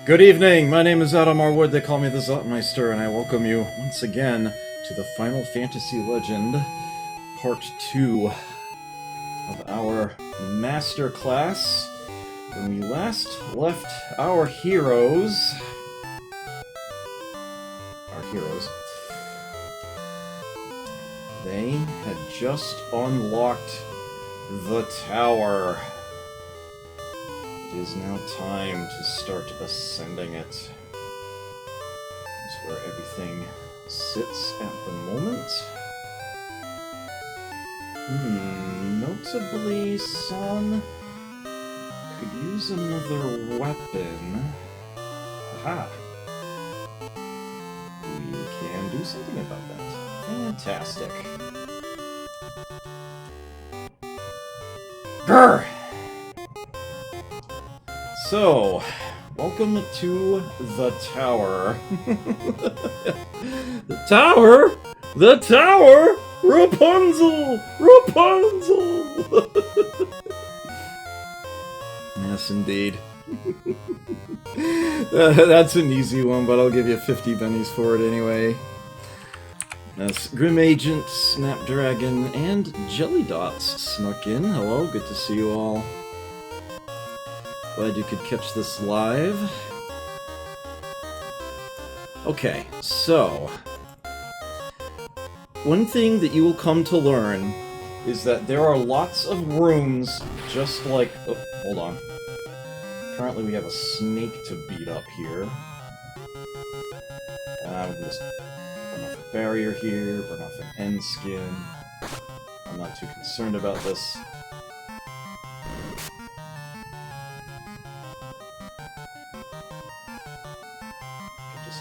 Good evening, my name is Adam Arwood, they call me the Zotmeister, and I welcome you once again to the Final Fantasy Legend Part 2 of our Master Class. When we last left our heroes, they had just unlocked the tower. It is now time to start ascending it. This is where everything sits at the moment. Notably, Son could use another weapon. Aha! We can do something about that. Fantastic. Grr! So, welcome to the tower. The tower? The tower? Rapunzel! Rapunzel! Yes, indeed. That's an easy one, but I'll give you 50 bennies for it anyway. Yes, Grim Agent, Snapdragon, and Jelly Dots snuck in. Hello, good to see you all. Glad you could catch this live. Okay, so one thing that you will come to learn is that there are lots of rooms just like... Oh, hold on. Apparently we have a snake to beat up here. We can just burn off a barrier here, burn off an end skin. I'm not too concerned about this.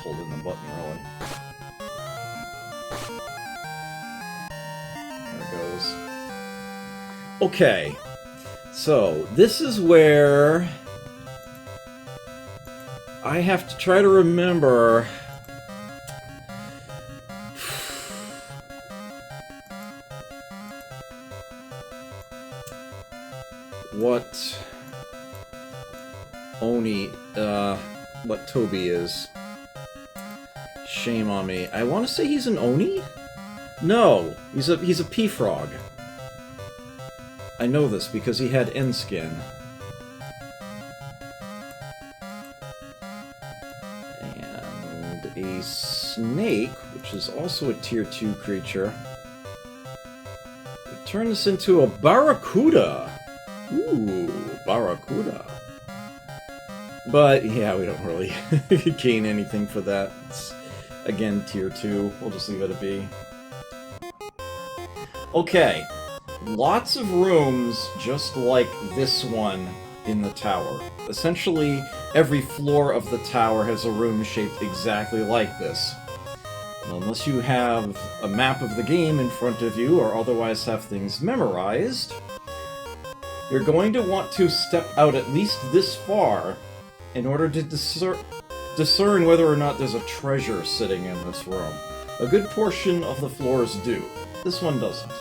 Holding the button, really. There it goes. Okay, so this is where I have to try to remember what what Toby is. Shame on me. I want to say he's an Oni? No, he's a P-Frog. I know this because he had end skin. And a snake, which is also a tier 2 creature. Turn this into a Barracuda. Ooh, Barracuda. But yeah, we don't really gain anything for that. It's, again, tier 2. We'll just leave it a B. Okay. Lots of rooms just like this one in the tower. Essentially, every floor of the tower has a room shaped exactly like this. Unless you have a map of the game in front of you or otherwise have things memorized, you're going to want to step out at least this far in order to discern whether or not there's a treasure sitting in this room. A good portion of the floors do. This one doesn't.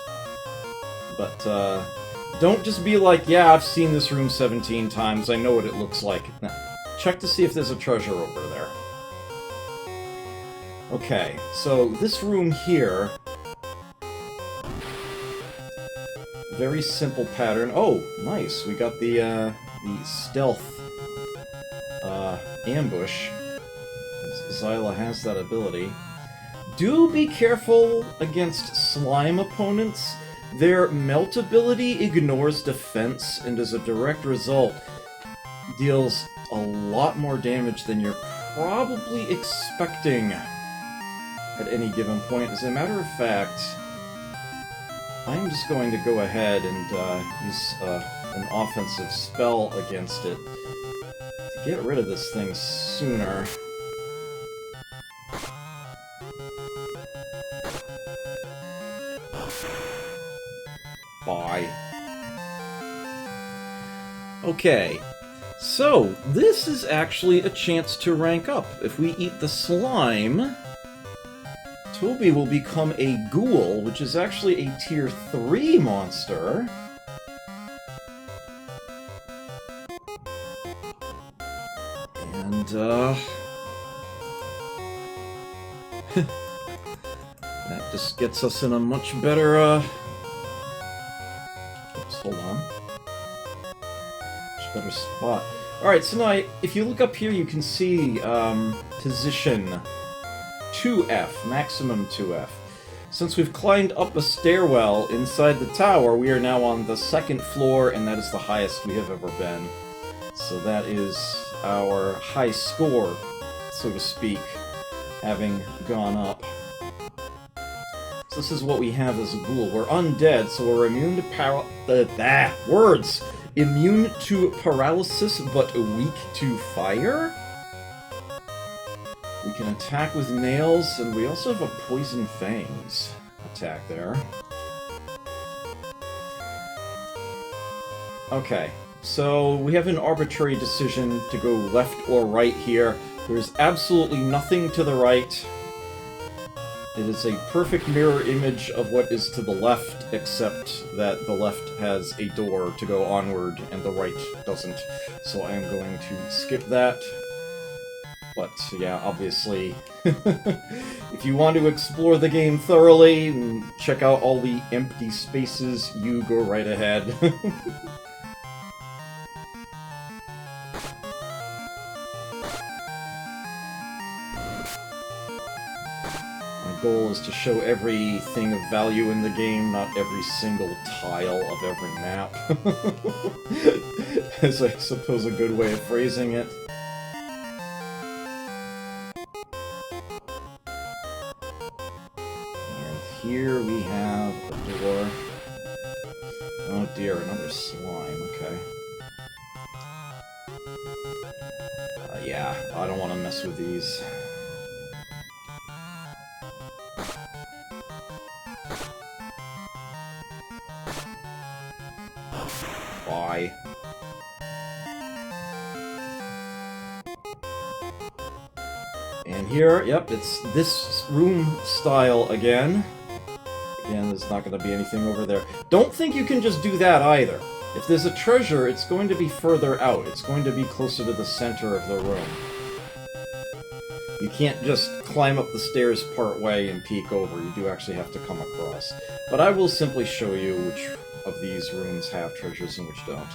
But, don't just be like, yeah, I've seen this room 17 times, I know what it looks like. No. Check to see if there's a treasure over there. Okay, so this room here... Very simple pattern. Oh, nice, we got the stealth ambush. Zyla has that ability. Do be careful against slime opponents. Their melt ability ignores defense, and as a direct result, deals a lot more damage than you're probably expecting at any given point. As a matter of fact, I'm just going to go ahead and use an offensive spell against it to get rid of this thing sooner. Bye. Okay, so this is actually a chance to rank up. If we eat the slime, Toby will become a ghoul, which is actually a tier 3 monster. And, that just gets us in a much better, oops, hold on. Much better spot. Alright, so now, if you look up here, you can see, position 2F, maximum 2F. Since we've climbed up a stairwell inside the tower, we are now on the 2nd floor, and that is the highest we have ever been. So that is our high score, so to speak, having gone up. So this is what we have as a ghoul. We're undead, so we're immune to words! Immune to paralysis, but weak to fire? We can attack with nails, and we also have a poison fangs attack there. Okay, so we have an arbitrary decision to go left or right here. There's absolutely nothing to the right. It is a perfect mirror image of what is to the left, except that the left has a door to go onward and the right doesn't. So I am going to skip that. But, yeah, obviously, if you want to explore the game thoroughly and check out all the empty spaces, you go right ahead. My goal is to show everything of value in the game, not every single tile of every map. Is, I suppose, a good way of phrasing it. Here we have a door. Oh dear, another slime, okay. Yeah, I don't want to mess with these. Bye. And here, yep, it's this room style again. Again, there's not going to be anything over there. Don't think you can just do that either. If there's a treasure, it's going to be further out. It's going to be closer to the center of the room. You can't just climb up the stairs part way and peek over. You do actually have to come across. But I will simply show you which of these rooms have treasures and which don't.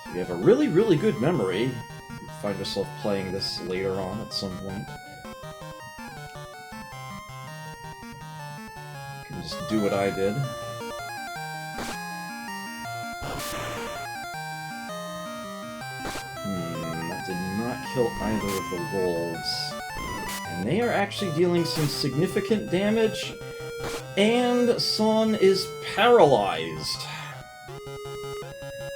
If you have a really, really good memory, you find yourself playing this later on at some point. Just do what I did. That did not kill either of the wolves. And they are actually dealing some significant damage, and Son is paralyzed.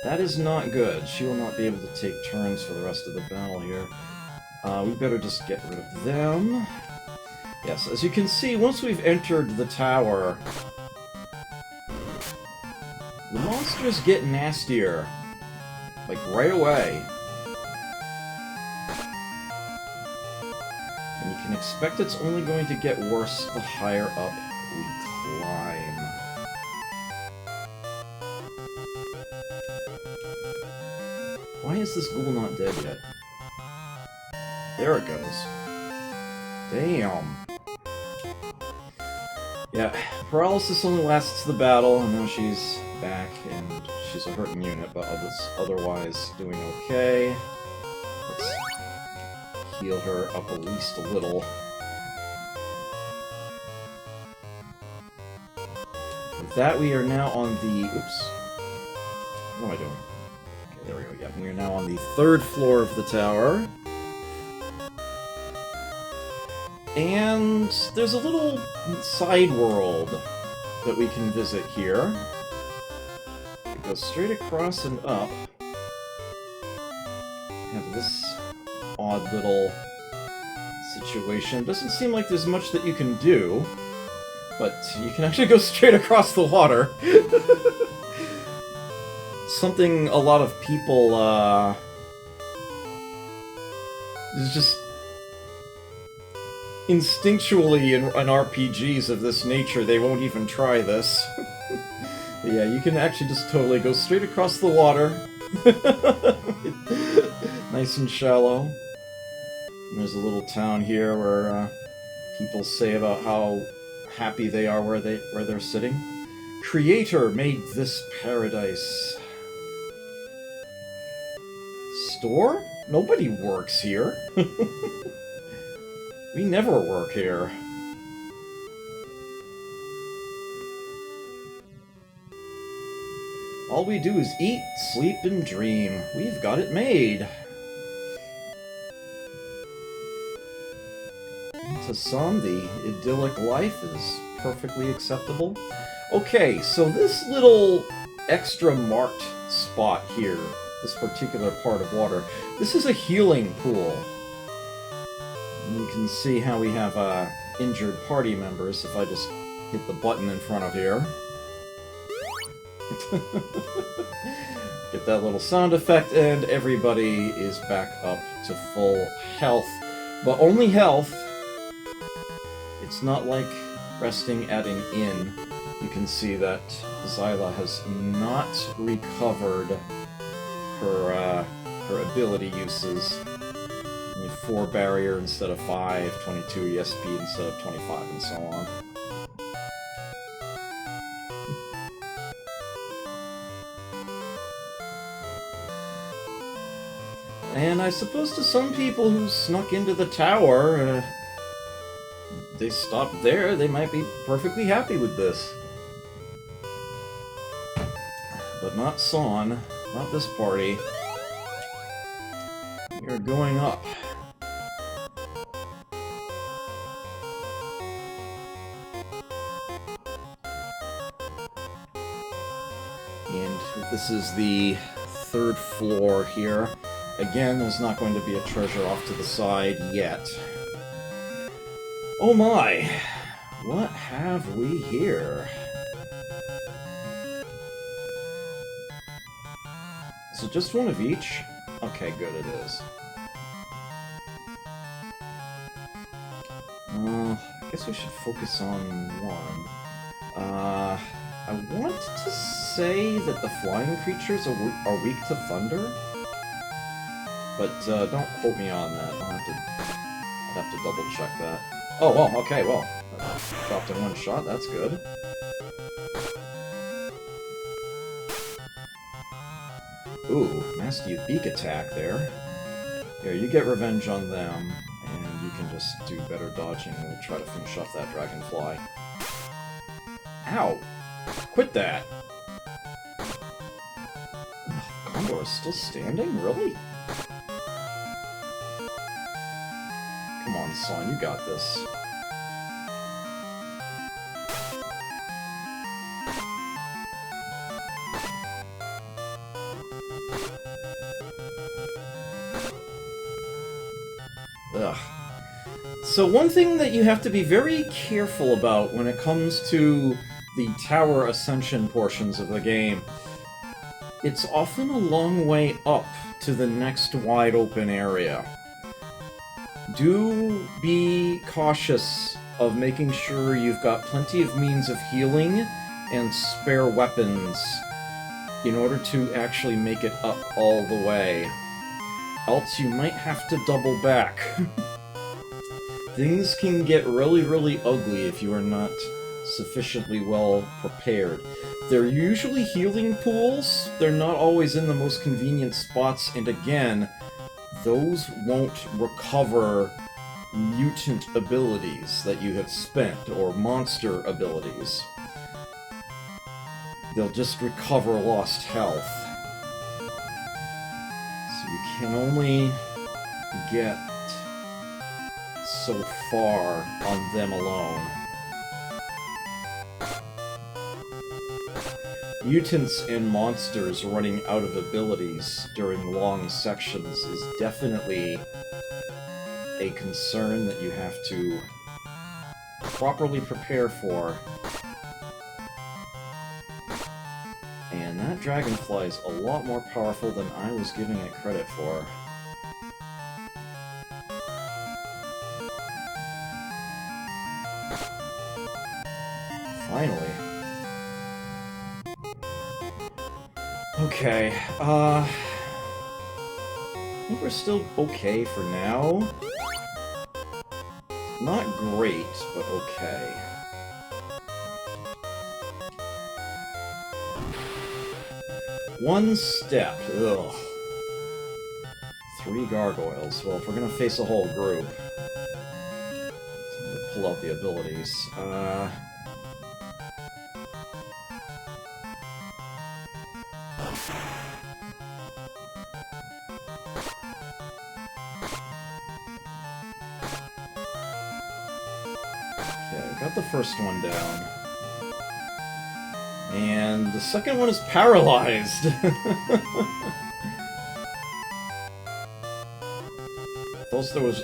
That is not good. She will not be able to take turns for the rest of the battle here. We better just get rid of them. Yes, as you can see, once we've entered the tower, the monsters get nastier. Like, right away. And you can expect it's only going to get worse the higher up we climb. Why is this ghoul not dead yet? There it goes. Damn. Yeah, paralysis only lasts the battle, and now she's back, and she's a hurting unit, but otherwise doing okay. Let's heal her up at least a little. With that, we are now on the... Oops. What am I doing? Okay, there we go. Yeah, we are now on the 3rd floor of the tower. And there's a little side world that we can visit here. It goes straight across and up. Have this odd little situation. Doesn't seem like there's much that you can do, but you can actually go straight across the water. Something a lot of people, is just instinctually in RPGs of this nature, they won't even try this. Yeah, you can actually just totally go straight across the water. Nice and shallow. And there's a little town here where people say about how happy they are where they're sitting. Creator made this paradise. Store? Nobody works here. We never work here. All we do is eat, sleep, and dream. We've got it made. To some, the idyllic life is perfectly acceptable. Okay, so this little extra marked spot here, this particular part of water, this is a healing pool. And you can see how we have injured party members if I just hit the button in front of here. Get that little sound effect, and everybody is back up to full health. But only health. It's not like resting adding in. You can see that Xyla has not recovered her ability uses. Only 4 barrier instead of 5, 22 ESP instead of 25, and so on. And I suppose to some people who snuck into the tower, they stopped there, they might be perfectly happy with this. But not Son, not this party. You're going up. And this is the 3rd floor here. Again, there's not going to be a treasure off to the side yet. Oh my! What have we here? Is it just one of each? Okay, good, it is. I guess we should focus on one. I want to say that the flying creatures are weak to thunder, but don't quote me on that. I'd have to double check that. Oh, well, okay, well, dropped in one shot, that's good. Ooh, nasty beak attack there. Here, you get revenge on them, and you can just do better dodging. We'll try to finish off that dragonfly. Ow! Quit that! Condor is still standing? Really? Come on, Son, you got this. Ugh. So one thing that you have to be very careful about when it comes to the tower ascension portions of the game, it's often a long way up to the next wide open area. Do be cautious of making sure you've got plenty of means of healing and spare weapons in order to actually make it up all the way. Else you might have to double back. Things can get really, really ugly if you are not sufficiently well prepared. They're usually healing pools. They're not always in the most convenient spots, and again, those won't recover mutant abilities that you have spent, or monster abilities. They'll just recover lost health. So you can only get so far on them alone. Mutants and monsters running out of abilities during long sections is definitely a concern that you have to properly prepare for. And that dragonfly is a lot more powerful than I was giving it credit for. Finally. I think we're still okay for now. Not great, but okay. One step. Ugh. 3 gargoyles. Well, if we're gonna face a whole group, we'll pull out the abilities. Okay, got the first one down. And the second one is paralyzed. There was...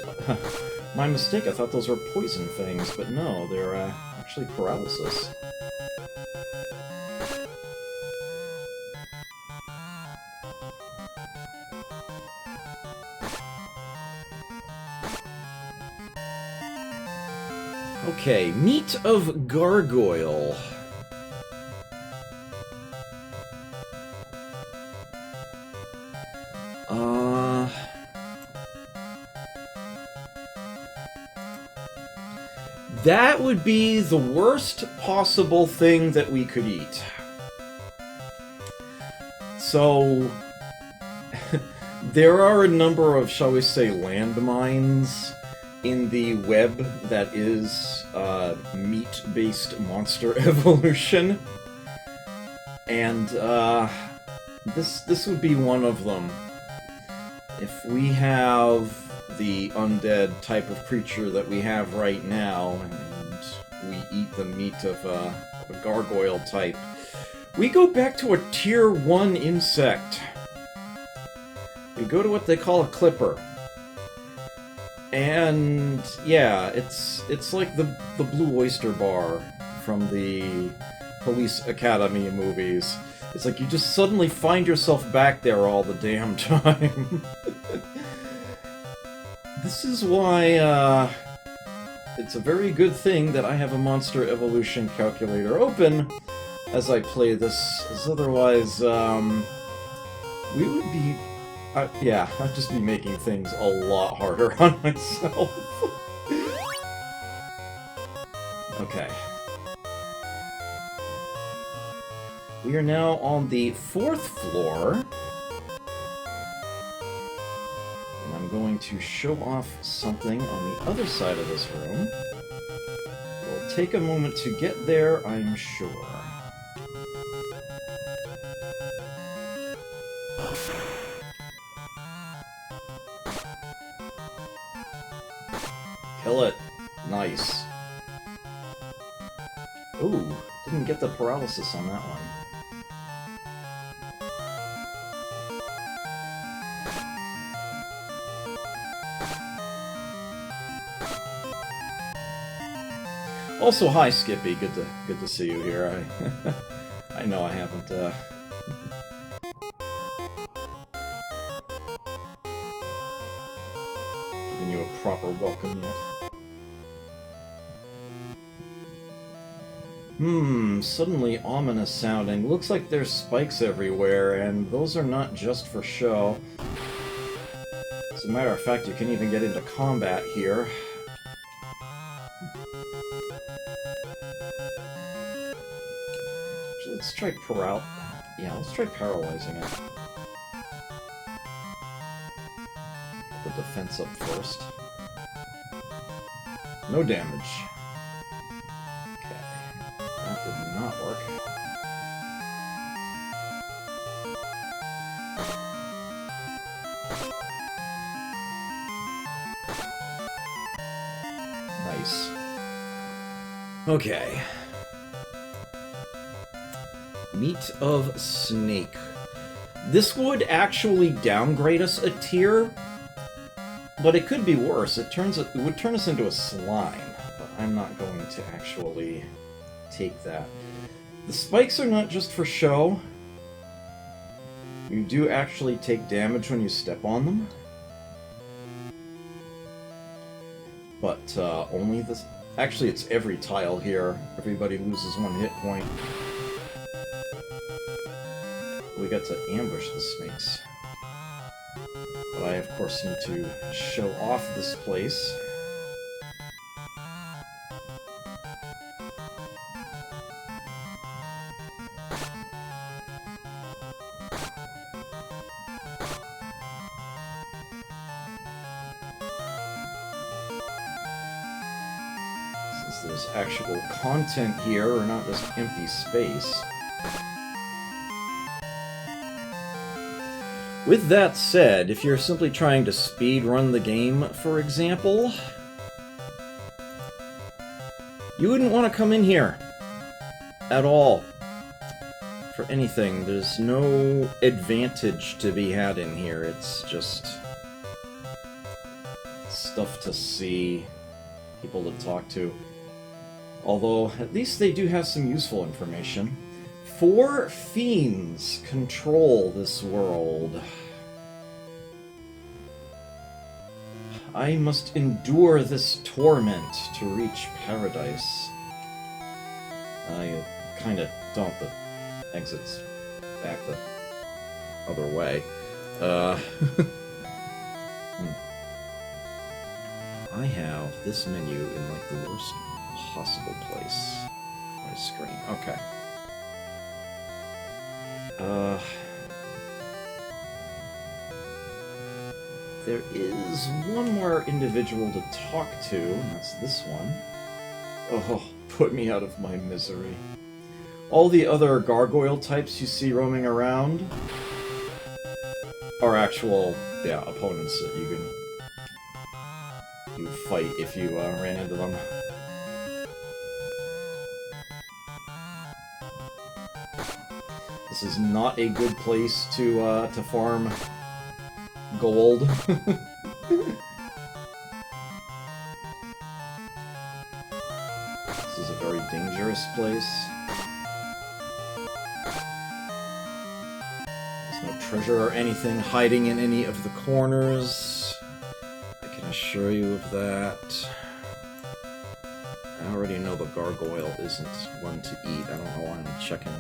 My mistake, I thought those were poison things, but no, they're actually paralysis. Okay, Meat of Gargoyle. That would be the worst possible thing that we could eat. So, there are a number of, shall we say, landmines in the web that is meat-based monster evolution. And this would be one of them. If we have the undead type of creature that we have right now, and we eat the meat of a gargoyle type, we go back to a tier 1 insect. We go to what they call a clipper. And yeah, it's like the Blue Oyster Bar from the Police Academy movies. It's like you just suddenly find yourself back there all the damn time. This is why, it's a very good thing that I have a Monster Evolution calculator open as I play this, as otherwise, we would be... yeah, I'd just be making things a lot harder on myself. Okay. We are now on the 4th floor. Going to show off something on the other side of this room. It'll take a moment to get there, I'm sure. Kill it. Nice. Ooh, didn't get the paralysis on that one. Also, hi Skippy. Good to see you here. I know I haven't given you a proper welcome yet. Suddenly ominous sounding. Looks like there's spikes everywhere, and those are not just for show. As a matter of fact, you can even get into combat here. Let's try let's try paralyzing it. Put the defense up first. No damage. Okay. That did not work. Nice. Okay. Meat of Snake. This would actually downgrade us a tier, but it could be worse. It would turn us into a slime, but I'm not going to actually take that. The spikes are not just for show. You do actually take damage when you step on them. But only this... Actually, it's every tile here. Everybody loses 1 hit point. We got to ambush the snakes. But I, of course, need to show off this place. Since there's actual content here, or not just empty space. With that said, if you're simply trying to speed run the game, for example, you wouldn't want to come in here at all for anything. There's no advantage to be had in here. It's just stuff to see, people to talk to. Although, at least they do have some useful information. 4 fiends control this world. I must endure this torment to reach paradise. I kinda don't. The exit's back the other way. I have this menu in like the worst possible place. My screen. Okay. There is one more individual to talk to, and that's this one. Oh, put me out of my misery. All the other gargoyle types you see roaming around are actual, opponents that you would fight if you ran into them. This is not a good place to farm gold. This is a very dangerous place. There's no treasure or anything hiding in any of the corners. I can assure you of that. I already know the gargoyle isn't one to eat. I don't know why I'm checking.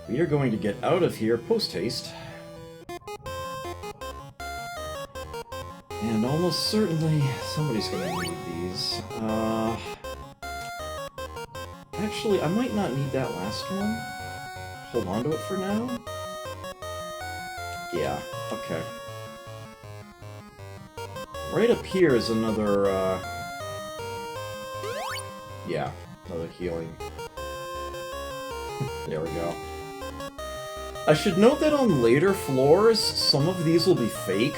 We are going to get out of here post-haste. And almost certainly somebody's going to need these. Actually, I might not need that last one. Hold on to it for now. Yeah, okay. Right up here is another, yeah, another healing. There we go. I should note that on later floors, some of these will be fake.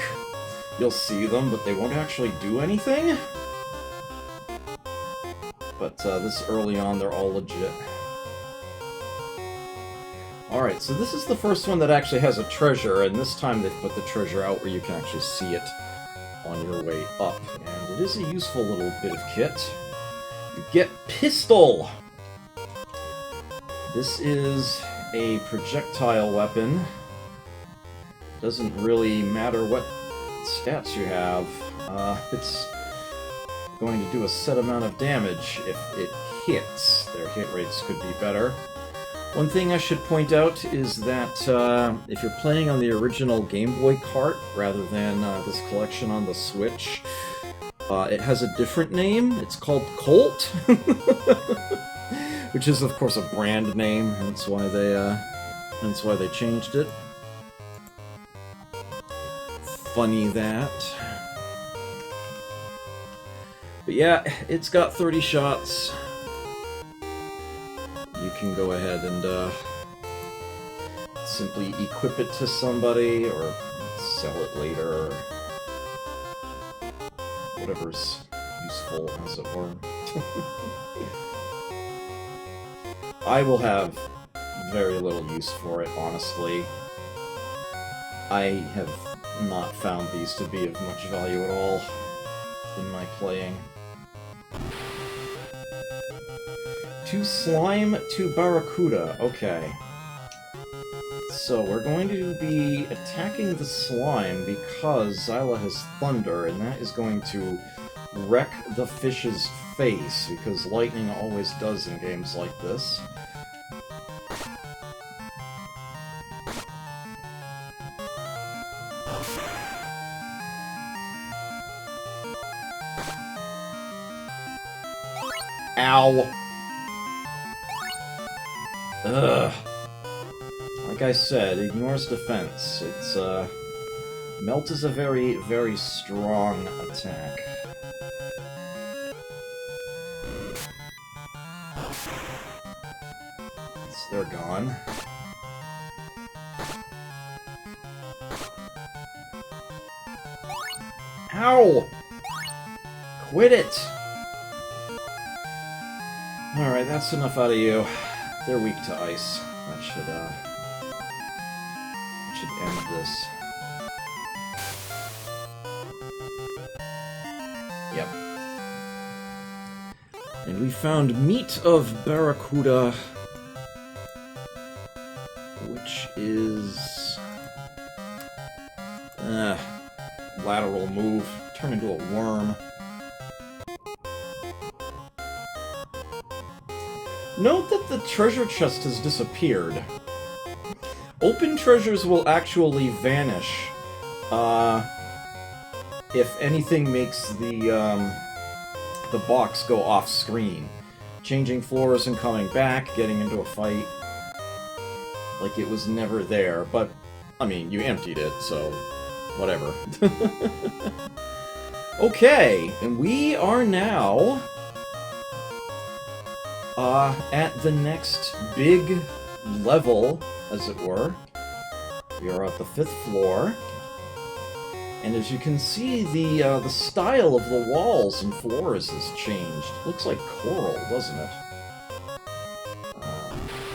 You'll see them, but they won't actually do anything. But this early on, they're all legit. Alright, so this is the first one that actually has a treasure, and this time they've put the treasure out where you can actually see it on your way up. And it is a useful little bit of kit. You get Pistol! This is a projectile weapon. Doesn't really matter what stats you have. It's going to do a set amount of damage if it hits. Their hit rates could be better. One thing I should point out is that if you're playing on the original Game Boy cart rather than this collection on the Switch, it has a different name. It's called Colt. Which is, of course, a brand name. That's why they changed it. Funny that. But yeah, it's got 30 shots. You can go ahead and simply equip it to somebody or sell it later. Or whatever's useful, as it were. I will have very little use for it, honestly. I have not found these to be of much value at all in my playing. To slime to Barracuda. Okay. So we're going to be attacking the slime because Xyla has Thunder, and that is going to wreck the fish's face, because lightning always does in games like this. Ow! Ugh. Like I said, ignores defense. It's, Melt is a very, very strong attack. So they're gone. Ow! Quit it! Alright, that's enough out of you. They're weak to ice. That should end this. Yep. And we found meat of Barracuda, which is... lateral move. Turn into a worm. Note that the treasure chest has disappeared. Open treasures will actually vanish if anything makes the box go off screen. Changing floors and coming back, getting into a fight. Like it was never there, but, I mean, you emptied it, so whatever. Okay, and we are now at the next big level, as it were. We are at the 5th floor. And as you can see, the style of the walls and floors has changed. It looks like coral, doesn't it?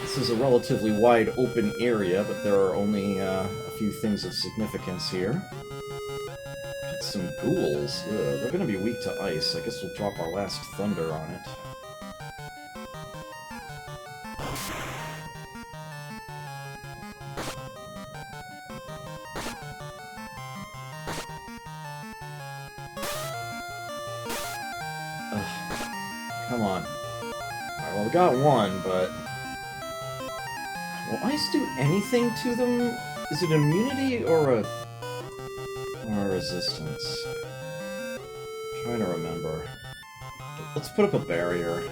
This is a relatively wide open area, but there are only a few things of significance here. Got some ghouls. Ugh, they're gonna be weak to ice. I guess we'll drop our last thunder on it. Come on. Alright, well, we got one, but... will ice do anything to them? Is it immunity or a resistance? I'm trying to remember. Let's put up a barrier.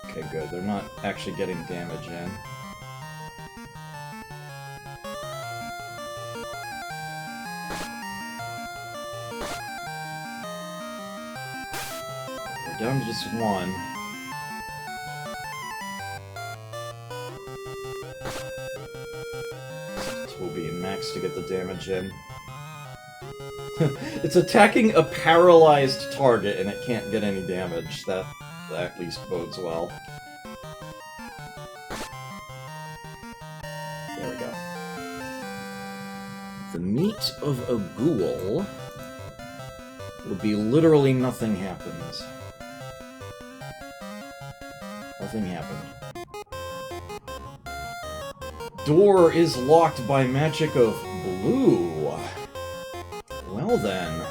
Okay, good. They're not actually getting damage in. Down to just one. This will be max to get the damage in. It's attacking a paralyzed target and it can't get any damage. That at least bodes well. There we go. The meat of a ghoul would be literally nothing happens. Nothing happened. Door is locked by magic of blue. Well then.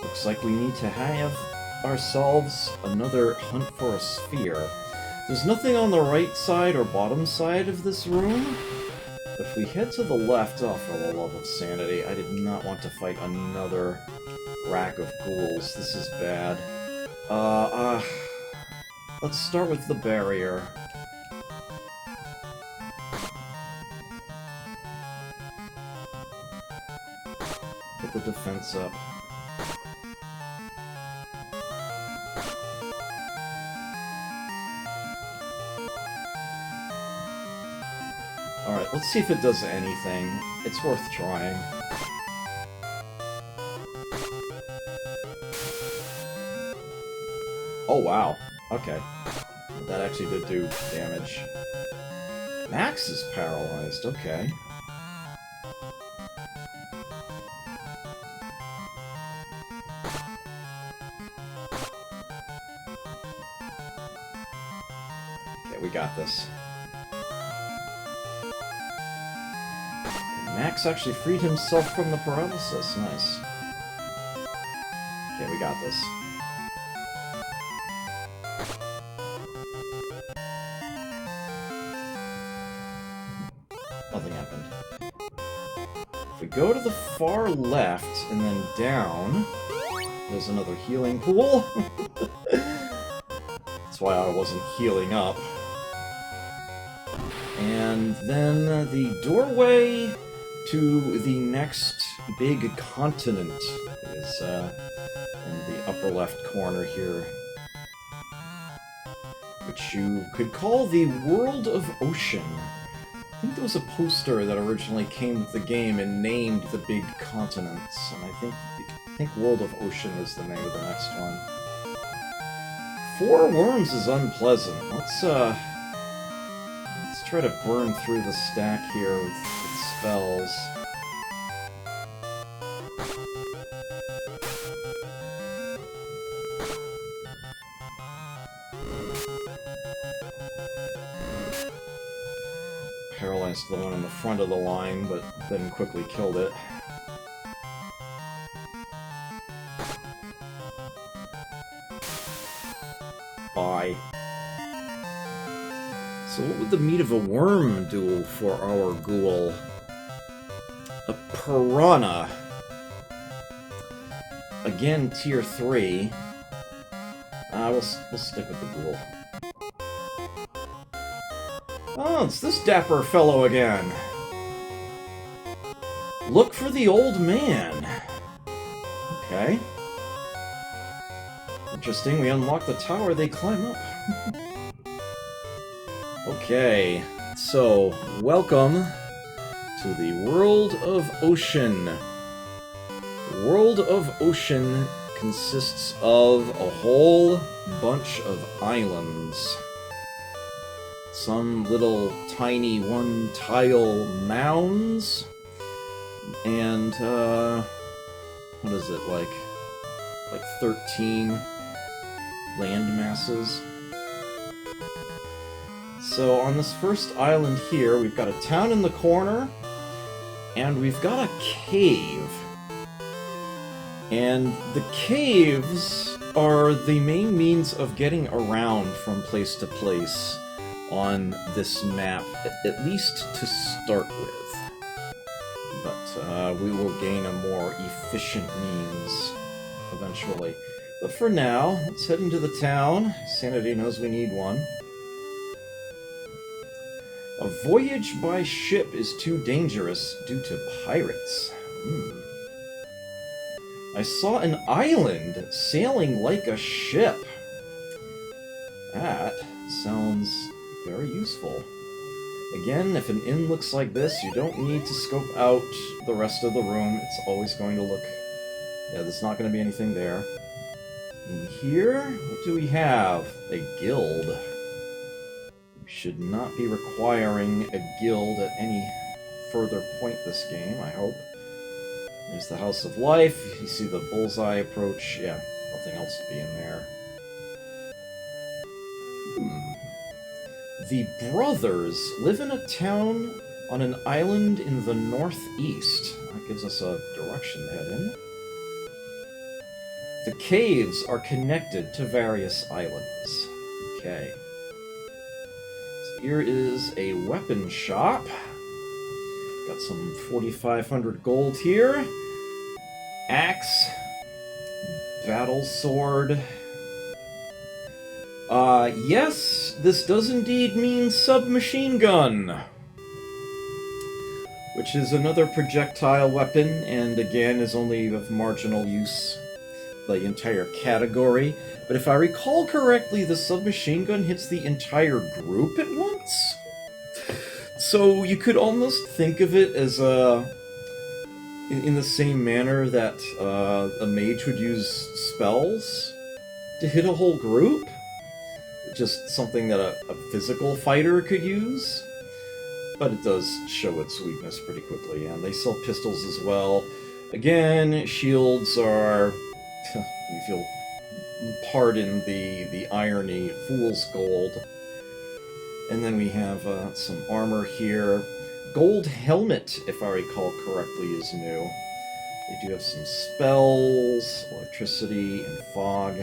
Looks like we need to have ourselves another hunt for a sphere. There's nothing on the right side or bottom side of this room. But if we head to the left, oh, for the love of sanity, I did not want to fight another rack of ghouls. This is bad. Let's start with the barrier. Get the defense up. Alright, let's see if it does anything. It's worth trying. Oh, wow. Okay. That actually did do damage. Max is paralyzed, okay. Okay, we got this. Max actually freed himself from the paralysis. Nice. Okay, we got this. Nothing happened. If we go to the far left and then down, there's another healing pool. That's why I wasn't healing up. And then the doorway to the next big continent is in the upper left corner here, which you could call the World of Ocean. I think there was a poster that originally came with the game and named the big continents, and I think World of Ocean was the name of the next one. 4 worms is unpleasant. Let's try to burn through the stack here with spells. Paralyzed the one in the front of the line, but then quickly killed it. Bye. So what would the meat of a worm do for our ghoul? A piranha. Again, tier 3. We'll stick with the ghoul. Oh, it's this dapper fellow again. Look for the old man. Okay. Interesting, we unlock the tower, they climb up. Okay, so, welcome to the World of Ocean. The World of Ocean consists of a whole bunch of islands. Some little tiny one-tile mounds, and, what is it, like 13 land masses. So on this first island here, we've got a town in the corner, and we've got a cave. And the caves are the main means of getting around from place to place on this map, at least to start with. But we will gain a more efficient means eventually. But for now, let's head into the town. Sanity knows we need one. A voyage by ship is too dangerous due to pirates. I saw an island sailing like a ship. That sounds very useful. Again, if an inn looks like this, you don't need to scope out the rest of the room. It's always going to look... Yeah, there's not going to be anything there. In here, what do we have? A guild. We should not be requiring a guild at any further point this game, I hope. There's the House of Life. You see the bullseye approach. Yeah, nothing else to be in there. The brothers live in a town on an island in the northeast. That gives us a direction to head in. The caves are connected to various islands. Okay. So here is a weapon shop. Got some 4,500 gold here. Axe. Battle sword. Yes, this does indeed mean submachine gun. Which is another projectile weapon, and again is only of marginal use. The entire category. But if I recall correctly, the submachine gun hits the entire group at once? So you could almost think of it as in the same manner that a mage would use spells to hit a whole group. Just something that a physical fighter could use. But it does show its weakness pretty quickly, and they sell pistols as well. Again, shields are, if you'll pardon the irony, fool's gold. And then we have some armor here. Gold helmet, if I recall correctly, is new. They do have some spells, electricity, and fog.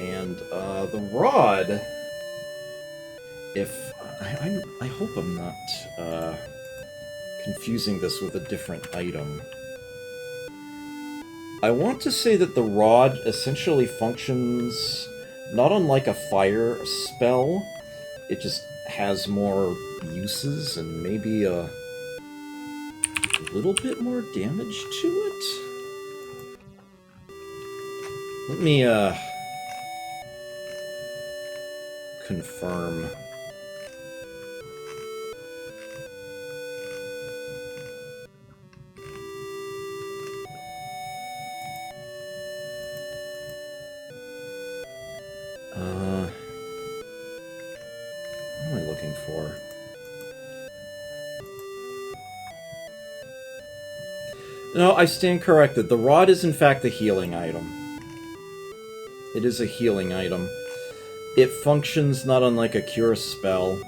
And the rod, if... I hope I'm not confusing this with a different item. I want to say that the rod essentially functions not unlike a fire spell. It just has more uses and maybe a little bit more damage to it. Let me confirm. What am I looking for? No, I stand corrected. The rod is in fact a healing item. It is a healing item. It functions not unlike a cure spell.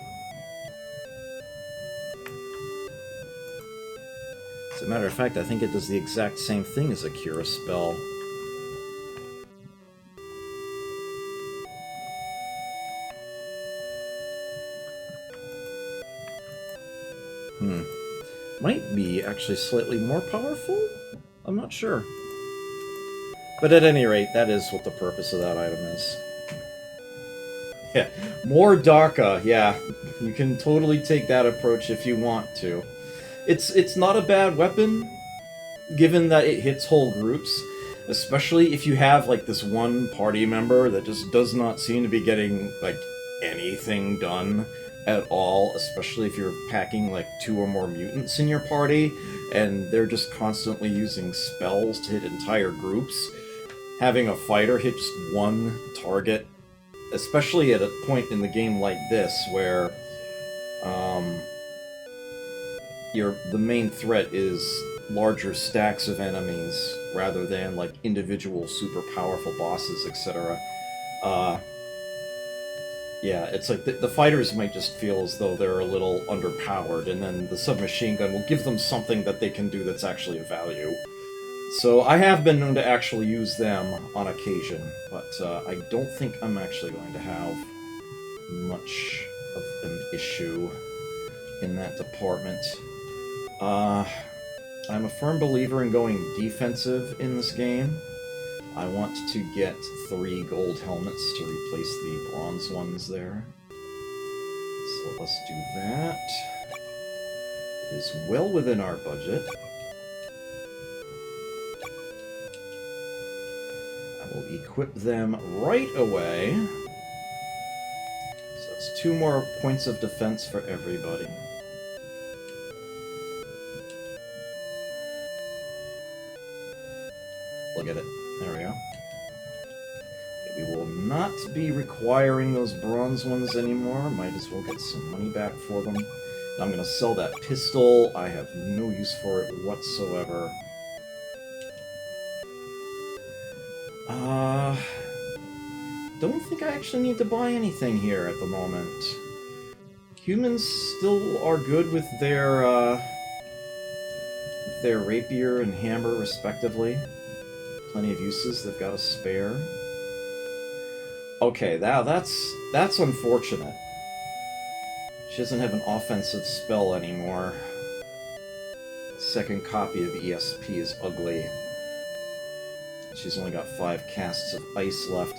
As a matter of fact, I think it does the exact same thing as a cure spell. Might be actually slightly more powerful? I'm not sure. But at any rate, that is what the purpose of that item is. Yeah, more Darka, yeah. You can totally take that approach if you want to. It's not a bad weapon, given that it hits whole groups, especially if you have, like, this one party member that just does not seem to be getting, like, anything done at all, especially if you're packing, like, 2 or more mutants in your party, and they're just constantly using spells to hit entire groups. Having a fighter hit just one target, especially at a point in the game like this, where the main threat is larger stacks of enemies, rather than, like, individual super powerful bosses, etc. Yeah, it's like the fighters might just feel as though they're a little underpowered, and then the submachine gun will give them something that they can do that's actually of value. So I have been known to actually use them on occasion, but I don't think I'm actually going to have much of an issue in that department. I'm a firm believer in going defensive in this game. I want to get 3 gold helmets to replace the bronze ones there. So let's do that. It is well within our budget. I will equip them right away. So that's 2 more points of defense for everybody. Look at it. There we go. We will not be requiring those bronze ones anymore. Might as well get some money back for them. I'm going to sell that pistol. I have no use for it whatsoever. Don't think I actually need to buy anything here at the moment. Humans still are good with their rapier and hammer, respectively. Plenty of uses. They've got a spare. Okay, now that's unfortunate. She doesn't have an offensive spell anymore. Second copy of ESP is ugly. She's only got 5 casts of ice left.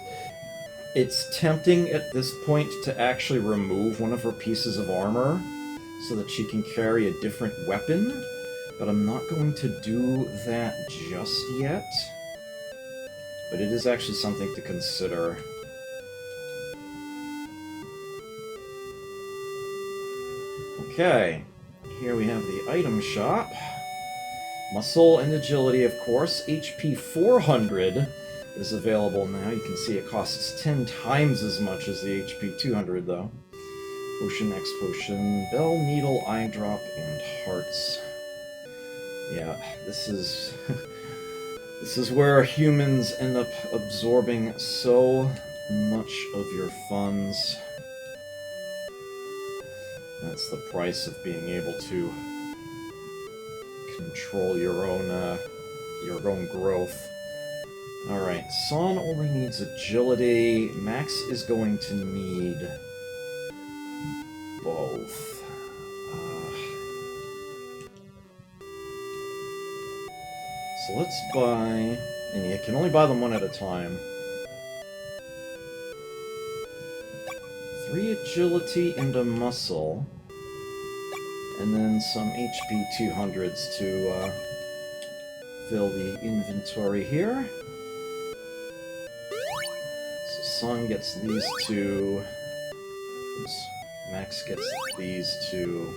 It's tempting at this point to actually remove one of her pieces of armor so that she can carry a different weapon, but I'm not going to do that just yet. But it is actually something to consider. Okay, here we have the item shop. Muscle and agility, of course. HP 400 is available now. You can see it costs 10 times as much as the HP 200, though. Potion, X Potion, Bell, Needle, Eye Drop, and Hearts. Yeah, this is... this is where humans end up absorbing so much of your funds. That's the price of being able to control your own your own growth. Alright, Son only needs agility. Max is going to need both. So let's buy... And you can only buy them one at a time. 3 agility and a muscle. And then some HP 200s to fill the inventory here. So Son gets these 2. Oops. Max gets these 2.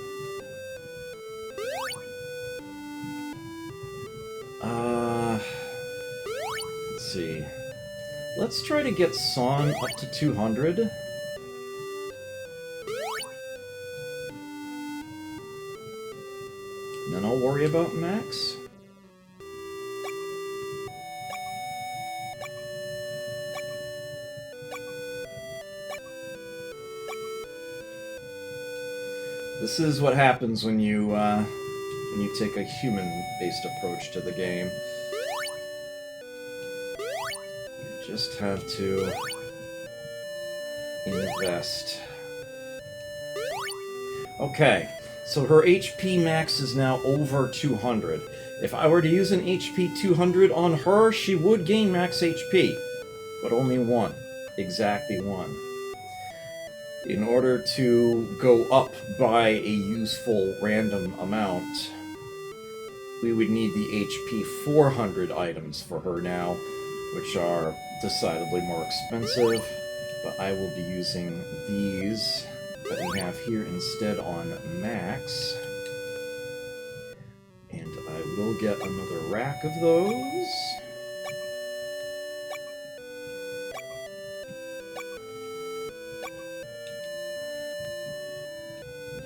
Let's see. Let's try to get Son up to 200. And then I'll worry about Max. This is what happens when you take a human-based approach to the game. You just have to invest. Okay, so her HP max is now over 200. If I were to use an HP 200 on her, she would gain max HP, but only 1. Exactly 1. In order to go up by a useful random amount, we would need the HP 400 items for her now, which are decidedly more expensive, but I will be using these that we have here instead on Max. And I will get another rack of those.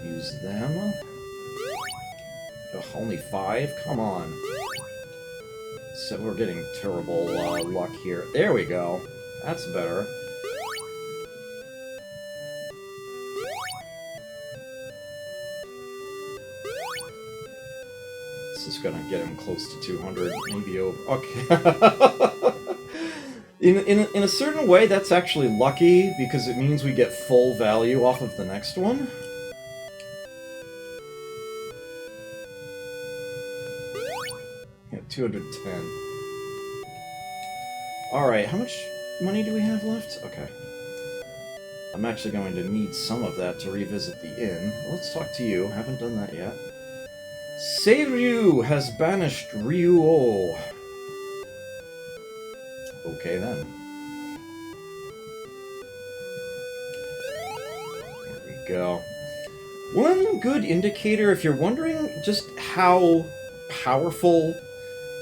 Use them. Ugh, only 5? Come on. So we're getting terrible luck here. There we go. That's better. This is gonna get him close to 200, maybe over. Okay. In a certain way, that's actually lucky, because it means we get full value off of the next one. Yeah, 210. Alright, how much money do we have left? Okay. I'm actually going to need some of that to revisit the inn. Let's talk to you. Haven't done that yet. Seiryu has banished Ryuo. Okay, then. There we go. One good indicator, if you're wondering just how powerful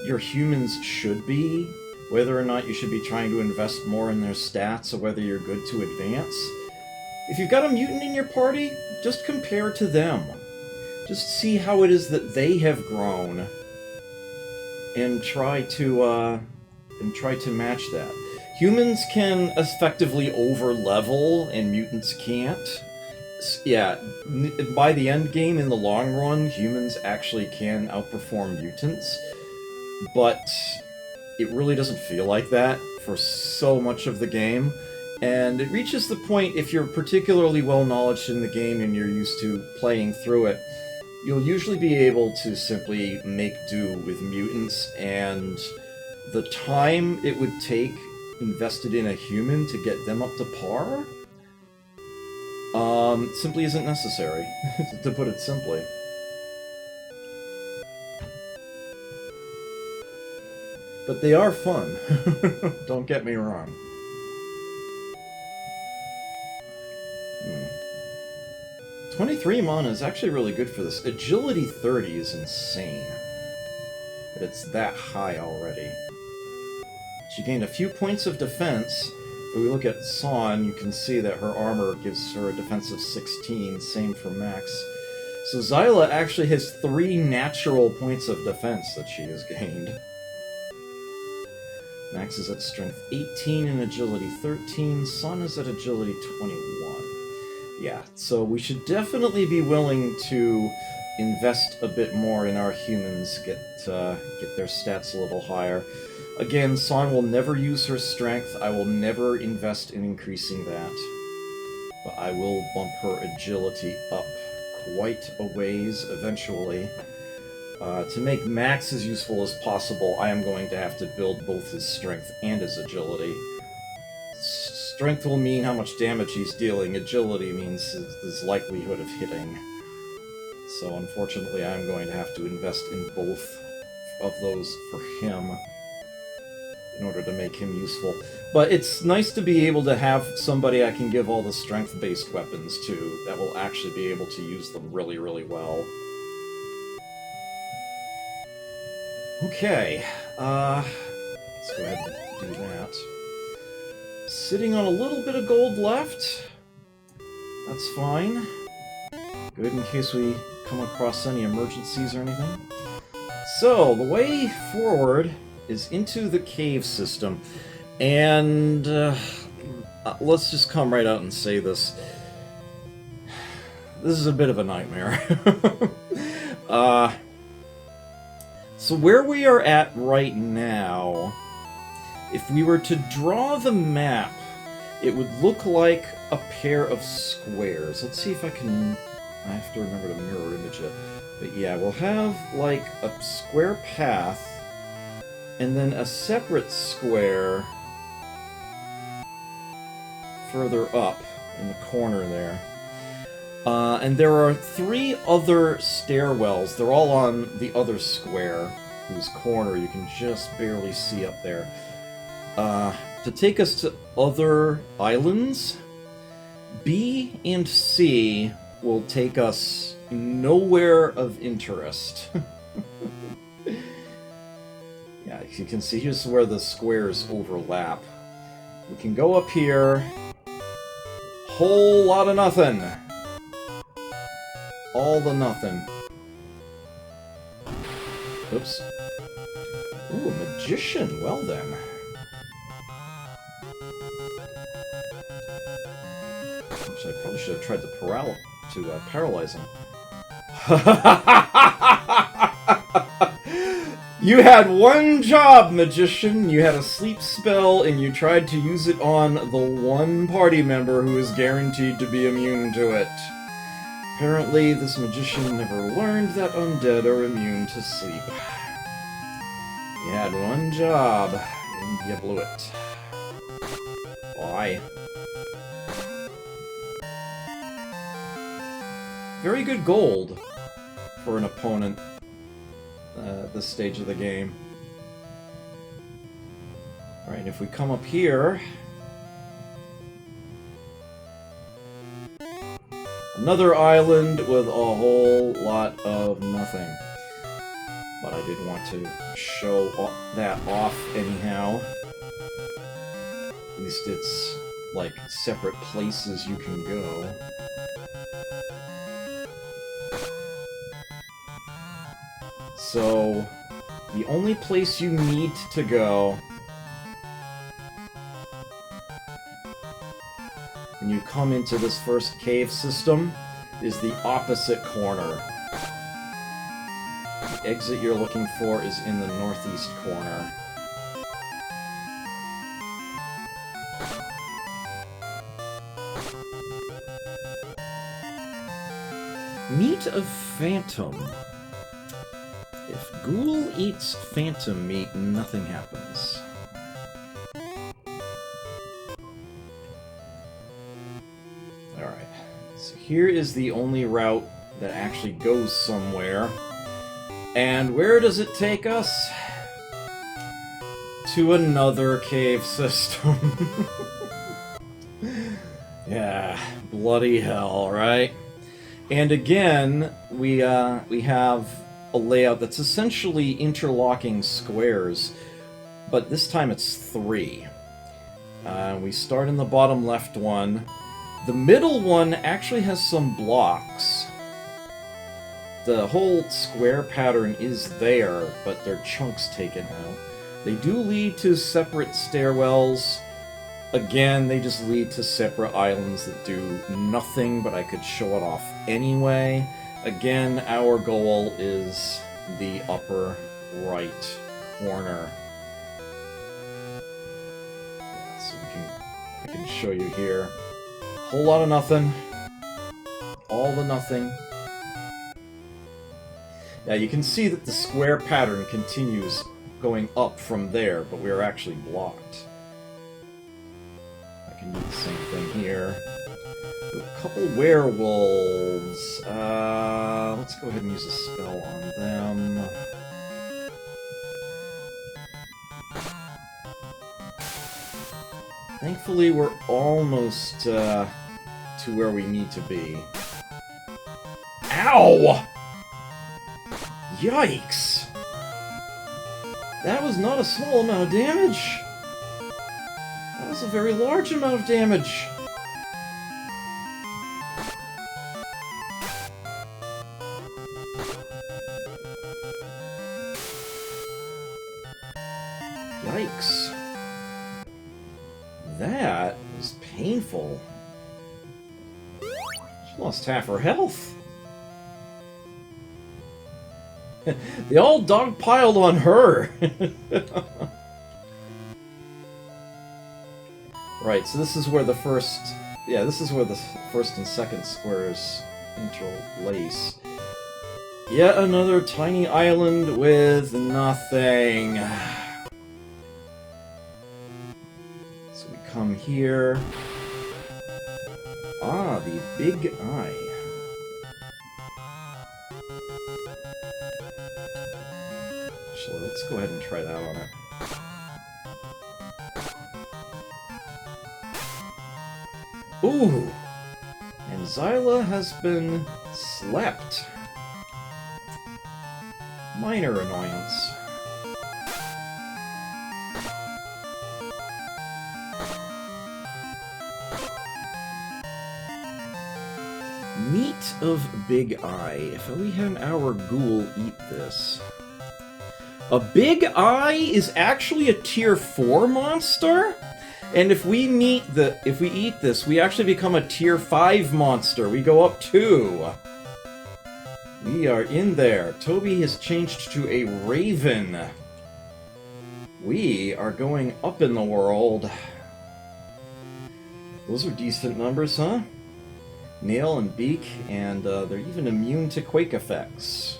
your humans should be, whether or not you should be trying to invest more in their stats, or whether you're good to advance, if you've got a mutant in your party, just compare to them. Just see how it is that they have grown, and try to match that. Humans can effectively over-level, and mutants can't. Yeah, by the end game, in the long run, humans actually can outperform mutants, but it really doesn't feel like that for so much of the game. And it reaches the point, if you're particularly well-knowledged in the game and you're used to playing through it, you'll usually be able to simply make do with mutants, and the time it would take invested in a human to get them up to par simply isn't necessary, to put it simply. But they are fun. Don't get me wrong. 23 mana is actually really good for this. Agility 30 is insane. That it's that high already. She gained a few points of defense. If we look at Son, you can see that her armor gives her a defense of 16, same for Max. So Zyla actually has 3 natural points of defense that she has gained. Max is at strength 18 and agility 13. Son is at agility 21. Yeah, so we should definitely be willing to invest a bit more in our humans, get their stats a little higher. Again, Son will never use her strength. I will never invest in increasing that. But I will bump her agility up quite a ways eventually. To make Max as useful as possible, I am going to have to build both his strength and his agility. Strength will mean how much damage he's dealing, agility means his likelihood of hitting. So unfortunately I'm going to have to invest in both of those for him in order to make him useful. But it's nice to be able to have somebody I can give all the strength-based weapons to that will actually be able to use them really, really well. Okay, let's go ahead and do that. Sitting on a little bit of gold left. That's fine. Good in case we come across any emergencies or anything. So, the way forward is into the cave system. And let's just come right out and say this. This is a bit of a nightmare. So where we are at right now, if we were to draw the map, it would look like a pair of squares. Let's see if I can... I have to remember to mirror image it. But yeah, we'll have like a square path, and then a separate square further up in the corner there. And there are 3 other stairwells. They're all on the other square, whose corner you can just barely see up there. To take us to other islands, B and C will take us nowhere of interest. Yeah, you can see here's where the squares overlap. We can go up here. Whole lot of nothing. All the nothing. Oops. Ooh, a magician. Well then. Actually, I probably should have tried to paralyze him. You had one job, magician. You had a sleep spell, and you tried to use it on the one party member who is guaranteed to be immune to it. Apparently, this magician never learned that undead are immune to sleep. You had one job, and you blew it. Why? Very good gold for an opponent at this stage of the game. Alright, if we come up here... Another island with a whole lot of nothing. But I did want to show that off anyhow. At least it's like separate places you can go. So, the only place you need to go when you come into this first cave system is the opposite corner. The exit you're looking for is in the northeast corner. Meat of Phantom. If Ghoul eats phantom meat, nothing happens. Alright, so here is the only route that actually goes somewhere. And where does it take us? To another cave system. Yeah, bloody hell, right? And again, we have a layout that's essentially interlocking squares, but this time it's 3. We start in the bottom left one. The middle one actually has some blocks. The whole square pattern is there, but they're chunks taken out. They do lead to separate stairwells. Again, they just lead to separate islands that do nothing, but I could show it off anyway. Again, our goal is the upper right corner. Yeah, so I can show you here. Whole lot of nothing. All the nothing. Now you can see that the square pattern continues going up from there, but we are actually blocked. I can do the same thing here. A couple werewolves. Let's go ahead and use a spell on them. Thankfully, we're almost to where we need to be. Ow! Yikes! That was not a small amount of damage. That was a very large amount of damage. Yikes. That was painful. She lost half her health. They all dogpiled on her. Right, so this is where the first... Yeah, this is where the first and second squares interlace. Yet another tiny island with nothing. So we come here. Ah, the big eye. Actually, let's go ahead and try that on it. Ooh! And Xyla has been slept. Minor annoyance. Meat of Big Eye. If we had our ghoul eat this. A Big Eye is actually a tier 4 monster? And if we eat this, we actually become a tier 5 monster. We go up 2. We are in there. Toby has changed to a raven. We are going up in the world. Those are decent numbers, huh? Nail and beak, and they're even immune to quake effects.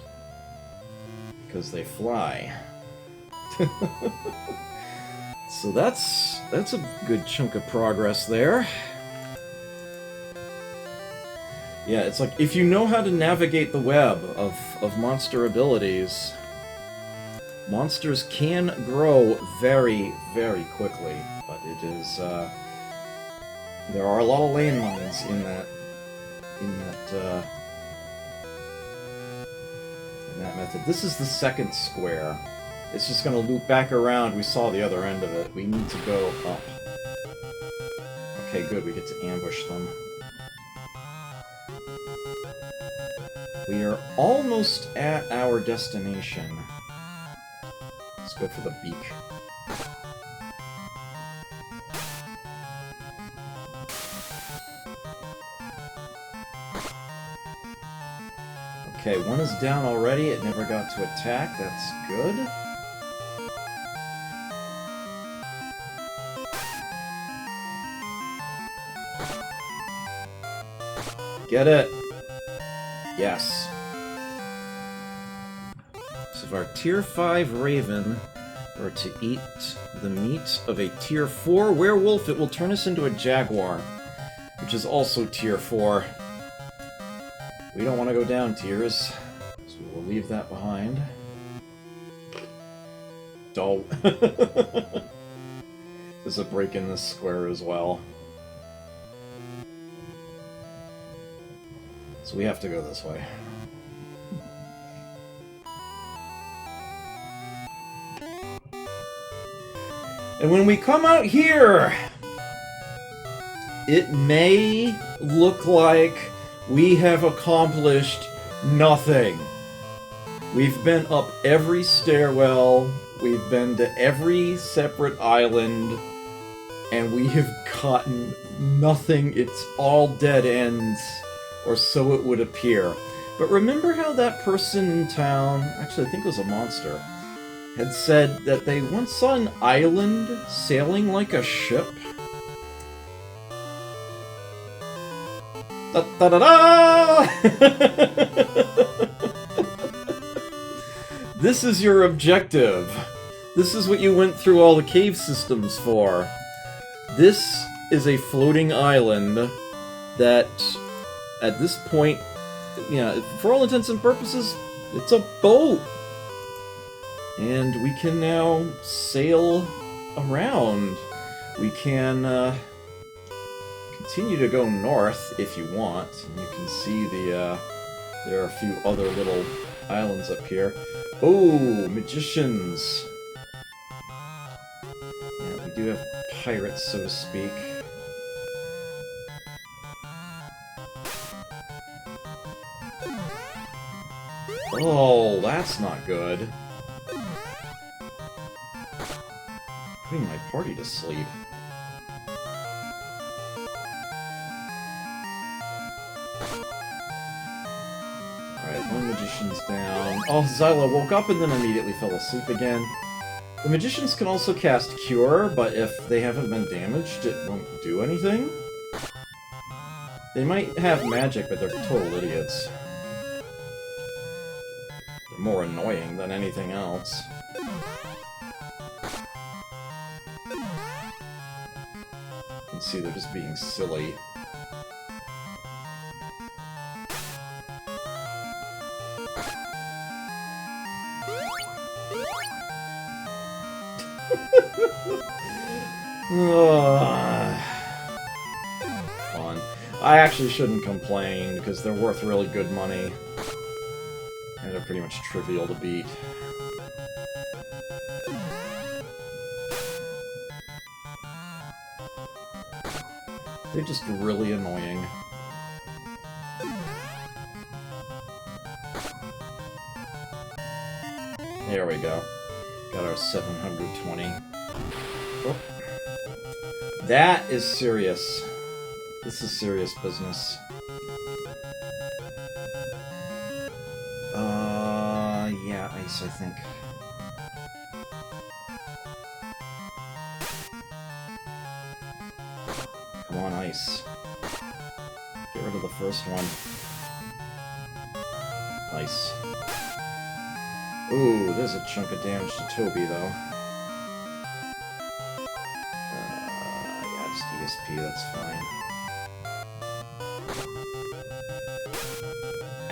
Because they fly. So that's a good chunk of progress there. Yeah, it's like, if you know how to navigate the web of monster abilities, monsters can grow very, very quickly. But it is, there are a lot of landmines in that method. This is the second square. It's just going to loop back around. We saw the other end of it. We need to go up. Okay, good. We get to ambush them. We are almost at our destination. Let's go for the beak. Okay, one is down already. It never got to attack. That's good. Get it! Yes. So if our tier 5 raven were to eat the meat of a tier 4 werewolf, it will turn us into a jaguar, which is also tier 4. We don't want to go down tiers, so we'll leave that behind. Oh. There's a break in this square as well. So we have to go this way. And when we come out here, it may look like we have accomplished nothing. We've been up every stairwell, we've been to every separate island, and we have gotten nothing. It's all dead ends, or so it would appear. But remember how that person in town, actually I think it was a monster, had said that they once saw an island sailing like a ship? Da da da da! This is your objective. This is what you went through all the cave systems for. This is a floating island that, at this point, you know, for all intents and purposes, it's a boat. And we can now sail around. We can continue to go north if you want. And you can see there are a few other little islands up here. Oh, magicians. Yeah, we do have pirates, so to speak. Oh, that's not good. Putting my party to sleep. Alright, one magician's down. Oh, Xyla woke up and then immediately fell asleep again. The magicians can also cast Cure, but if they haven't been damaged, it won't do anything. They might have magic, but they're total idiots. They're more annoying than anything else. You can see they're just being silly. Fun. I actually shouldn't complain, because they're worth really good money. And they're pretty much trivial to beat. They're just really annoying. There we go. Got our 720. Oh. That is serious. This is serious business. Yeah, ice, I think. Come on, ice. Get rid of the first one. Nice. Ooh, there's a chunk of damage to Toby, though. Yeah, just ESP, that's fine.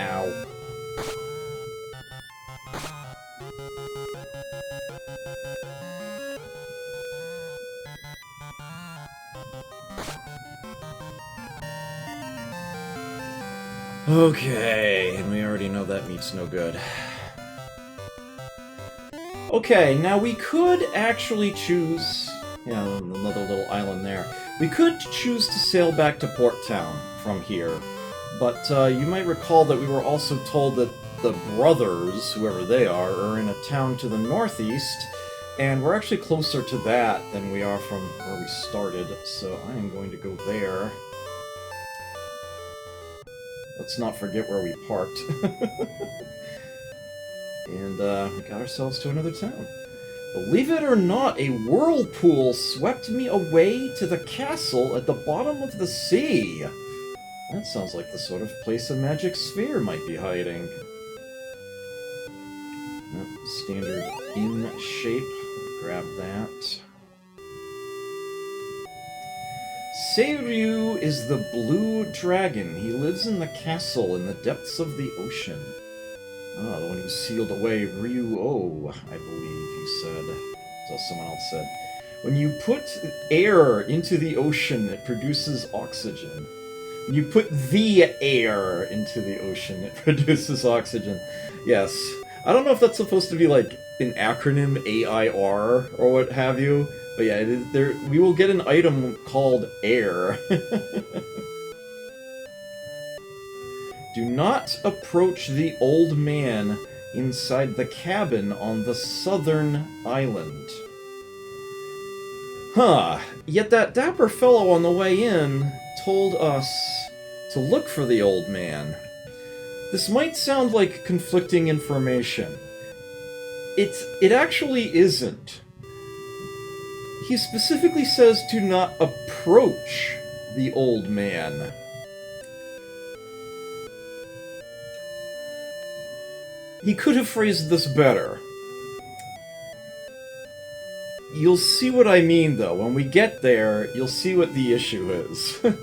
Ow. Okay, and we already know that meat's no good. Okay, now we could actually choose... Yeah, another little island there. We could choose to sail back to Port Town from here, but you might recall that we were also told that the brothers, whoever they are in a town to the northeast, and we're actually closer to that than we are from where we started, so I am going to go there. Let's not forget where we parked. And we got ourselves to another town. Believe it or not, a whirlpool swept me away to the castle at the bottom of the sea. That sounds like the sort of place a magic sphere might be hiding. Yep, standard in shape. Grab that. Seiryu is the blue dragon. He lives in the castle in the depths of the ocean. Ah, the one who sealed away Ryu-Oh, I believe you said. That's what someone else said. When you put air into the ocean, it produces oxygen. When you put the air into the ocean, it produces oxygen. Yes. I don't know if that's supposed to be like an acronym AIR or what have you, but yeah, it is there. We will get an item called air. Do not approach the old man inside the cabin on the southern island. Huh. Yet that dapper fellow on the way in told us to look for the old man. This might sound like conflicting information. It actually isn't. He specifically says to not approach the old man. He could have phrased this better. You'll see what I mean, though. When we get there, you'll see what the issue is. But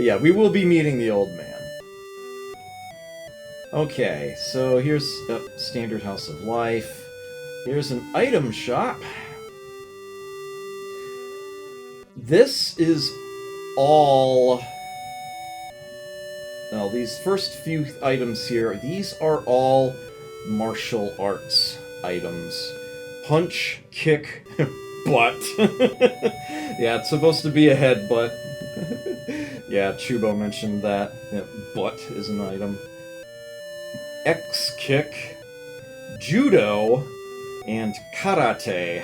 yeah, we will be meeting the old man. Okay, so here's a standard House of Life. Here's an item shop. This is all... Now, these first few items here, these are all martial arts items. Punch, kick, butt. Yeah, it's supposed to be a headbutt. Yeah, Chubo mentioned that. Yeah, butt is an item. X-kick, judo, and karate.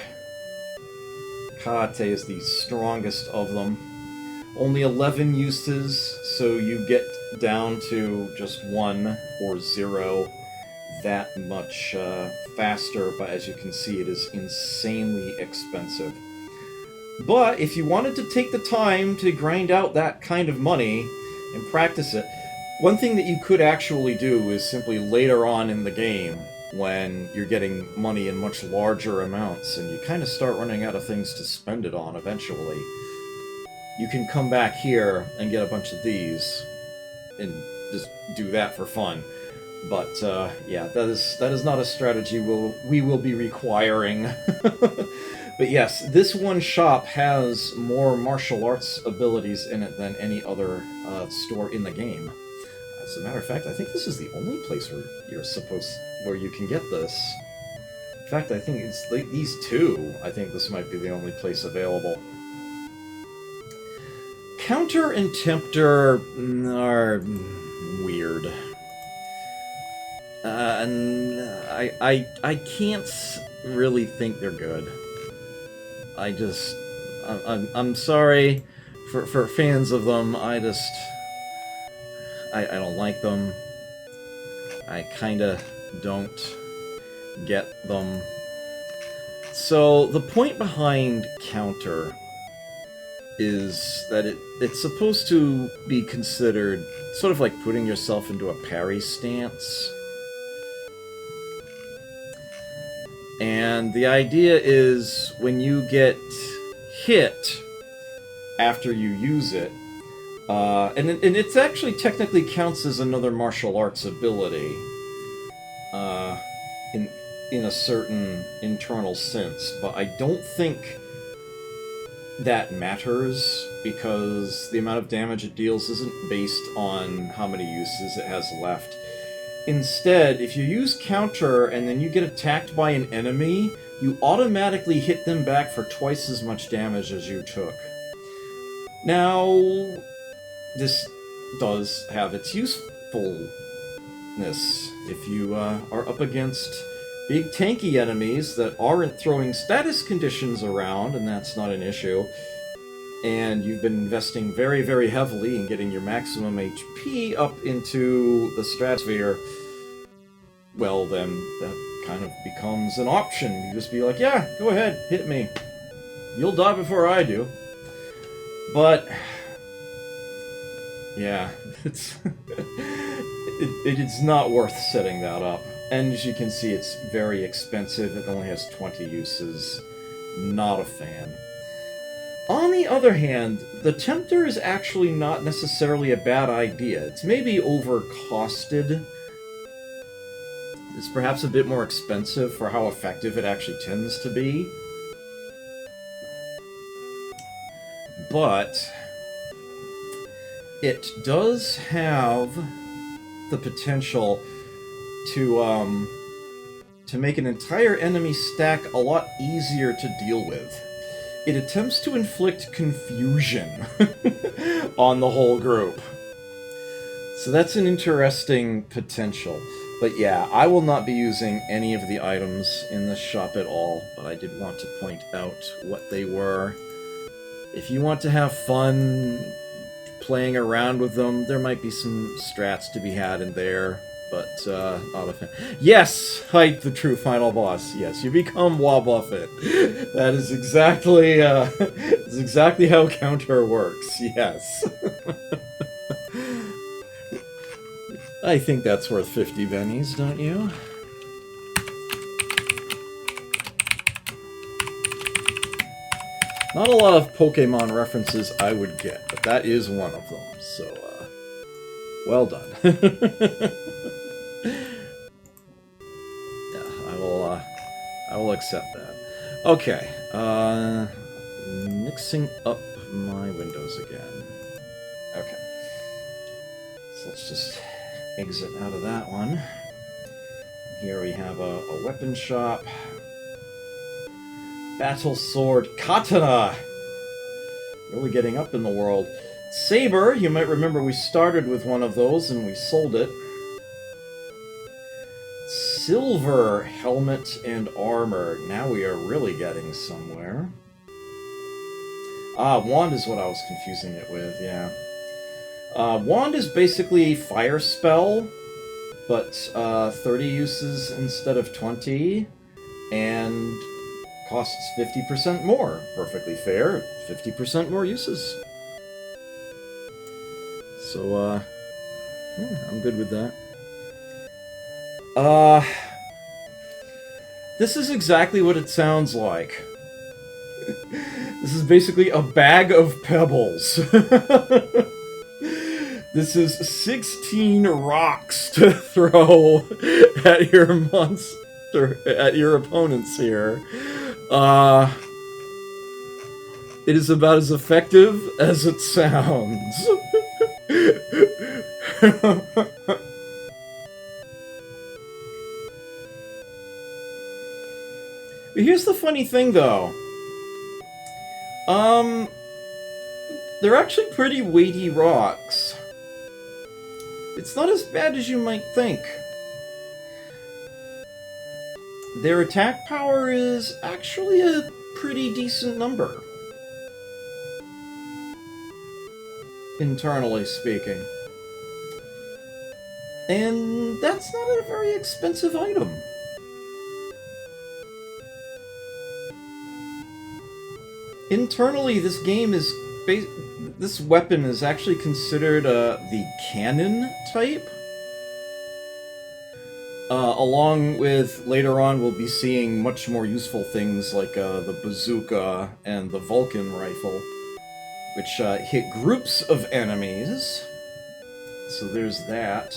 Karate is the strongest of them. Only 11 uses, so you get down to just 1 or 0 that much faster, but as you can see, it is insanely expensive. But if you wanted to take the time to grind out that kind of money and practice it, one thing that you could actually do is simply later on in the game, when you're getting money in much larger amounts and you kind of start running out of things to spend it on eventually, you can come back here and get a bunch of these and just do that for fun. But yeah, that is not a strategy we will be requiring. But yes, this one shop has more martial arts abilities in it than any other store in the game. As a matter of fact, I think this is the only place where you can get this. In fact, I think it's these two. I think this might be the only place available. Counter and Tempter are weird. And I can't really think they're good. I'm sorry for fans of them. I don't like them. I kinda don't get them. So the point behind Counter is that it's supposed to be considered sort of like putting yourself into a parry stance. And the idea is when you get hit after you use it, and it actually technically counts as another martial arts ability in a certain internal sense, but I don't think that matters because the amount of damage it deals isn't based on how many uses it has left. Instead, if you use Counter and then you get attacked by an enemy, you automatically hit them back for twice as much damage as you took. Now, this does have its usefulness. If you are up against big tanky enemies that aren't throwing status conditions around, and that's not an issue, and you've been investing very, very heavily in getting your maximum HP up into the stratosphere, well, then that kind of becomes an option. You just be like, yeah, go ahead, hit me. You'll die before I do. But, yeah, it is not worth setting that up. And as you can see, it's very expensive. It only has 20 uses. Not a fan. On the other hand, the Tempter is actually not necessarily a bad idea. It's maybe overcosted. It's perhaps a bit more expensive for how effective it actually tends to be. But it does have the potential to make an entire enemy stack a lot easier to deal with. It attempts to inflict confusion on the whole group. So that's an interesting potential. But yeah, I will not be using any of the items in this shop at all, but I did want to point out what they were. If you want to have fun playing around with them. There might be some strats to be had in there, but not a fan. Yes, Hype, the true final boss. Yes, you become Wobbuffet. That is exactly is exactly how counter works. Yes. I think that's worth 50 bennies, don't you? Not a lot of Pokemon references I would get, but that is one of them, so, well done. Yeah, I will accept that. Okay, mixing up my windows again. Okay. So let's just exit out of that one. Here we have a weapon shop. Battle Sword Katana! Really getting up in the world. Saber, you might remember we started with one of those and we sold it. Silver helmet and armor. Now we are really getting somewhere. Ah, wand is what I was confusing it with, yeah. Wand is basically fire spell, but 30 uses instead of 20, and costs 50% more. Perfectly fair. 50% more uses. So, yeah, I'm good with that. This is exactly what it sounds like. This is basically a bag of pebbles. This is 16 rocks to throw at your monster, at your opponents here. It is about as effective as it sounds. But here's the funny thing, though. They're actually pretty weighty rocks. It's not as bad as you might think. Their attack power is actually a pretty decent number. Internally speaking. And that's not a very expensive item. Internally, this game is... this weapon is actually considered the cannon type. Along with, later on, we'll be seeing much more useful things like the bazooka and the Vulcan rifle, which hit groups of enemies. So there's that.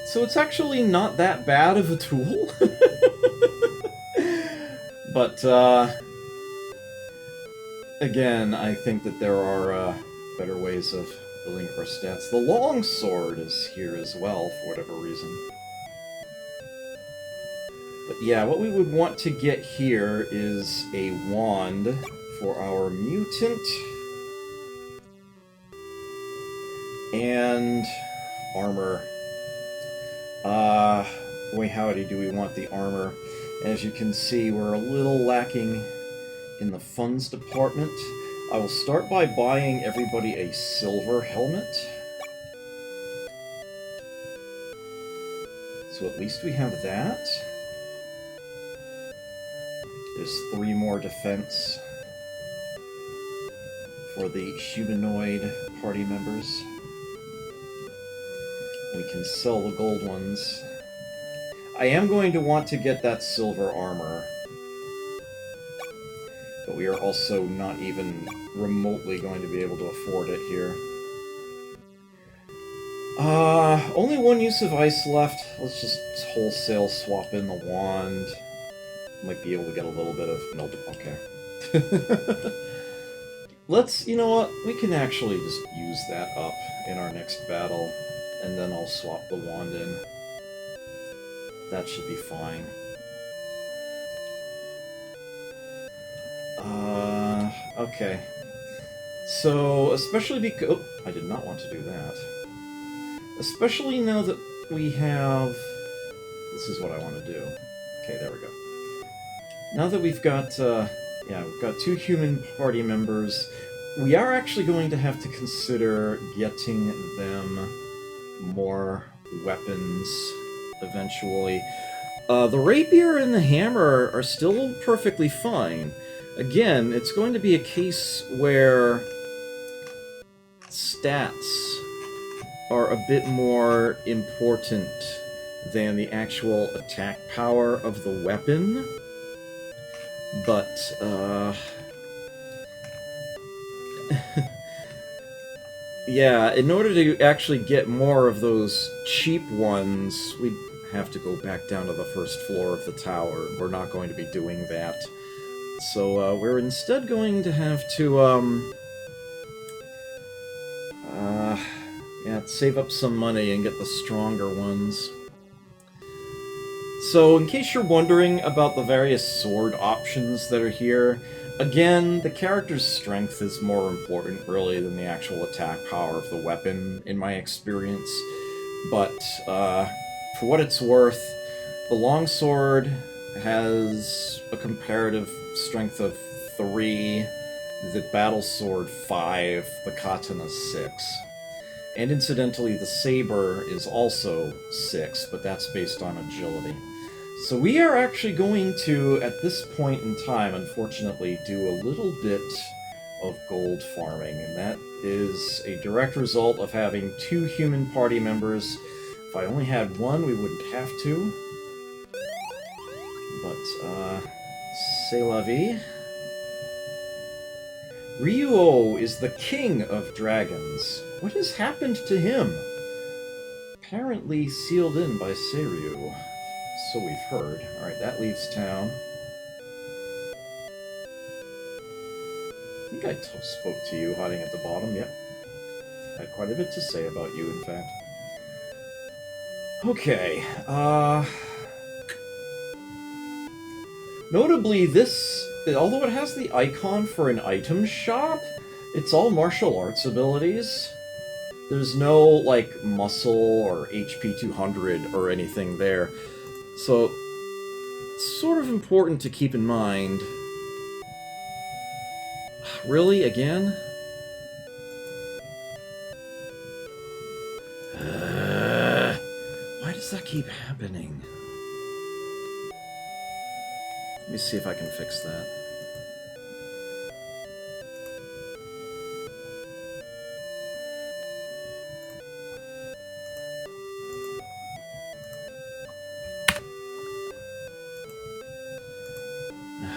So it's actually not that bad of a tool. But, again, I think that there are better ways of building up our stats. The longsword is here as well, for whatever reason. But yeah, what we would want to get here is a wand for our mutant. And armor. Boy howdy do we want the armor. As you can see, we're a little lacking in the funds department. I will start by buying everybody a silver helmet. So at least we have that. There's 3 more defense for the humanoid party members. We can sell the gold ones. I am going to want to get that silver armor. But we are also not even remotely going to be able to afford it here. Only 1 use of ice left. Let's just wholesale swap in the wand. Might be able to get a little bit of... No, okay. Let's, you know what? We can actually just use that up in our next battle. And then I'll swap the wand in. That should be fine. Okay. So, especially because... Oh, I did not want to do that. Especially now that we have... This is what I want to do. Okay, there we go. Now that we've got, yeah, we've got 2 human party members, we are actually going to have to consider getting them more weapons eventually. The rapier and the hammer are still perfectly fine. Again, it's going to be a case where stats are a bit more important than the actual attack power of the weapon. But, yeah, in order to actually get more of those cheap ones, we'd have to go back down to the first floor of the tower. We're not going to be doing that. So, we're instead going to have to, yeah, save up some money and get the stronger ones. So, in case you're wondering about the various sword options that are here, again, the character's strength is more important, really, than the actual attack power of the weapon, in my experience. But, for what it's worth, the longsword has a comparative strength of 3, the battlesword 5, the katana 6. And incidentally, the saber is also 6, but that's based on agility. So we are actually going to, at this point in time, unfortunately, do a little bit of gold farming, and that is a direct result of having 2 human party members. If I only had one, we wouldn't have to. But, c'est la vie. Ryuo is the king of dragons. What has happened to him? Apparently sealed in by Seiryu. So we've heard. Alright, that leaves town. I think I spoke to you hiding at the bottom, yep. I had quite a bit to say about you, in fact. Okay, notably, this, although it has the icon for an item shop, it's all martial arts abilities. There's no, like, muscle or HP 200 or anything there. So, it's sort of important to keep in mind. Really? Again? Why does that keep happening? Let me see if I can fix that.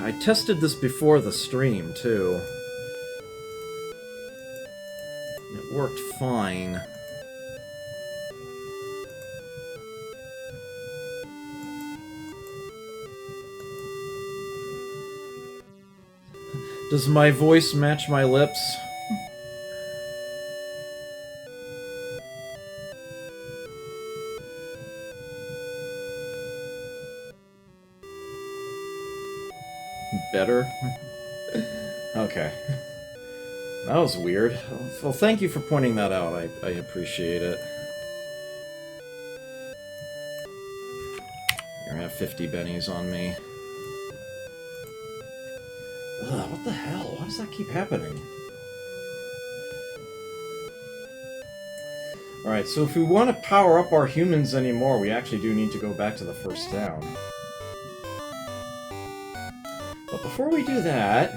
I tested this before the stream, too. It worked fine. Does my voice match my lips? Better? Okay. That was weird. Well, thank you for pointing that out. I appreciate it. Here, I have 50 bennies on me. Ugh, what the hell? Why does that keep happening? Alright, so if we want to power up our humans anymore, we actually do need to go back to the first town. But before we do that...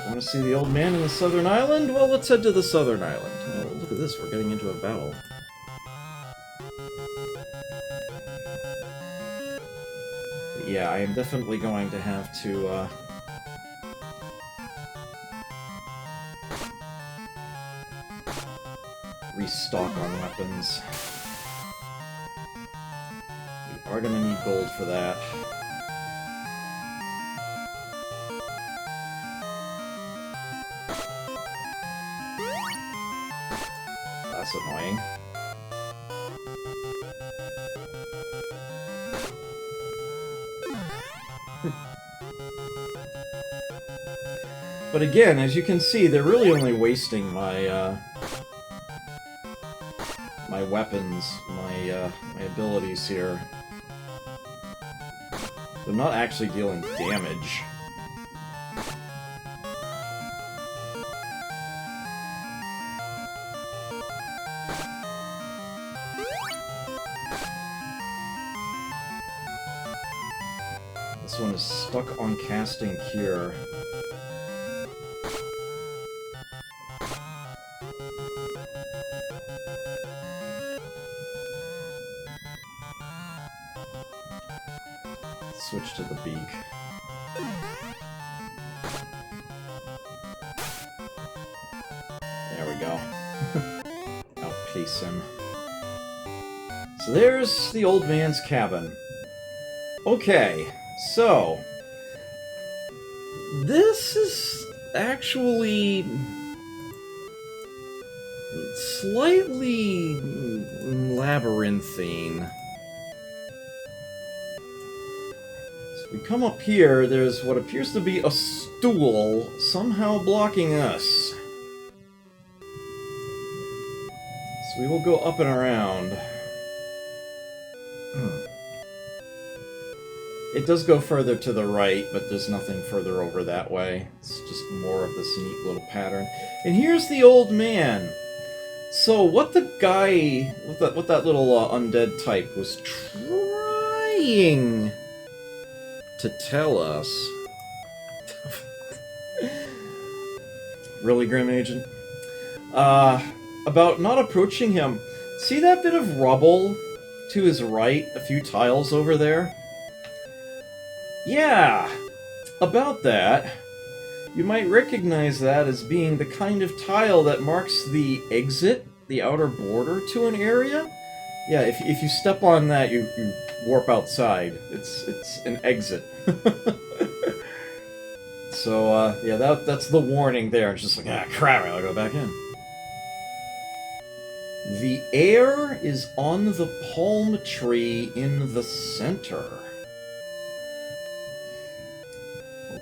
Want to see the old man in the southern island? Well, let's head to the southern island. Oh, look at this, we're getting into a battle. Yeah, I am definitely going to have to, restock on weapons. We are gonna need gold for that. That's annoying. But again, as you can see, they're really only wasting my, my weapons, my abilities here. They're not actually dealing damage. This one is stuck on casting cure. Switch to the beak. There we go. Outpace him. So there's the old man's cabin. Okay, so this is actually slightly labyrinthine. So we come up here, there's what appears to be a stool somehow blocking us. So we will go up and around. It does go further to the right, but there's nothing further over that way. It's just more of this neat little pattern. And here's the old man. So what the guy, what that little undead type was trying to tell us... Really, Grim Agent? About not approaching him. See that bit of rubble to his right, a few tiles over there? Yeah, about that. You might recognize that as being the kind of tile that marks the exit, the outer border to an area. Yeah, if you step on that, you warp outside. It's an exit. So, yeah, that's the warning there. It's just like, ah, crap, I'll go back in. The heir is on the palm tree in the center.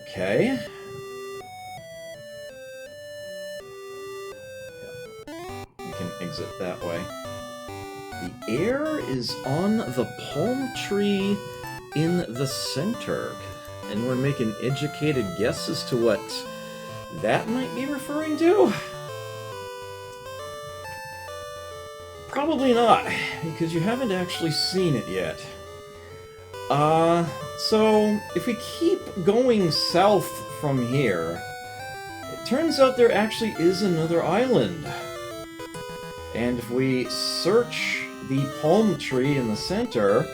Okay. We can exit that way. The heir is on the palm tree in the center. Anyone make an educated guess as to what that might be referring to? Probably not, because you haven't actually seen it yet. So if we keep going south from here, it turns out there actually is another island. And if we search the palm tree in the center,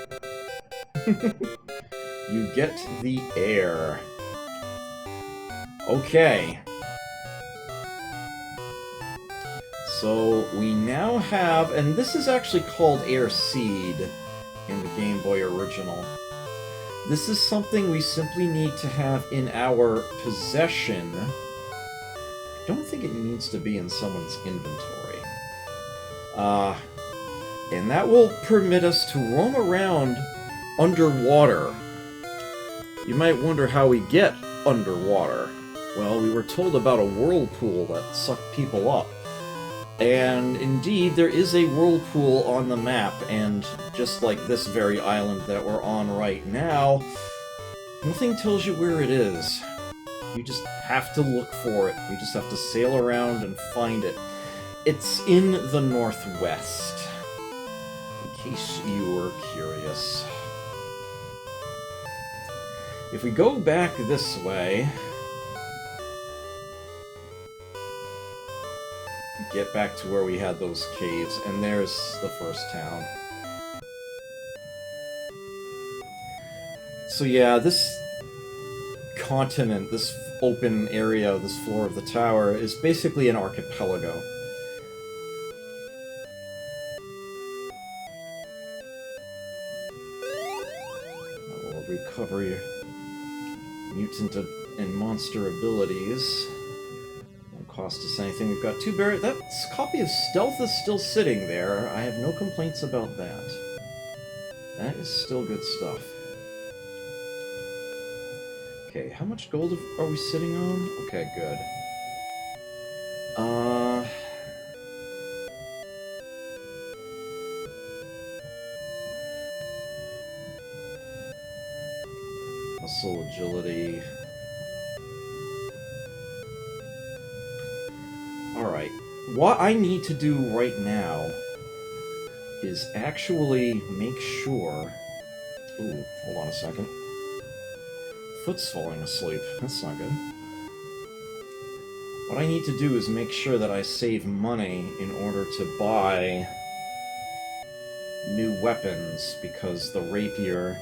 you get the heir. Okay. So we now have, and this is actually called Air Seed in the Game Boy Original. This is something we simply need to have in our possession. I don't think it needs to be in someone's inventory. And that will permit us to roam around underwater. You might wonder how we get underwater. Well, we were told about a whirlpool that sucked people up. And indeed, there is a whirlpool on the map, and just like this very island that we're on right now, nothing tells you where it is. You just have to look for it. You just have to sail around and find it. It's in the northwest, in case you were curious. If we go back this way, get back to where we had those caves, and there's the first town. So yeah, this continent, this open area, this floor of the tower, is basically an archipelago. That will recover your mutant and monster abilities. Cost us anything. We've got 2 berries. That copy of Stealth is still sitting there. I have no complaints about that. That is still good stuff. Okay, how much gold are we sitting on? Okay, good. Muscle agility. Alright, what I need to do right now is actually make sure... Ooh, hold on a second. Foot's falling asleep. That's not good. What I need to do is make sure that I save money in order to buy new weapons, because the rapier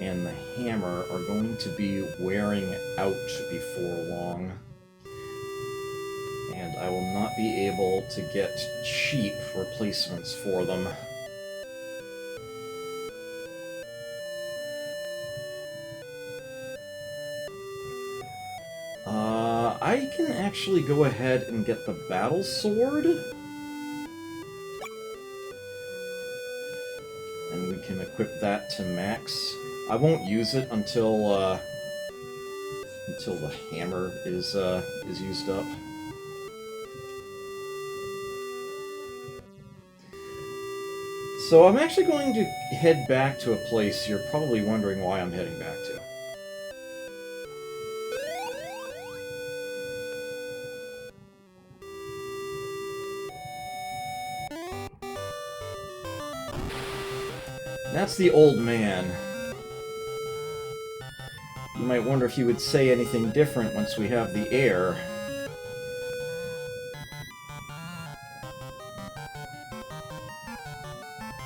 and the hammer are going to be wearing out before long. And I will not be able to get cheap replacements for them. I can actually go ahead and get the battle sword. And we can equip that to max. I won't use it until the hammer is used up. So I'm actually going to head back to a place you're probably wondering why I'm heading back to. That's the old man. You might wonder if he would say anything different once we have the heir.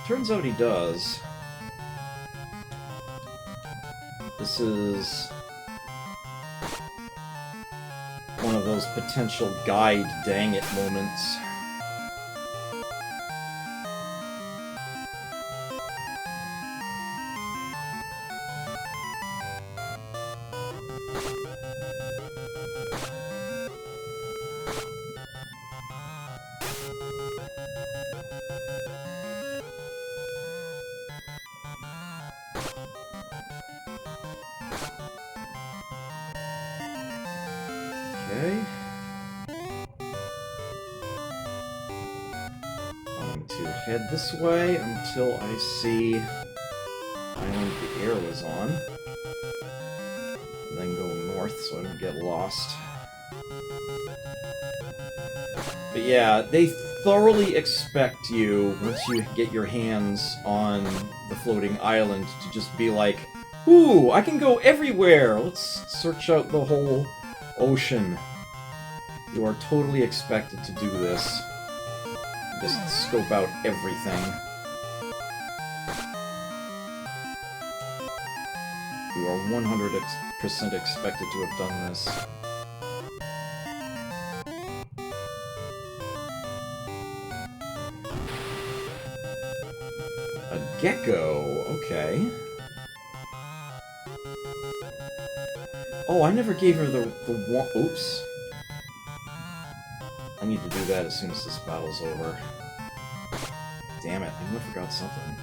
Turns out he does. This is one of those potential guide dang it moments. Okay. Going to head this way until I see the island the air was on. And then go north so I don't get lost. But yeah, they thoroughly expect you, once you get your hands on the floating island, to just be like, ooh, I can go everywhere! Let's search out the whole ocean. You are totally expected to do this. Just scope out everything. You are 100% expected to have done this. A gecko, okay. Oh, I never gave her the one. Oops. I need to do that as soon as this battle's over. Damn it, I knew I forgot something.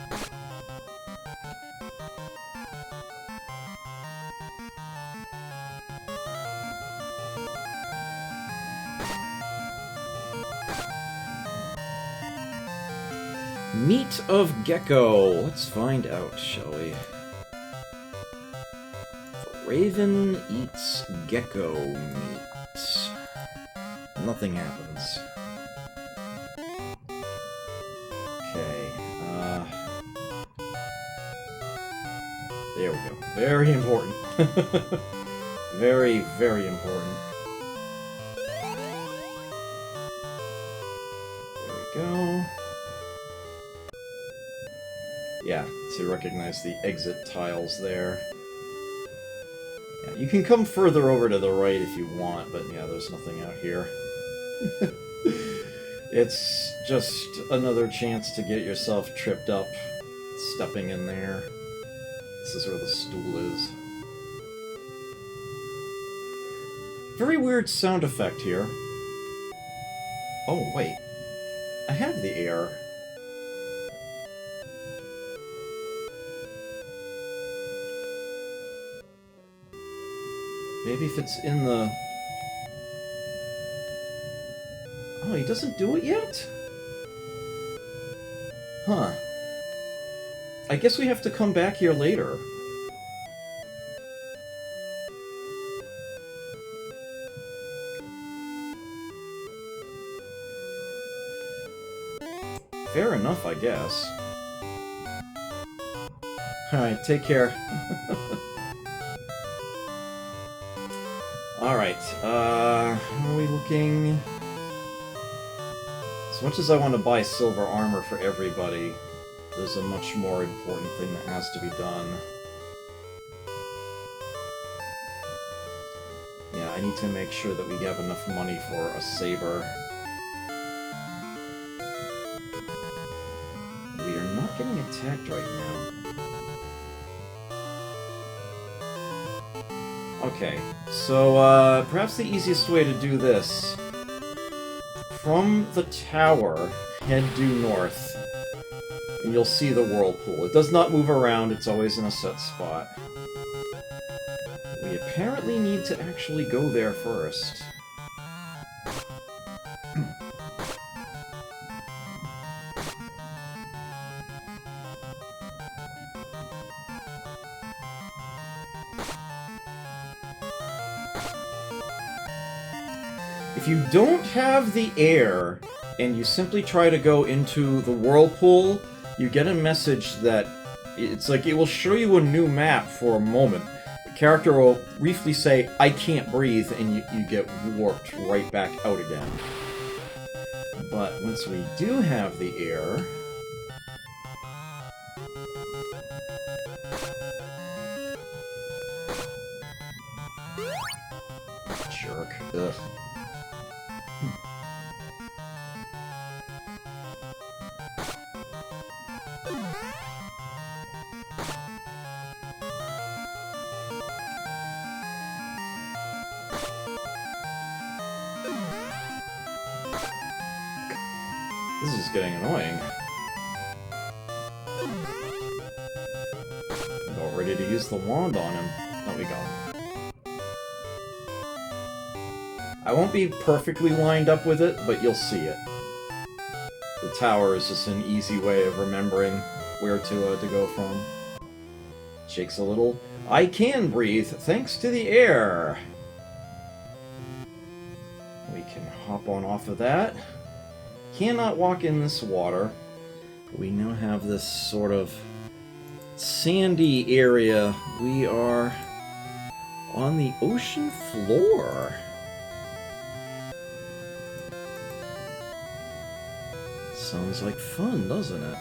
Meat of gecko. Let's find out, shall we? Raven eats gecko meat. Nothing happens. Okay, there we go. Very important. Very, very important. There we go. Yeah, to recognize the exit tiles there. Yeah, you can come further over to the right if you want, but yeah, there's nothing out here. It's just another chance to get yourself tripped up stepping in there. This is where the stool is. Very weird sound effect here. Oh, wait. I have the air. Maybe if it's in the... Oh, he doesn't do it yet? Huh. I guess we have to come back here later. Fair enough, I guess. Alright, take care. Alright, how are we looking? As much as I want to buy silver armor for everybody, there's a much more important thing that has to be done. Yeah, I need to make sure that we have enough money for a saber. We are not getting attacked right now. Okay, so perhaps the easiest way to do this... From the tower, head due north, and you'll see the whirlpool. It does not move around, it's always in a set spot. We apparently need to actually go there first. If you don't have the air, and you simply try to go into the whirlpool, you get a message that... It's like it will show you a new map for a moment. The character will briefly say, "I can't breathe," and you get warped right back out again. But once we do have the air... Jerk. Ugh. This is getting annoying. About ready to use the wand on him. There we go. I won't be perfectly lined up with it, but you'll see it. The tower is just an easy way of remembering where to go from. Shakes a little. I can breathe, thanks to the air! We can hop on off of that. Cannot walk in this water. We now have this sort of sandy area. We are on the ocean floor. Sounds like fun, doesn't it?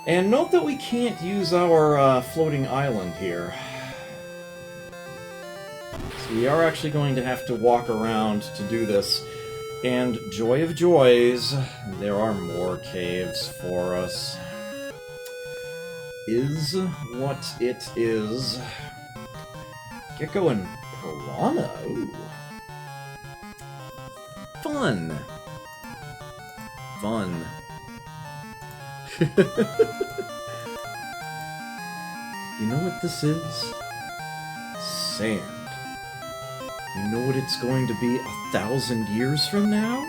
And note that we can't use our floating island here. So we are actually going to have to walk around to do this. And joy of joys, there are more caves for us. Is what it is. Gecko and piranha. Ooh. Fun. Fun. You know what this is? Sand. You know what it's going to be 1,000 years from now?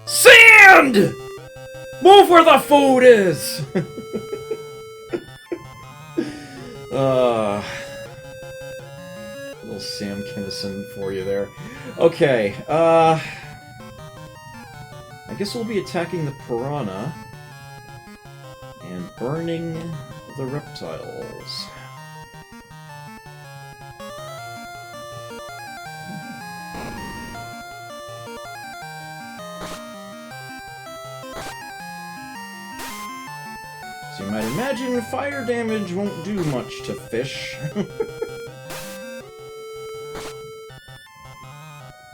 Sand! Move where the food is! Little Sam Kinison for you there. Okay, I guess we'll be attacking the piranha and burning the reptiles. So you might imagine fire damage won't do much to fish.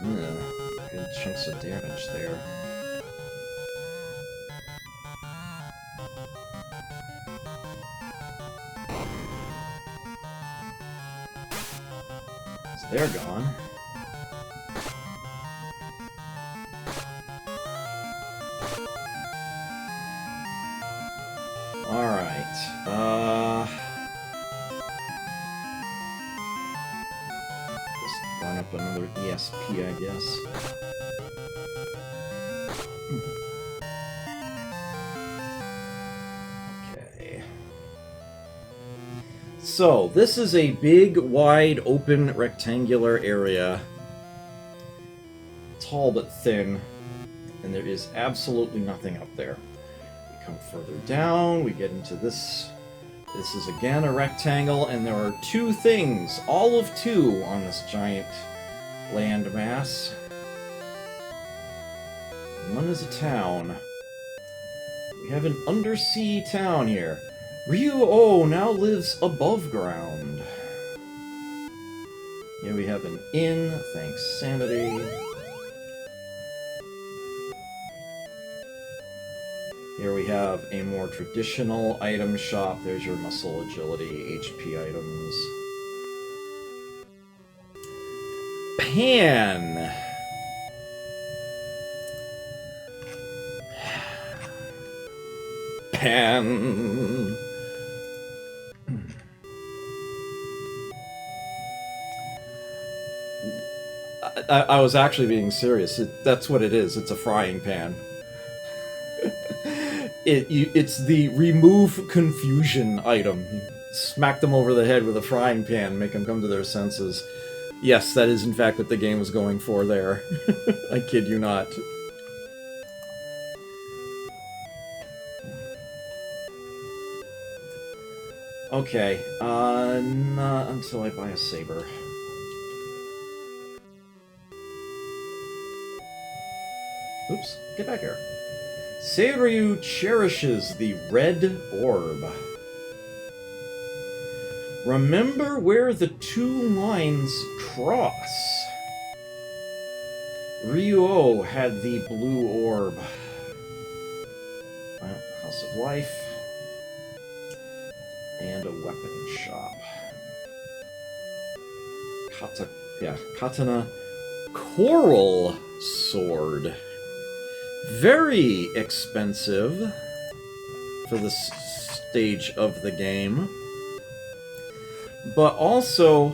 Good chunks of damage there. So they're gone. Alright, just burn up another ESP, I guess. Okay. So, this is a big, wide, open, rectangular area. Tall but thin, and there is absolutely nothing up there. Come further down, we get into this This is again a rectangle, and there are two things, all of two, on this giant landmass. One is a town. We have an undersea town here. Ryu-Oh now lives above ground. Here we have an inn, thanks Sanity. Here we have a more traditional item shop. There's your muscle, agility, HP items. Pan! Pan! I was actually being serious. That's what it is. It's a frying pan. It's the remove confusion item. You smack them over the head with a frying pan, make them come to their senses. Yes, that is in fact what the game was going for there. I kid you not. Okay, not until I buy a saber. Oops, get back here. Seiryu cherishes the red orb. Remember where the two lines cross. Ryu-Oh had the blue orb. House of Life. And a weapon shop. Katana Coral Sword. Very expensive for this stage of the game, but also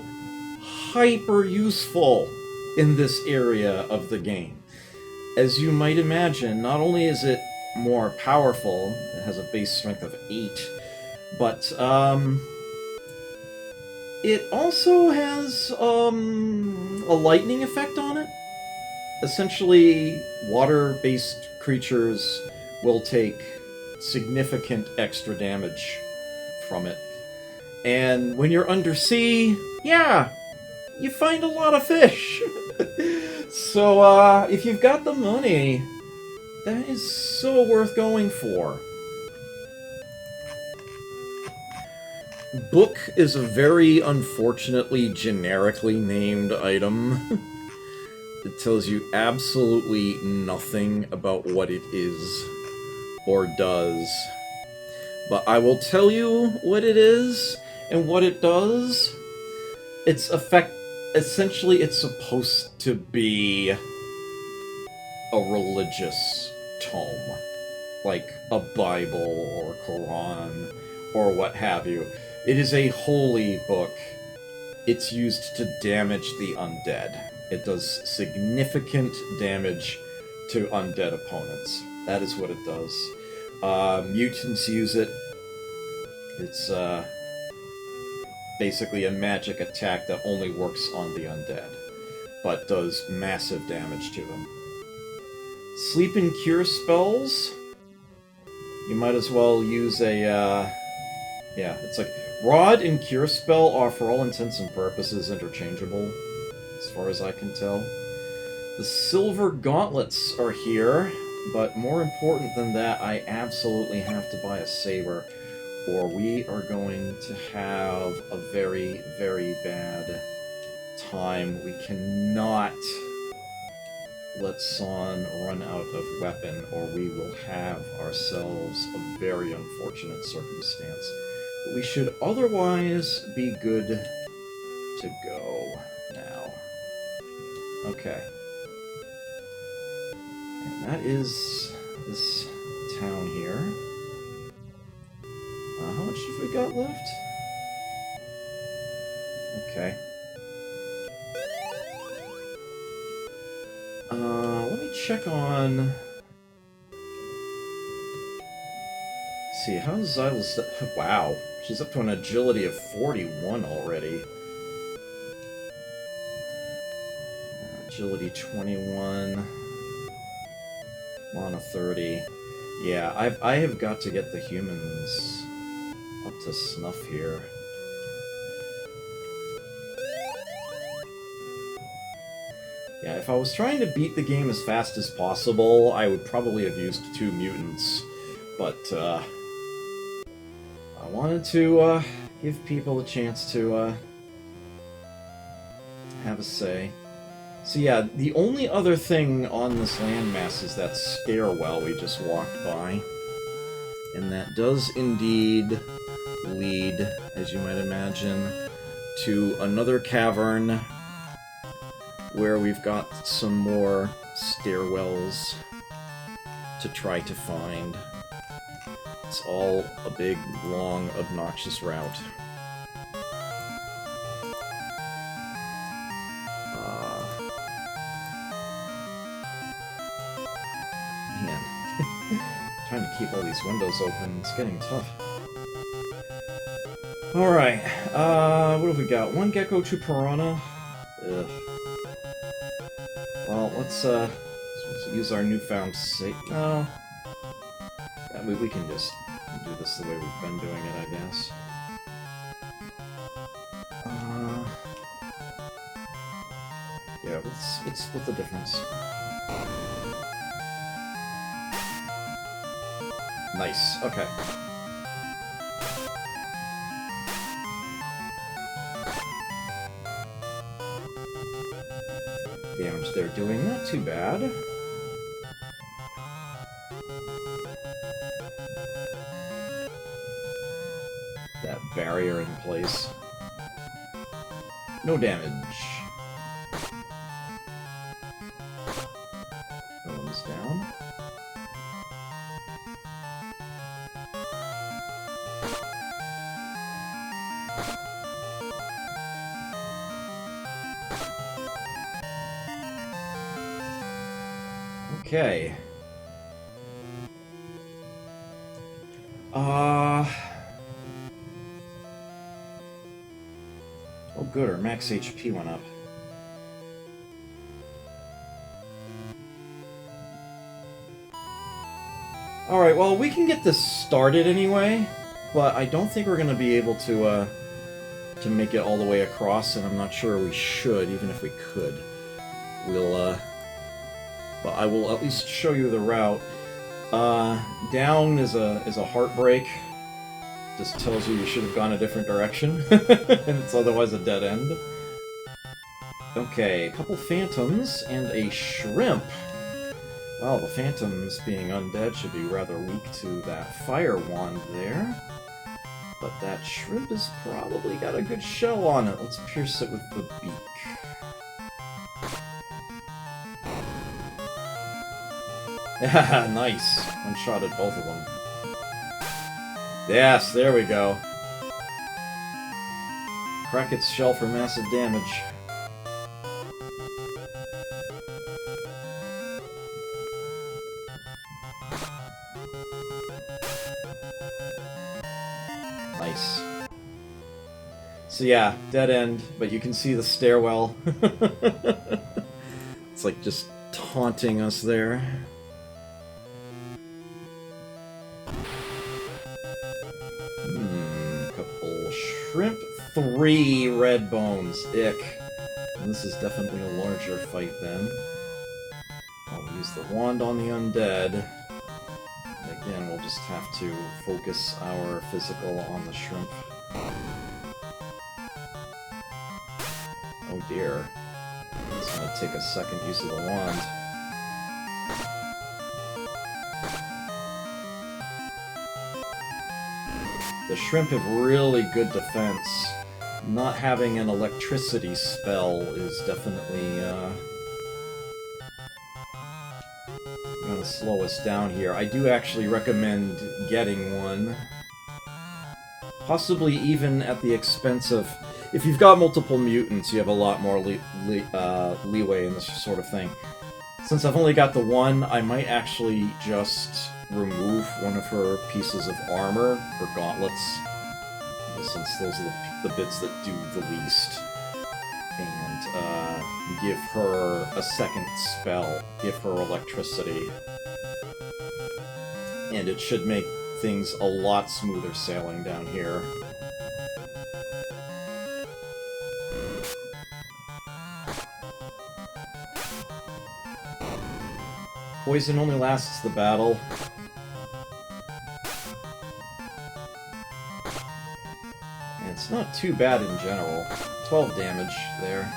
hyper useful in this area of the game. As you might imagine, not only is it more powerful, it has a base strength of 8, but it also has a lightning effect on it. Essentially, water-based creatures will take significant extra damage from it. And when you're undersea, yeah, you find a lot of fish. So, if you've got the money, that is so worth going for. Book is a very unfortunately generically named item. It tells you absolutely nothing about what it is or does. But I will tell you what it is and what it does. Essentially, it's supposed to be a religious tome. Like a Bible or Quran or what have you. It is a holy book. It's used to damage the undead. It does significant damage to undead opponents. That is what it does. Mutants use it. It's basically a magic attack that only works on the undead, but does massive damage to them. Sleep and cure spells. You might as well use a, yeah, it's like, Rod and Cure Spell are for all intents and purposes interchangeable, as far as I can tell. The Silver Gauntlets are here, but more important than that, I absolutely have to buy a saber, or we are going to have a very, very bad time. We cannot let San run out of weapon, or we will have ourselves a very unfortunate circumstance. But we should otherwise be good to go now. Okay. And that is this town here. How much have we got left? Okay. Let me check on... Let's see, how's Xylos... Wow, she's up to an agility of 41 already. Agility 21. Mana 30. Yeah, I have got to get the humans up to snuff here. Yeah, if I was trying to beat the game as fast as possible, I would probably have used 2 mutants. But, I wanted to, give people a chance to, have a say. So yeah, the only other thing on this landmass is that stairwell we just walked by. And that does indeed lead, as you might imagine, to another cavern where we've got some more stairwells to try to find. It's all a big, long, obnoxious route. Man. Trying to keep all these windows open, it's getting tough. Alright, what have we got? 1 gecko, 2 piranha? Ugh. Well, let's use our newfound no. Yeah, we can just do this the way we've been doing it, I guess. Yeah, let's split the difference. Nice, okay. Damage they're doing, not too bad. That barrier in place. No damage. No one's down. Okay. Oh good, our max HP went up. Alright, well, we can get this started anyway, but I don't think we're gonna be able to make it all the way across, and I'm not sure we should, even if we could. We'll, but I will at least show you the route. Down is a heartbreak. Just tells you should have gone a different direction, and it's otherwise a dead end. Okay, a couple phantoms and a shrimp. Well, the phantoms being undead should be rather weak to that fire wand there. But that shrimp has probably got a good shell on it. Let's pierce it with the beak. Yeah, nice. One-shotted both of them. Yes, there we go. Crack its shell for massive damage. Nice. So yeah, dead end, but you can see the stairwell. It's like just taunting us there. Couple shrimp, 3 red bones. Ick. And this is definitely a larger fight then. I'll use the wand on the undead. Again, we'll just have to focus our physical on the shrimp. Oh dear. It's gonna take a second use of the wand. The shrimp have really good defense. Not having an electricity spell is definitely, gonna slow us down here. I do actually recommend getting one. Possibly even at the expense of... If you've got multiple mutants, you have a lot more leeway in this sort of thing. Since I've only got the one, I might actually just remove one of her pieces of armor, her gauntlets, since those are the bits that do the least. And give her a second spell, give her electricity. And it should make things a lot smoother sailing down here. Poison only lasts the battle. And it's not too bad in general. 12 damage there.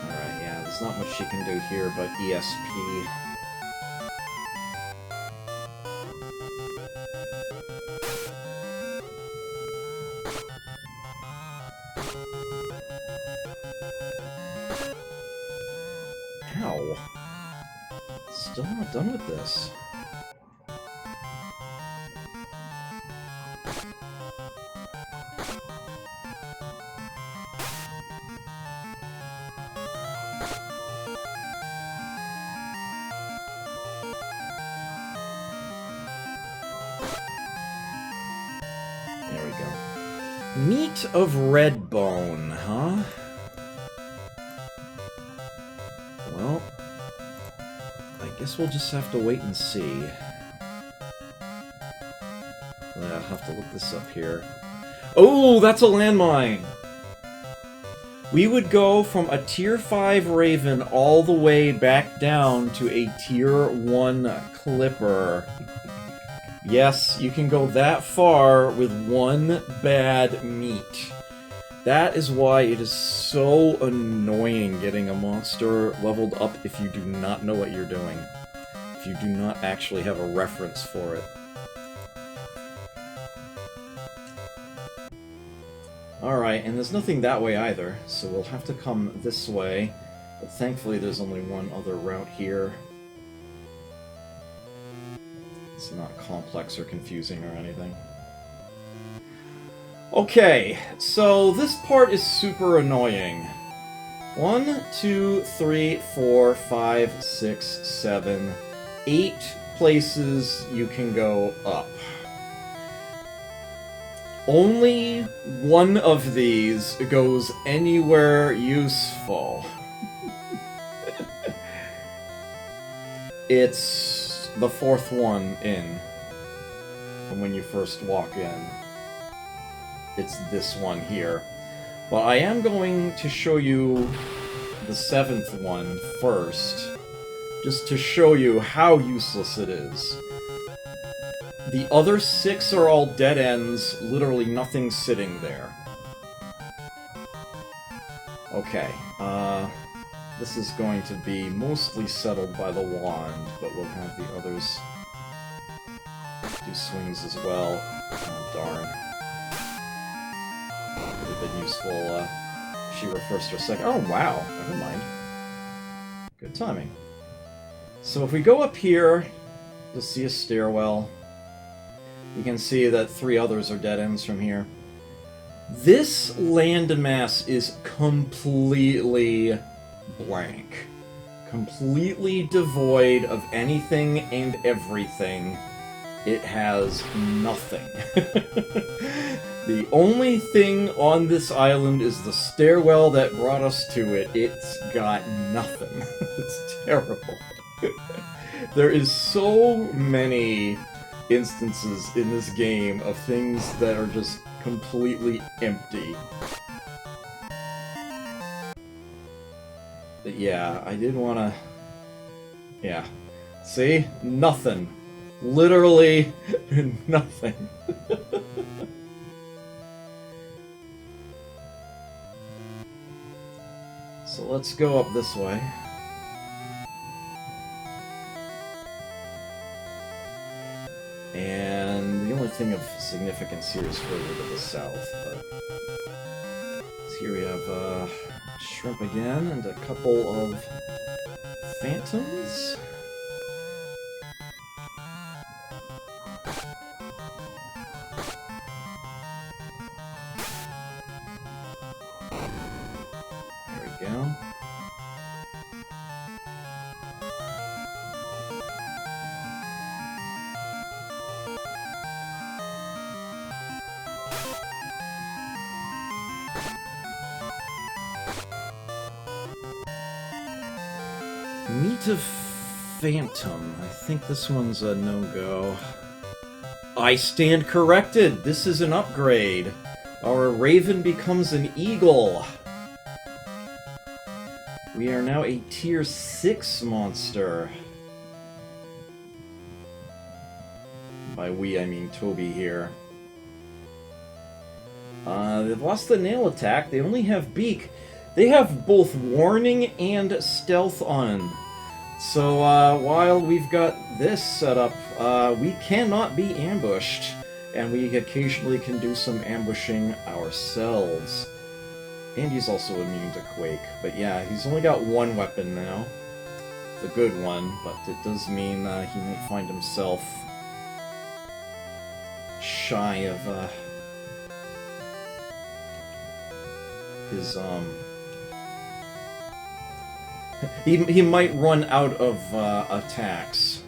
Alright, yeah, there's not much she can do here but ESP. Ow. Still not done with this. There we go. Meat of Redbone, huh? Well, I guess we'll just have to wait and see. I'll have to look this up here. Oh, that's a landmine! We would go from a Tier 5 Raven all the way back down to a Tier 1 Clipper. Yes, you can go that far with one bad meat. That is why it is so annoying getting a monster leveled up if you do not know what you're doing. If you do not actually have a reference for it. Alright, and there's nothing that way either, so we'll have to come this way. But thankfully there's only one other route here. It's not complex or confusing or anything. Okay, so this part is super annoying. 1, 2, 3, 4, 5, 6, 7, 8 places you can go up. Only one of these goes anywhere useful. It's the fourth one in, from when you first walk in. It's this one here. But I am going to show you the seventh one first, just to show you how useless it is. The other 6 are all dead ends, literally nothing sitting there. Okay, this is going to be mostly settled by the wand, but we'll have the others do swings as well. Oh, darn. Would have been useful, She-Ra first or second. Oh, wow, never mind. Good timing. So if we go up here, you'll see a stairwell. You can see that 3 others are dead ends from here. This landmass is completely blank. Completely devoid of anything and everything. It has nothing. The only thing on this island is the stairwell that brought us to it. It's got nothing. It's terrible. There is so many instances in this game of things that are just completely empty. But yeah, I did want to... Yeah. See? Nothing. Literally nothing. So let's go up this way. And the only thing of significance here is further to the south, but... So here we have shrimp again, and a couple of phantoms. There we go. Meat of Phantom. I think this one's a no-go. I stand corrected! This is an upgrade! Our Raven becomes an Eagle! We are now a Tier 6 monster. By we, I mean Toby here. They've lost the nail attack. They only have beak. They have both warning and stealth on. So, while we've got this set up, we cannot be ambushed. And we occasionally can do some ambushing ourselves. And he's also immune to Quake. But yeah, he's only got one weapon now. The good one, but it does mean he might find himself shy of his he might run out of attacks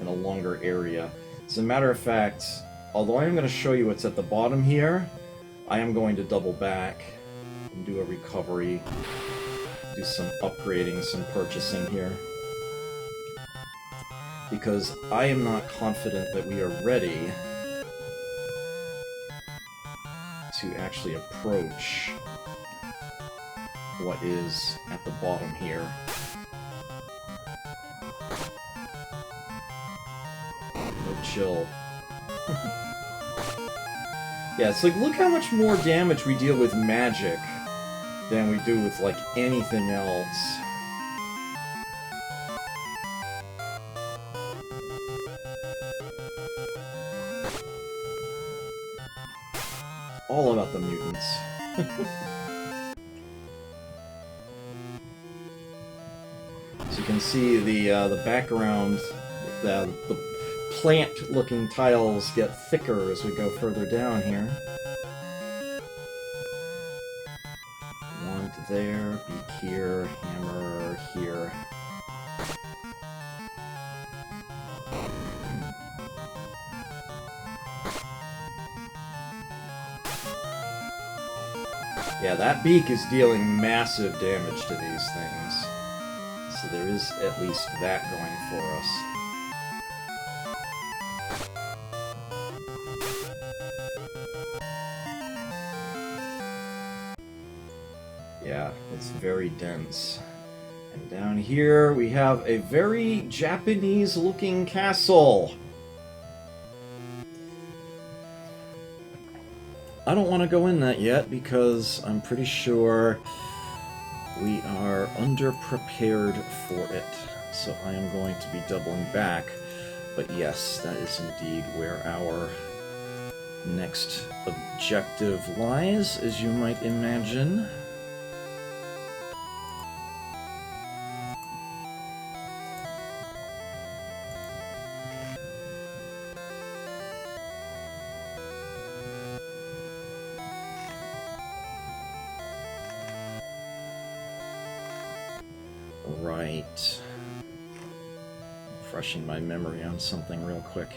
in a longer area. As a matter of fact, although I am going to show you what's at the bottom here, I am going to double back and do a recovery, do some upgrading, some purchasing here. Because I am not confident that we are ready to actually approach what is at the bottom here. No chill. Yeah, it's like, look how much more damage we deal with magic than we do with, like, anything else. All about the mutants. So you can see the background, the plant-looking tiles get thicker as we go further down here. Wand there, beak here, hammer here. Yeah, that beak is dealing massive damage to these things. So there is at least that going for us. Yeah, it's very dense. And down here we have a very Japanese-looking castle. I don't want to go in that yet because I'm pretty sure we are underprepared for it. So I am going to be doubling back. But yes, that is indeed where our next objective lies, as you might imagine. Right. Refreshing my memory on something real quick.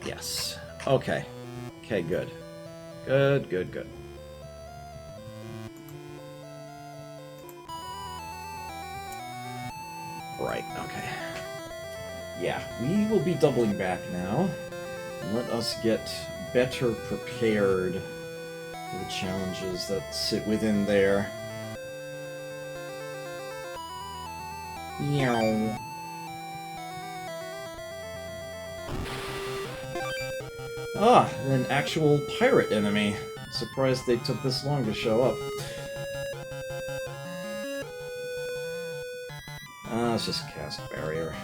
Yes. Okay. Okay, good. Good, good, good. Right, okay. Yeah, we will be doubling back now. Let us get better prepared for the challenges that sit within there. Meow. Ah, an actual pirate enemy. Surprised they took this long to show up. Let's just cast barrier.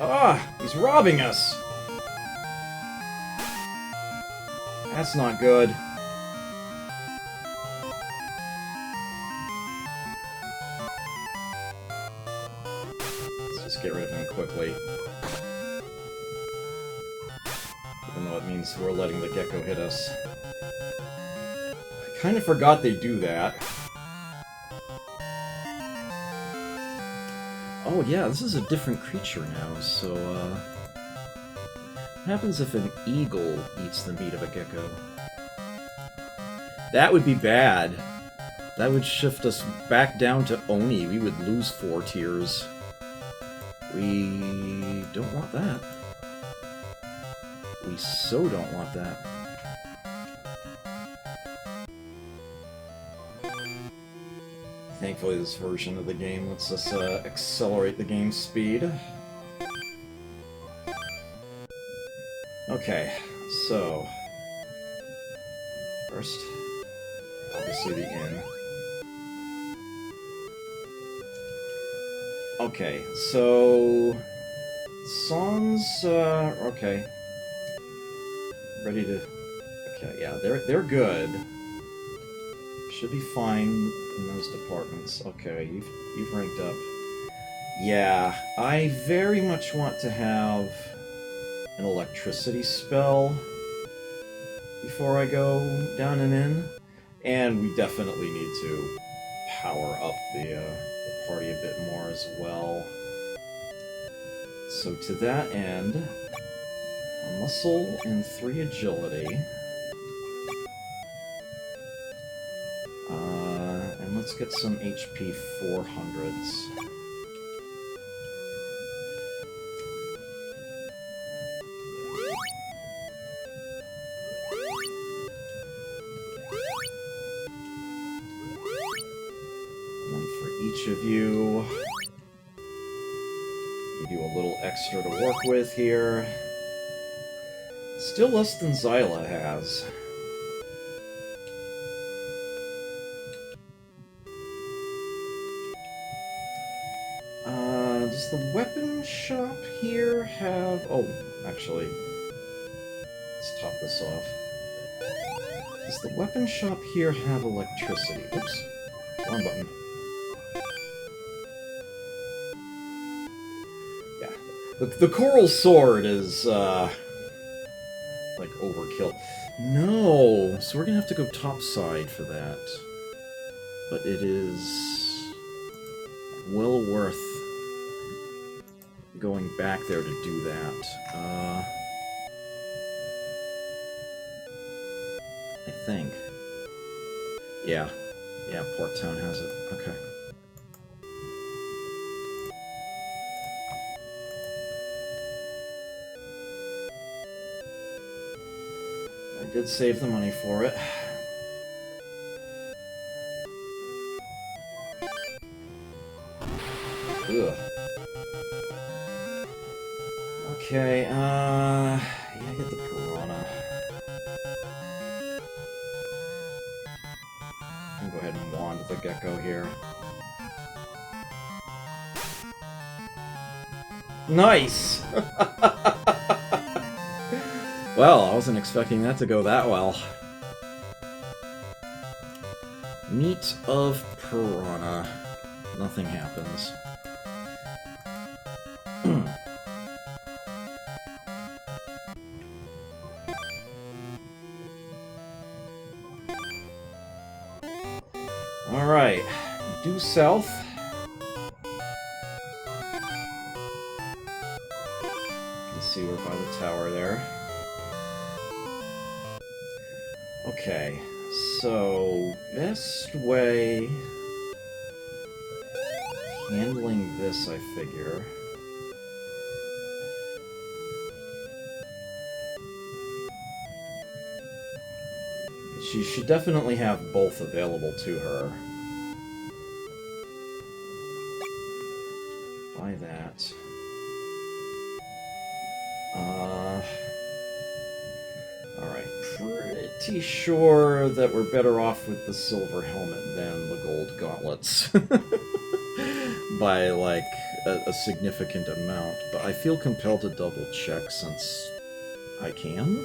Ah, he's robbing us! That's not good. Let's just get rid of him quickly. Even though it means we're letting the gecko hit us. I kind of forgot they do that. Oh yeah, this is a different creature now, so What happens if an eagle eats the meat of a gecko? That would be bad. That would shift us back down to Oni. We would lose 4 tiers. We don't want that. We so don't want that. Thankfully, this version of the game lets us accelerate the game speed. Okay, so... First, obviously the inn. Okay, so... Songs, okay. Ready to... Okay, yeah, they're good. Should be fine in those departments. Okay, you've ranked up. Yeah, I very much want to have an electricity spell before I go down and in. And we definitely need to power up the party a bit more as well. So to that end, a muscle and 3 agility. And let's get some HP 400s. And then for each of you, give you a little extra to work with here. Still less than Zyla has. Does the weapon shop here have... Oh, actually, let's top this off. Does the weapon shop here have electricity? Oops, wrong button. Yeah, the coral sword is, like, overkill. No, so we're gonna have to go topside for that. But it is well worth going back there to do that. I think. Yeah. Yeah, Port Town has it. Okay. I did save the money for it. Ugh. Okay, yeah, get the Piranha. I'm gonna go ahead and wand the Gecko here. Nice! Well, I wasn't expecting that to go that well. Meat of Piranha. Nothing happens. Alright, due south. You can see we're by the tower there. Okay, so best way handling this, I figure. She should definitely have both available to her. Buy that. Alright, pretty sure that we're better off with the silver helmet than the gold gauntlets. By, like, a significant amount. But I feel compelled to double check since I can.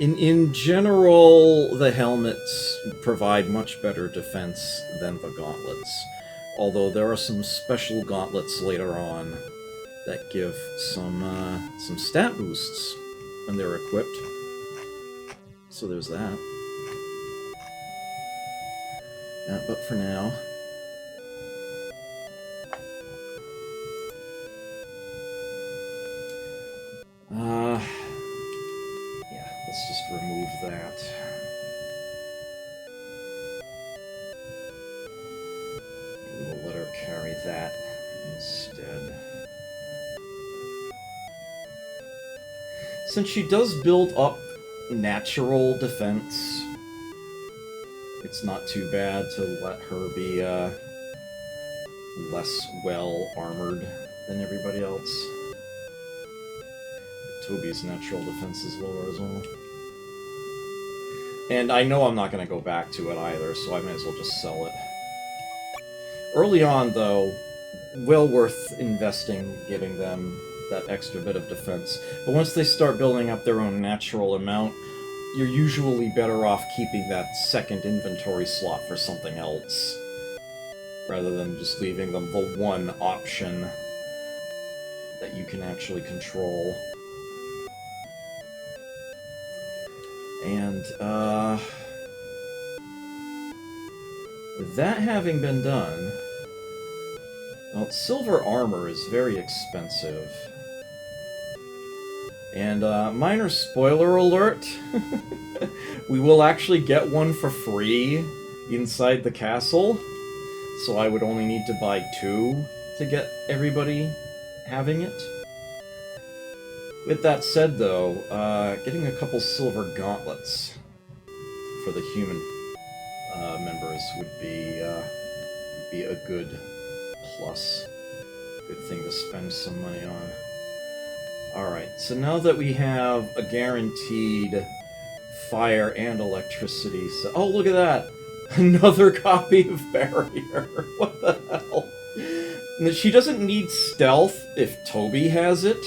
In general, the helmets provide much better defense than the gauntlets. Although there are some special gauntlets later on that give some stat boosts when they're equipped. So there's that. But for now... yeah, let's just remove that. We will let her carry that instead. Since she does build up natural defense, it's not too bad to let her be less well-armored than everybody else. Toby's natural defense is lower as well. And I know I'm not going to go back to it either, so I may as well just sell it. Early on, though, well worth investing, giving them that extra bit of defense. But once they start building up their own natural amount, you're usually better off keeping that second inventory slot for something else, rather than just leaving them the one option that you can actually control. And, with that having been done, well, silver armor is very expensive. And, minor spoiler alert, we will actually get one for free inside the castle, so I would only need to buy 2 to get everybody having it. With that said, though, getting a couple silver gauntlets for the human members would be a good plus. Good thing to spend some money on. Alright, so now that we have a guaranteed fire and electricity... oh, look at that! Another copy of Barrier! What the hell? She doesn't need stealth if Toby has it.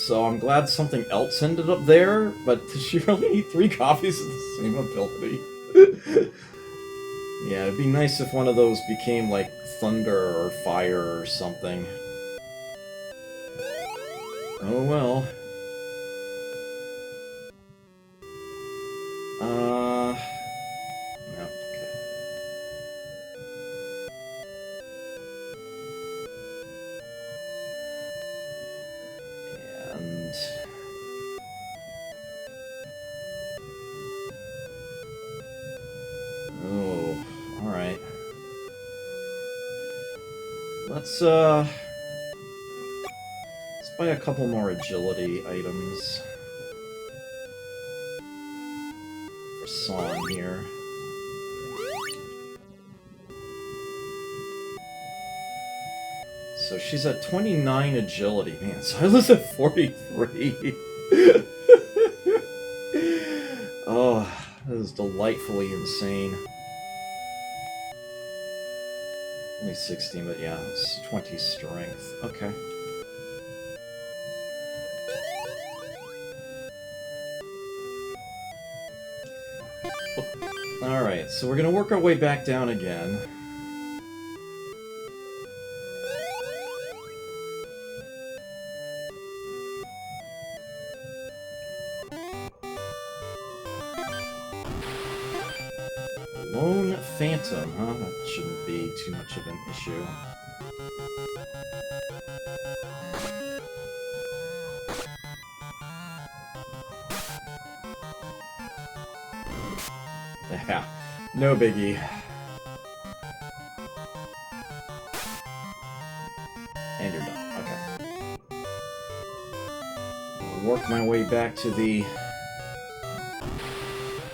So I'm glad something else ended up there, but does she really need 3 copies of the same ability? Yeah, it'd be nice if one of those became, like, thunder or fire or something. Oh well. No, okay. And... oh, alright. Let's buy a couple more agility items for Song here. So she's at 29 agility. Man, Sila's at 43. Oh, that is delightfully insane. Only 16, but yeah, it's 20 strength. Okay. Alright, so we're gonna work our way back down again. Lone Phantom, huh? That shouldn't be too much of an issue. Yeah, no biggie. And you're done. Okay. I'll work my way back to the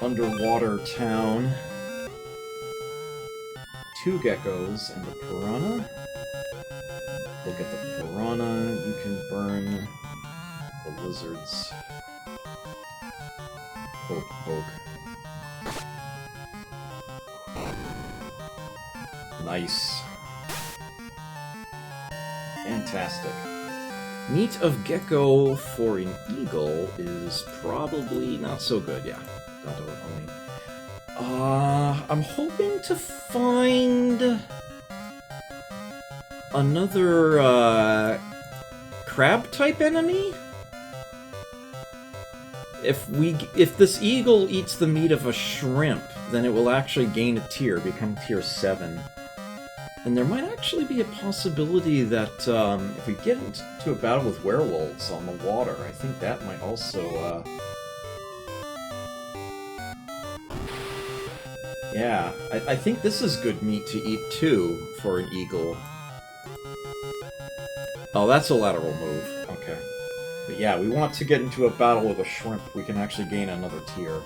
underwater town. 2 geckos and a piranha. Look at the piranha. You can burn the lizards. Poke, poke. Nice. Fantastic. Meat of gecko for an eagle is probably not so good, yeah. I'm hoping to find another crab-type enemy? If this eagle eats the meat of a shrimp, then it will actually gain a tier, become tier 7. And there might actually be a possibility that if we get into a battle with werewolves on the water, I think that might also... Yeah, I think this is good meat to eat too for an eagle. Oh, that's a lateral move. Okay. But yeah, we want to get into a battle with a shrimp. We can actually gain another tier.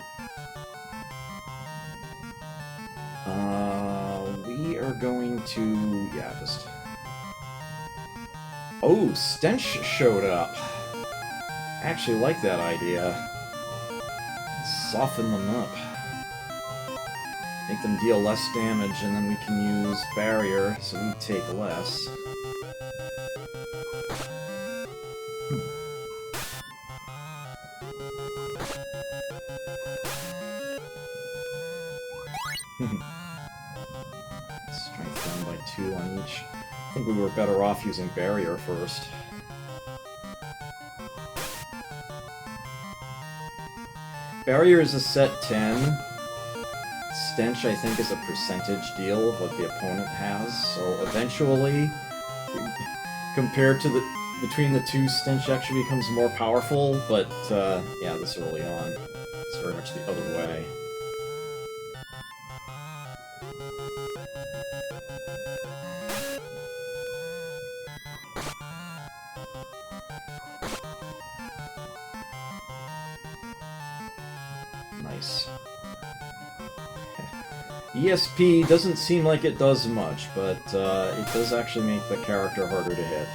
We are going to... yeah, just... Oh, Stench showed up. I actually like that idea. Soften them up. Make them deal less damage, and then we can use Barrier, so we take less. Strength down by 2 on each. I think we were better off using Barrier first. Barrier is a set 10. Stench, I think, is a percentage deal of what the opponent has, so eventually, compared to between the two, Stench actually becomes more powerful, but, yeah, this early on, it's very much the other way. Nice. ESP doesn't seem like it does much, but it does actually make the character harder to hit.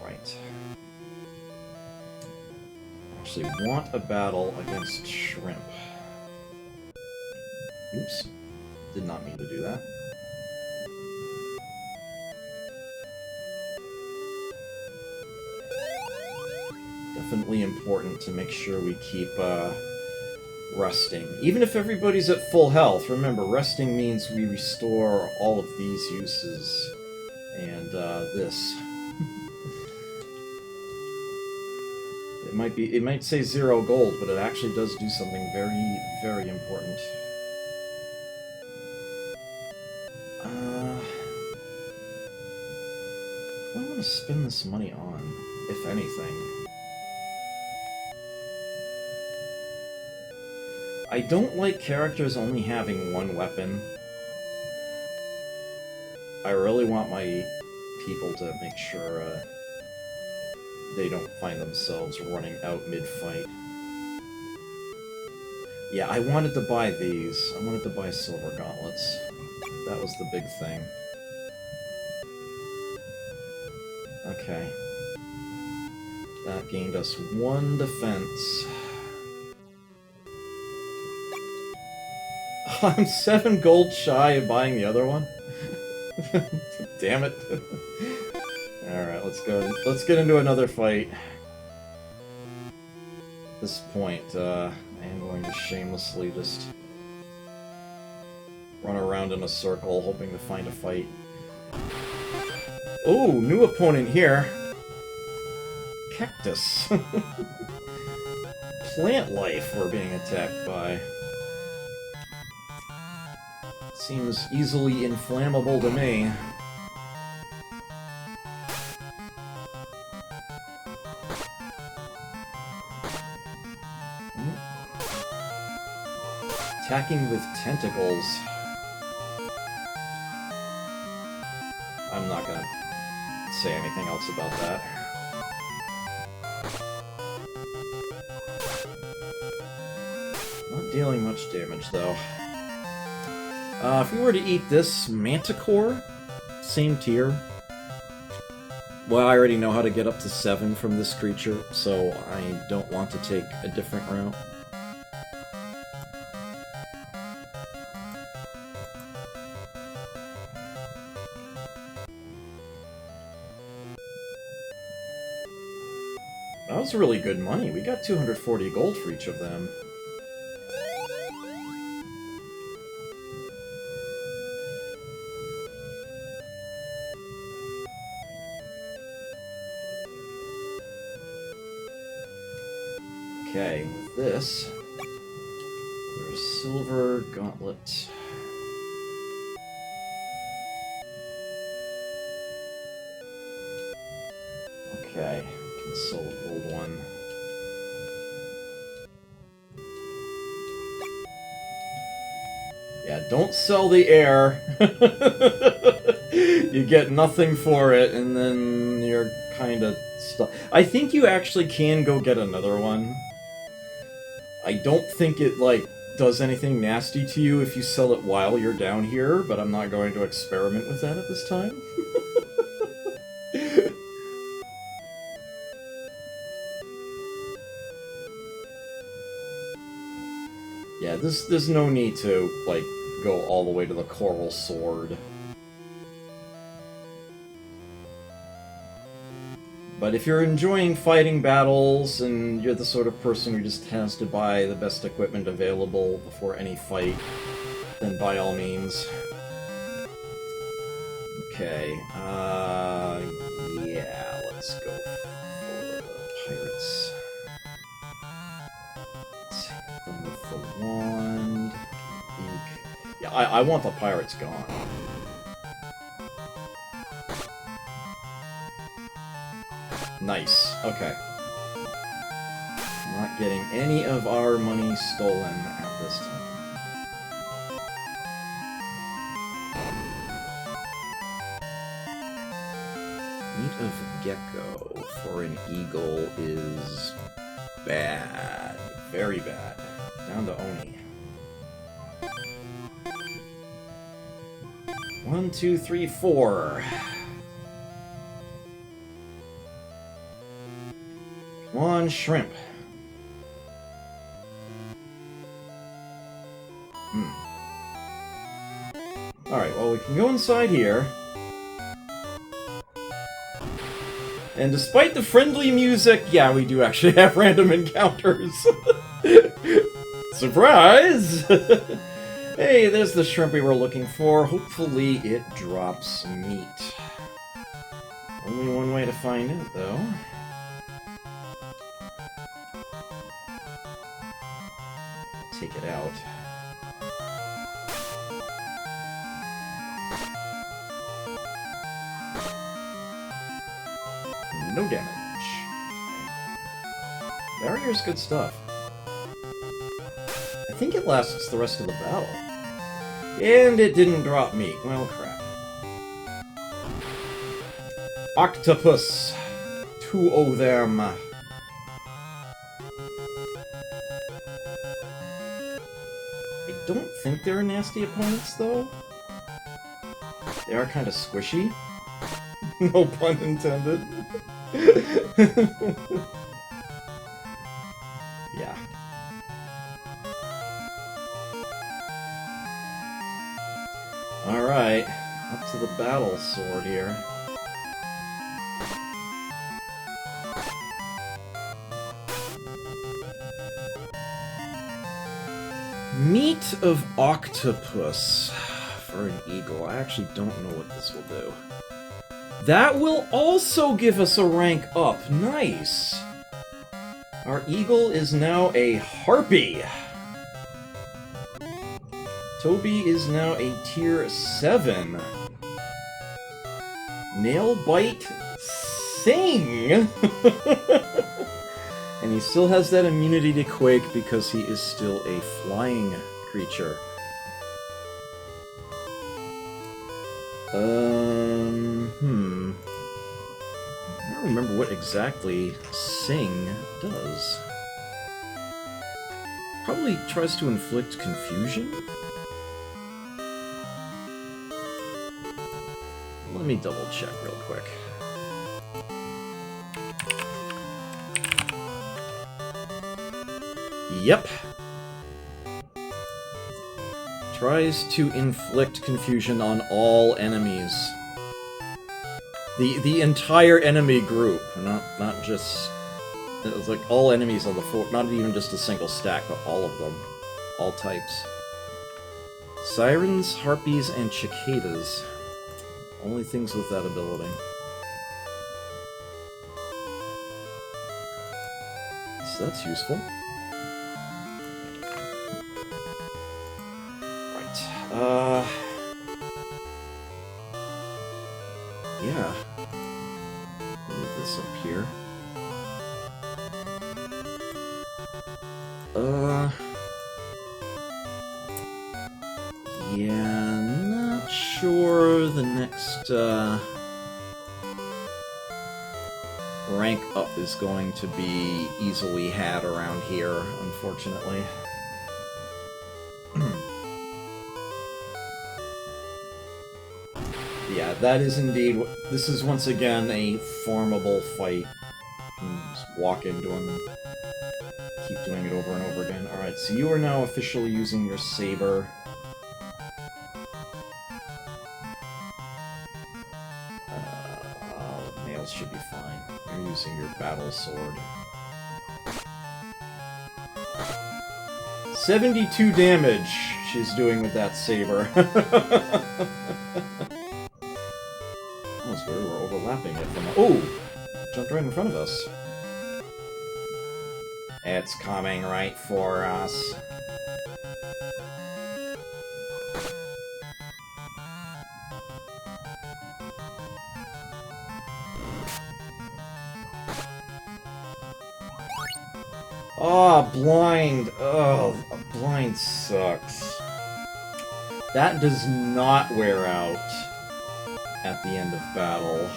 Right. Actually want a battle against Shrimp. Oops. Did not mean to do that. Definitely important to make sure we keep resting. Even if everybody's at full health, remember, resting means we restore all of these uses. And this. It might say 0 gold, but it actually does do something very, very important. What do I want to spend this money on, if anything? I don't like characters only having one weapon. I really want my people to make sure they don't find themselves running out mid-fight. Yeah, I wanted to buy these. I wanted to buy Silver Gauntlets. That was the big thing. Okay. That gained us 1 defense. I'm 7 gold shy of buying the other one. Damn it. Alright, let's go. Let's get into another fight. At this point, I am going to shamelessly just run around in a circle, hoping to find a fight. Oh, new opponent here. Cactus. Plant life we're being attacked by. Seems easily inflammable to me. Attacking with tentacles. I'm not gonna say anything else about that. Not dealing much damage, though. If we were to eat this Manticore, same tier. Well, I already know how to get up to 7 from this creature, so I don't want to take a different route. That was really good money. We got 240 gold for each of them. Okay, with this, there's a silver gauntlet. Okay, we can sell a gold one. Yeah, don't sell the air. You get nothing for it, and then you're kind of stuck. I think you actually can go get another one. I don't think it, like, does anything nasty to you if you sell it while you're down here, but I'm not going to experiment with that at this time. Yeah, there's no need to, like, go all the way to the Coral Sword. But if you're enjoying fighting battles, and you're the sort of person who just has to buy the best equipment available before any fight, then by all means. Okay, yeah, let's go for the pirates. Let's hit them with the wand. Eek. Yeah, I want the pirates gone. Nice. Okay. Not getting any of our money stolen at this time. Meat of gecko for an eagle is bad. Very bad. Down to Oni. 1, 2, 3, 4. Come on, shrimp. Alright, well, we can go inside here. And despite the friendly music, yeah, we do actually have random encounters. Surprise! Hey, there's the shrimp we were looking for. Hopefully it drops meat. Only one way to find out, though. Take it out. No damage. Barrier's good stuff. I think it lasts the rest of the battle. And it didn't drop meat. Well, crap. Octopus. 2 of them. I don't think they're nasty opponents, though. They are kind of squishy. No pun intended. Yeah. Alright, up to the battle sword here. Meat of octopus for an eagle. I actually don't know what this will do. That will also give us a rank up. Nice! Our eagle is now a harpy. Toby is now a tier 7. Nail bite sing! And he still has that immunity to quake because he is still a flying creature. I don't remember what exactly Sing does. Probably tries to inflict confusion? Let me double check real quick. Yep. Tries to inflict confusion on all enemies. The entire enemy group, not just... It was like all enemies on the floor, not even just a single stack, but all of them. All types. Sirens, harpies, and cicadas. Only things with that ability. So that's useful. Yeah. Move this up here. Yeah, not sure the next, rank up is going to be easily had around here, unfortunately. Yeah, that is indeed... This is once again a farmable fight. Just walk into him and keep doing it over and over again. Alright, so you are now officially using your saber. Nails should be fine. You're using your battle sword. 72 damage she's doing with that saber. Almost where we're overlapping it from... Oh! Jumped right in front of us. It's coming right for us. Oh, blind. Oh, blind sucks. That does not wear out at the end of battle.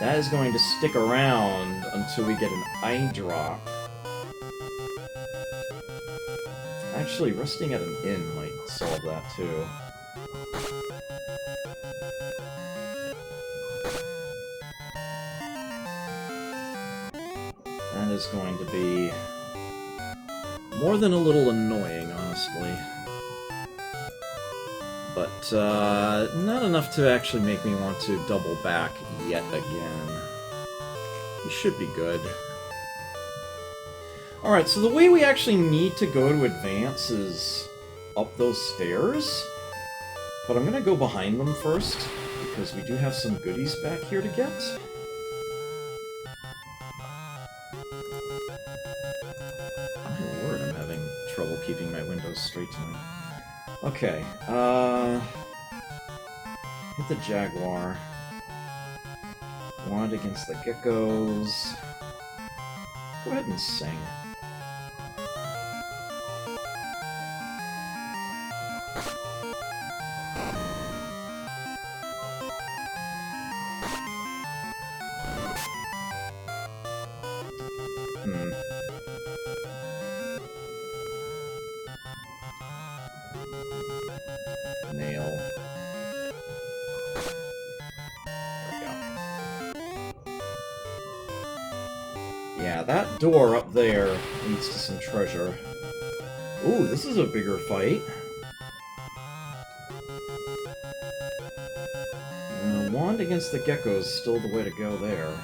That is going to stick around until we get an eye drop. Actually, resting at an inn might solve that too. That is going to be more than a little annoying, honestly. But, not enough to actually make me want to double back yet again. We should be good. Alright, so the way we actually need to go to advance is up those stairs. But I'm gonna go behind them first, because we do have some goodies back here to get. My word, I'm having trouble keeping my windows straight tonight. Okay, hit the Jaguar. Wand against the geckos. Go ahead and sing. Nail. Yeah, that door up there leads to some treasure. Ooh, this is a bigger fight. Wand against the geckos is still the way to go there.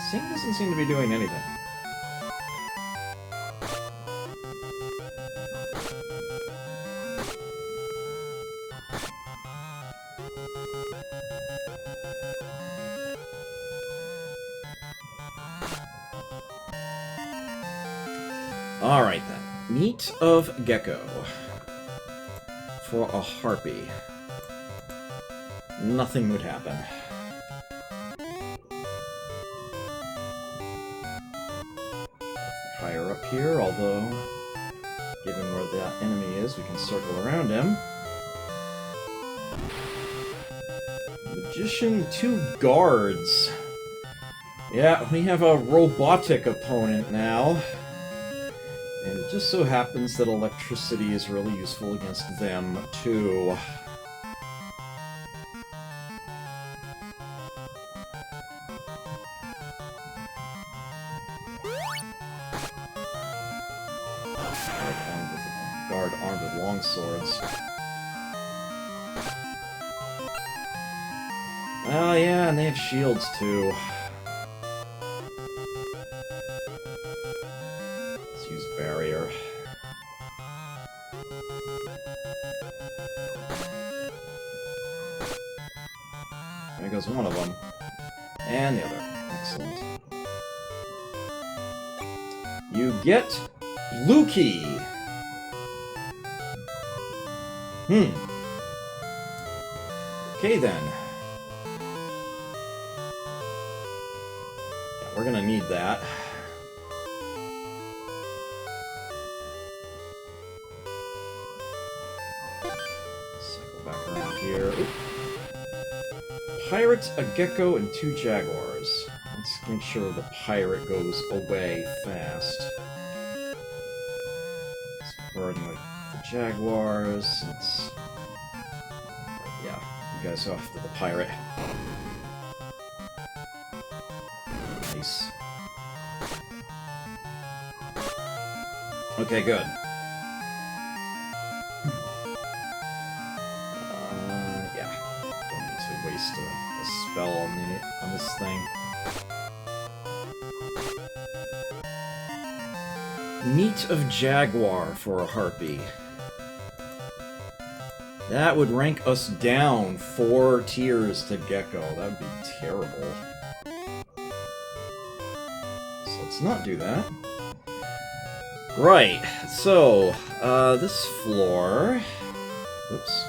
Sing doesn't seem to be doing anything. Alright then. Meat of Gecko. For a harpy. Nothing would happen. Higher up here, although, given where that enemy is, we can circle around him. Magician, 2 guards. Yeah, we have a robotic opponent now. And it just so happens that electricity is really useful against them, too. Guard armed with long swords. Oh yeah, and they have shields too. barrier. There goes one of them. And the other. Excellent. You get blue key. Okay then. Yeah, we're gonna need that. Cycle back around here. Oop. Pirate, a gecko, and 2 jaguars. Let's make sure the pirate goes away fast. Let's burn the jaguars. Let's... yeah, you guys go after the pirate. Nice. Okay, good. Yeah. Don't need to waste a spell on this thing. Meat of Jaguar for a Harpy. That would rank us down 4 tiers to Gecko. That would be terrible. So let's not do that. Right, so, this floor... oops.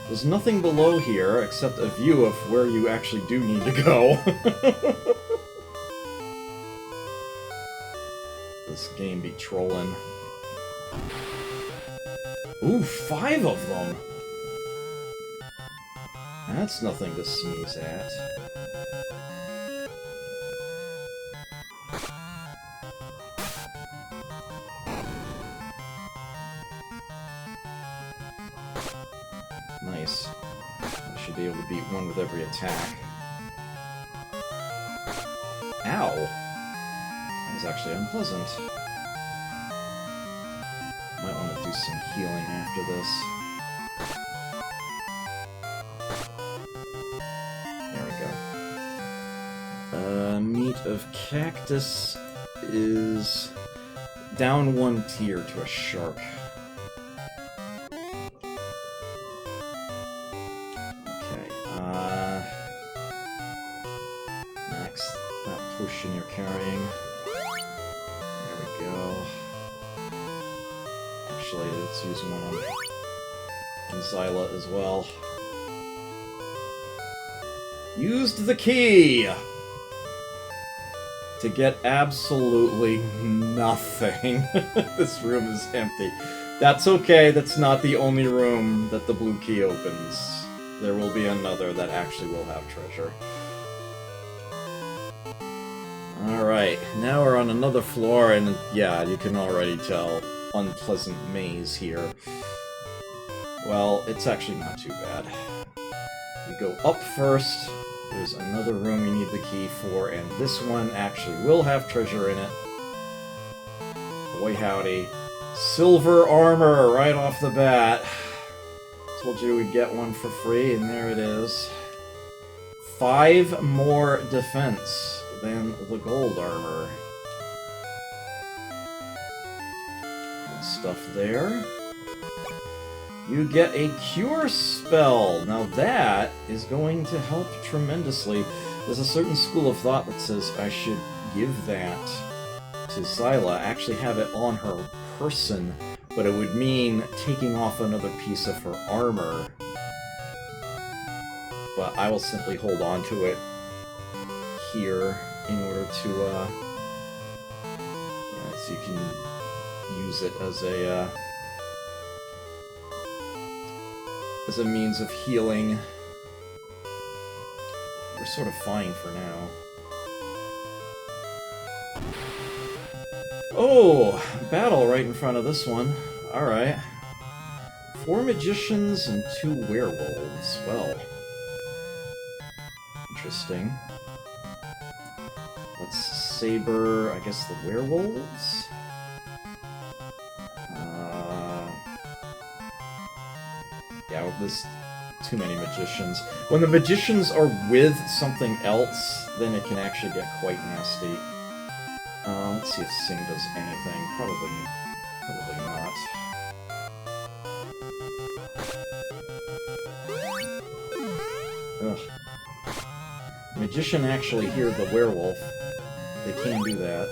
There's nothing below here except a view of where you actually do need to go. This game be trolling. Ooh, 5 of them! That's nothing to sneeze at. Nice. I should be able to beat one with every attack. Ow! That was actually unpleasant. Might want to do some healing after this. There we go. Meat of Cactus is down 1 tier to a shark. Okay, max that potion you're carrying. There we go. Actually, let's use one on Zyla as well. Used the key! To get absolutely nothing. This room is empty. That's okay, that's not the only room that the blue key opens. There will be another that actually will have treasure. Alright, now we're on another floor, and yeah, you can already tell. Unpleasant maze here. Well, it's actually not too bad. We go up first. There's another room we need the key for, and this one actually will have treasure in it. Boy howdy. Silver armor right off the bat. Told you we'd get one for free, and there it is. 5 more defense than the gold armor. Good stuff there. You get a Cure spell. Now that is going to help tremendously. There's a certain school of thought that says I should give that to Zyla, actually have it on her person, but it would mean taking off another piece of her armor. But I will simply hold on to it here in order to, yeah, so you can use it as a means of healing. We're sort of fine for now. Oh! Battle right in front of this one. Alright. 4 magicians and 2 werewolves. Well. Interesting. Let's saber, I guess, the werewolves? Yeah, there's too many magicians. When the magicians are with something else, then it can actually get quite nasty. Let's see if Sing does anything. Probably not. Ugh. Magician actually hear the werewolf. They can do that.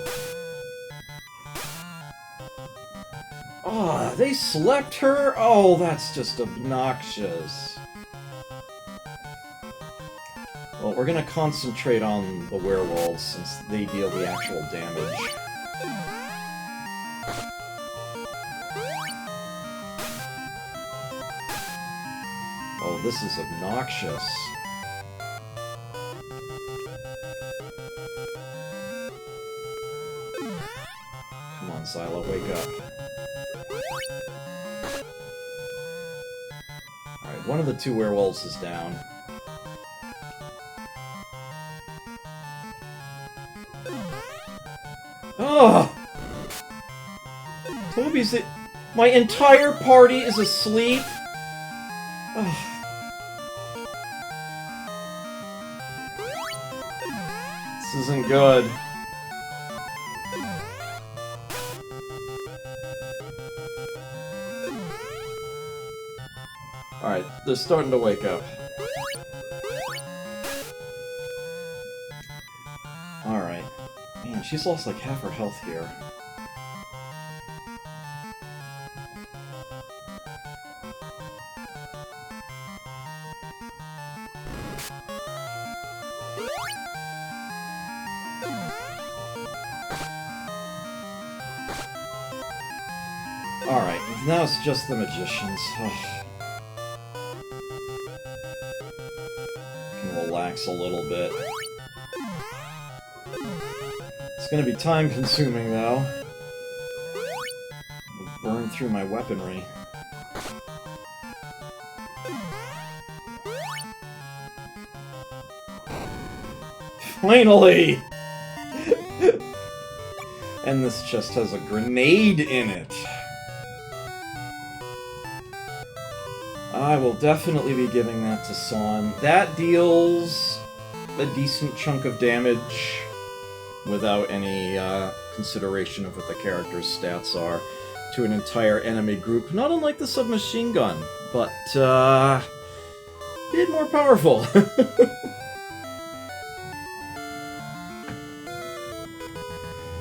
Ah, they slept her? Oh, that's just obnoxious. Well, we're gonna concentrate on the werewolves since they deal the actual damage. Oh, this is obnoxious. Come on, Xyla, wake up. Alright, one of the two werewolves is down. Ugh! Toby's... My entire party is asleep? Ugh. This isn't good. Alright, they're starting to wake up. Alright. Man, she's lost like half her health here. Alright, now it's just the magicians. Can relax a little bit. It's gonna be time-consuming, though. Burn through my weaponry. Finally! And this chest has a grenade in it. I will definitely be giving that to Son. That deals a decent chunk of damage without any consideration of what the character's stats are to an entire enemy group. Not unlike the submachine gun, but a bit more powerful.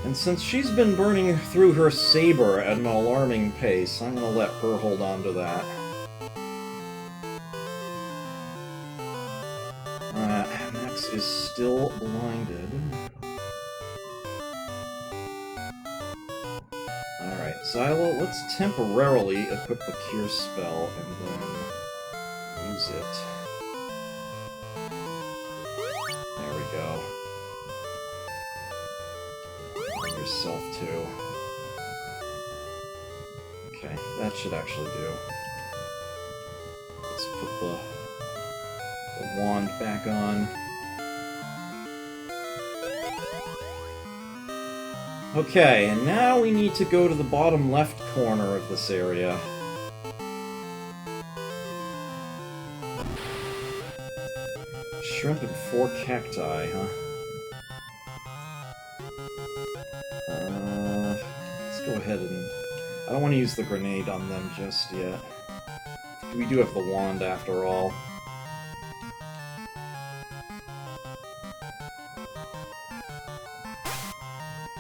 And since she's been burning through her saber at an alarming pace, I'm gonna let her hold on to that. Max is still blinded. Alright, Xyla, let's temporarily equip the Cure spell and then use it. There we go. And yourself too. Okay, that should actually do. Let's put the wand back on. Okay, and now we need to go to the bottom left corner of this area. Shrimp and 4 cacti, huh? Let's go ahead and... I don't want to use the grenade on them just yet. We do have the wand after all.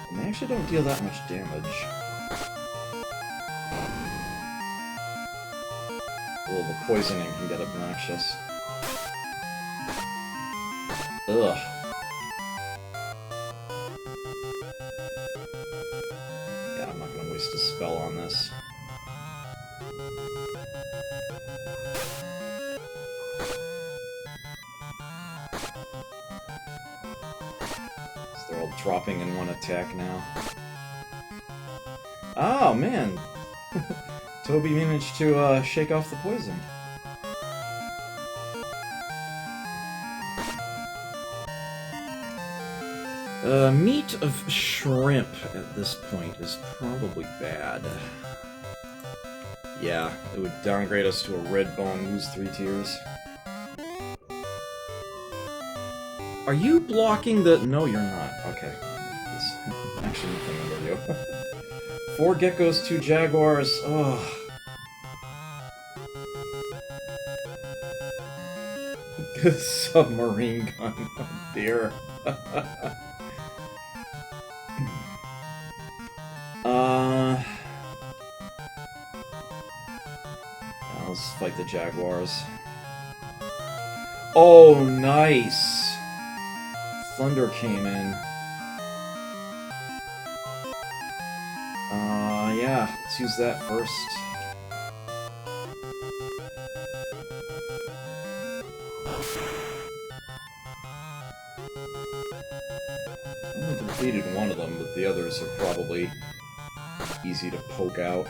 And they actually don't deal that much damage. Well, the poisoning can get obnoxious. Ugh. Yeah, I'm not gonna waste a spell on this. They're all dropping in one attack now. Oh, man! Toby managed to shake off the poison. Meat of shrimp at this point is probably bad. Yeah, it would downgrade us to a red bone, lose 3 tiers. Are you blocking the... No, you're not. Okay. Actually, nothing under you. 4 geckos, 2 jaguars. Ugh. Submarine gun. Oh dear. Let's fight the jaguars. Oh, nice! Thunder came in. Yeah, let's use that first. I only defeated one of them, but the others are probably easy to poke out.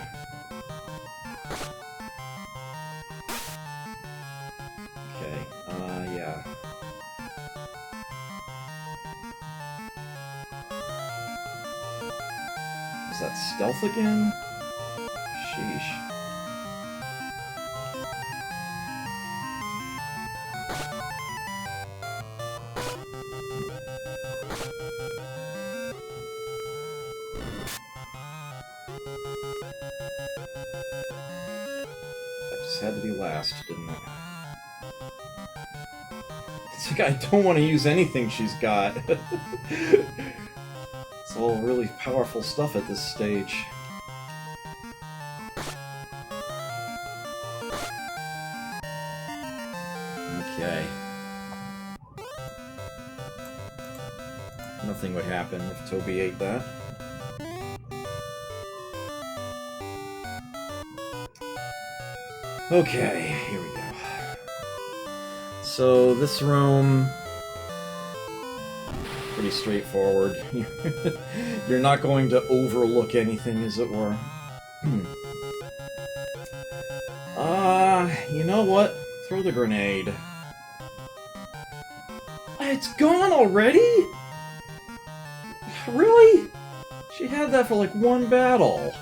Okay, yeah. Is that stealth again? Sheesh. That just had to be last, didn't it? It's like I don't want to use anything she's got. It's all really powerful stuff at this stage. Okay. Nothing would happen if Toby ate that. Okay, here we go. So, this room... pretty straightforward. You're not going to overlook anything, as it were. You know what? Throw the grenade. It's gone already? Really? She had that for like one battle.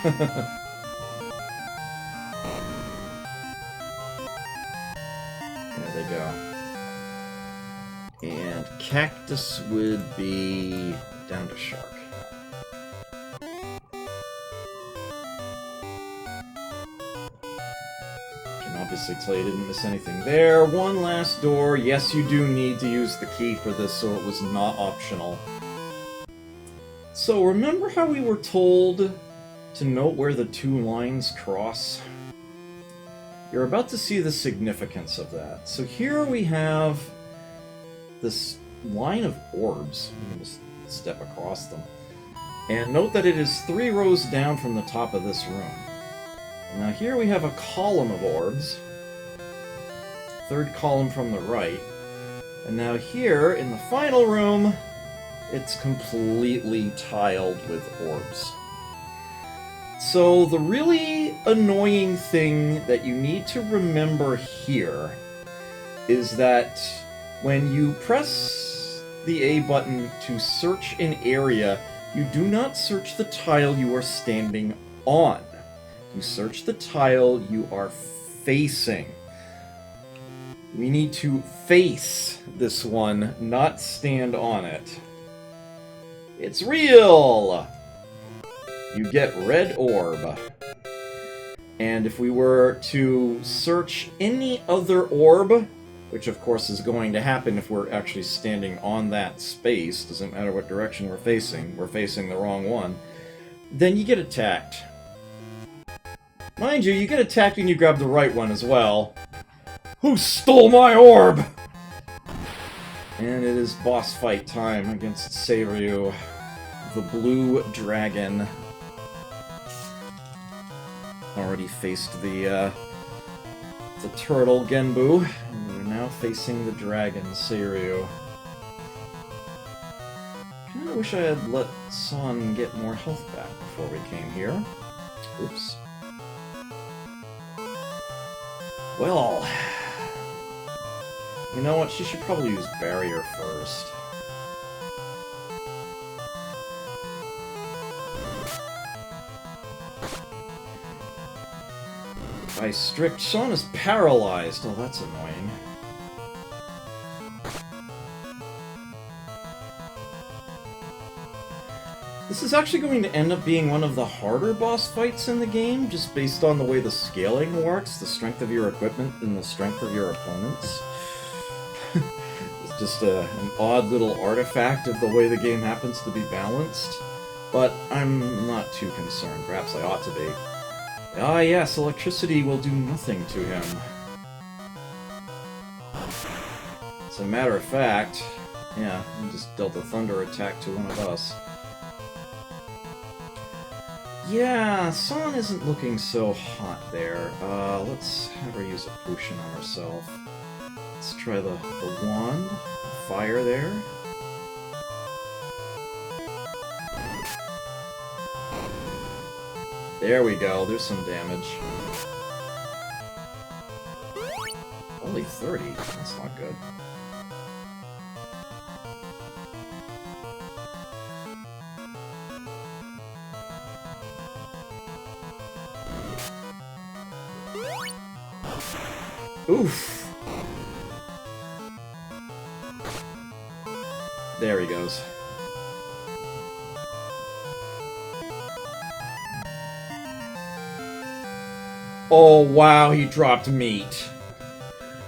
There they go. And Cactus would be down to Shark. Can obviously tell you didn't miss anything there. One last door. Yes, you do need to use the key for this, so it was not optional. So remember how we were told to note where the 2 lines cross? You're about to see the significance of that. So here we have this line of orbs. You can just step across them. And note that it is 3 rows down from the top of this room. Now here we have a column of orbs. 3rd column from the right. And now here, in the final room, it's completely tiled with orbs. So the really annoying thing that you need to remember here is that when you press the A button to search an area, you do not search the tile you are standing on. You search the tile you are facing. We need to face this one, not stand on it. It's real! You get red orb. And if we were to search any other orb, which of course is going to happen if we're actually standing on that space, doesn't matter what direction we're facing the wrong one, then you get attacked. Mind you, you get attacked when you grab the right one as well. Who stole my orb? And it is boss fight time against Seiryu, the blue dragon. Already faced the turtle Genbu, and we're now facing the dragon Seiryu. Kinda wish I had let Son get more health back before we came here. Oops. Well, you know what? She should probably use barrier first. By strict, Sean is paralyzed. Oh, that's annoying. This is actually going to end up being one of the harder boss fights in the game, just based on the way the scaling works, the strength of your equipment and the strength of your opponents. It's just an odd little artifact of the way the game happens to be balanced, but I'm not too concerned. Perhaps I ought to be. Ah yes, electricity will do nothing to him. As a matter of fact, yeah, he just dealt a thunder attack to one of us. Yeah, San isn't looking so hot there. Let's have her use a potion on herself. Let's try the wand. Fire there. There we go, there's some damage. Only 30? That's not good. Oof! There he goes. Oh, wow, he dropped meat.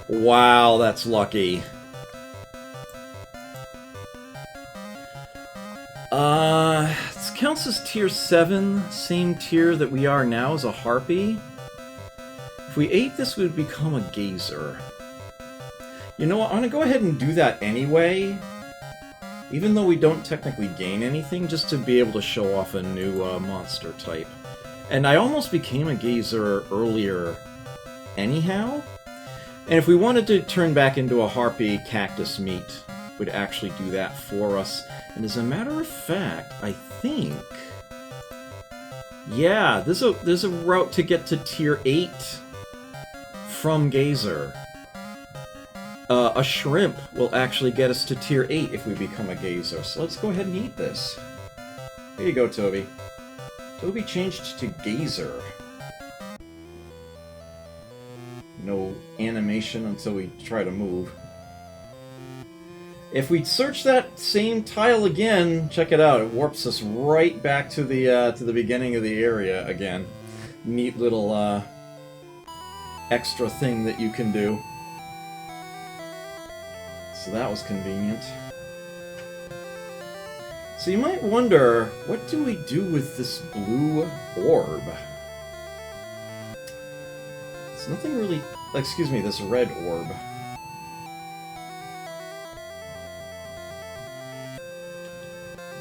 Wow, that's lucky. This counts as tier 7, same tier that we are now as a harpy. If we ate this, we would become a gazer. You know what, I'm gonna go ahead and do that anyway, even though we don't technically gain anything, just to be able to show off a new monster type. And I almost became a gazer earlier anyhow, and if we wanted to turn back into a harpy, cactus meat would actually do that for us. And as a matter of fact, I think... yeah, there's a route to get to tier 8 from Gazer. A shrimp will actually get us to tier 8 if we become a Gazer, so let's go ahead and eat this. Here you go, Toby. Toby changed to Gazer. No animation until we try to move. If we search that same tile again, check it out, it warps us right back to the beginning of the area again. Neat little extra thing that you can do. So that was convenient. So you might wonder, what do we do with this blue orb? It's nothing really... excuse me, this red orb.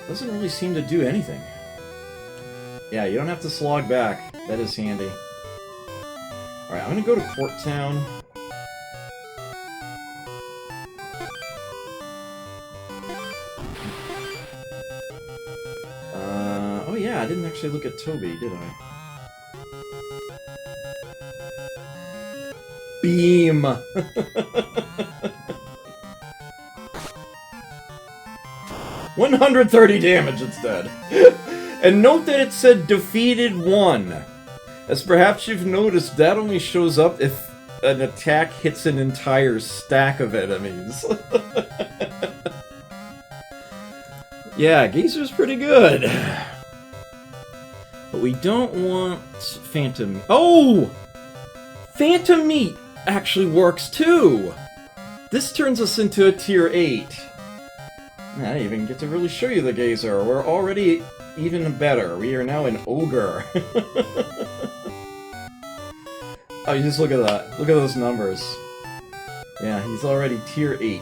Doesn't really seem to do anything. Yeah, you don't have to slog back. That is handy. Alright, I'm gonna go to Port Town. Oh yeah, I didn't actually look at Toby, did I? Beam! 130 damage instead. And note that it said defeated 1. As perhaps you've noticed, that only shows up if an attack hits an entire stack of enemies. Yeah, Gazer's pretty good. But we don't want Phantom... oh! Phantom Meat actually works too! This turns us into a tier 8. I didn't even get to really show you the Gazer. We're already even better. We are now an ogre. Oh, you just look at that. Look at those numbers. Yeah, he's already tier 8.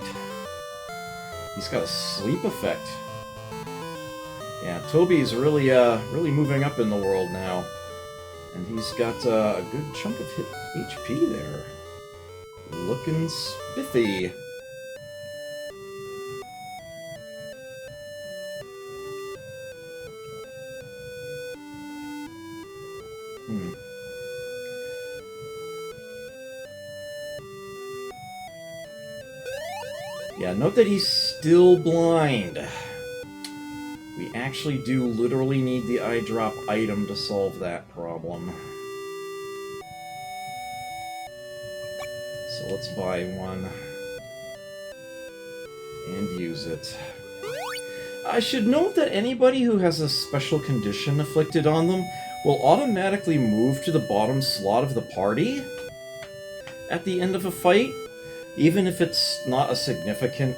He's got a sleep effect. Yeah, Toby's really, really moving up in the world now. And he's got a good chunk of HP there. Looking spiffy. Yeah, note that he's still blind. We actually do literally need the eye drop item to solve that problem. So let's buy one. And use it. I should note that anybody who has a special condition afflicted on them will automatically move to the bottom slot of the party at the end of a fight, even if it's not a significant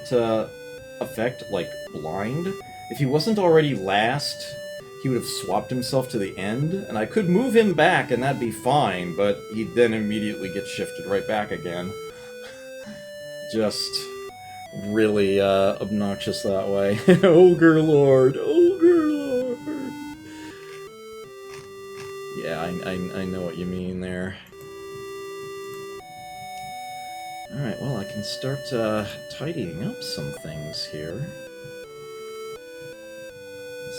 effect, like blind. If he wasn't already last, he would have swapped himself to the end, and I could move him back and that'd be fine, but he'd then immediately get shifted right back again. Just really obnoxious that way. Ogre Lord! Ogre Lord! Yeah, I know what you mean there. Alright, well, I can start tidying up some things here.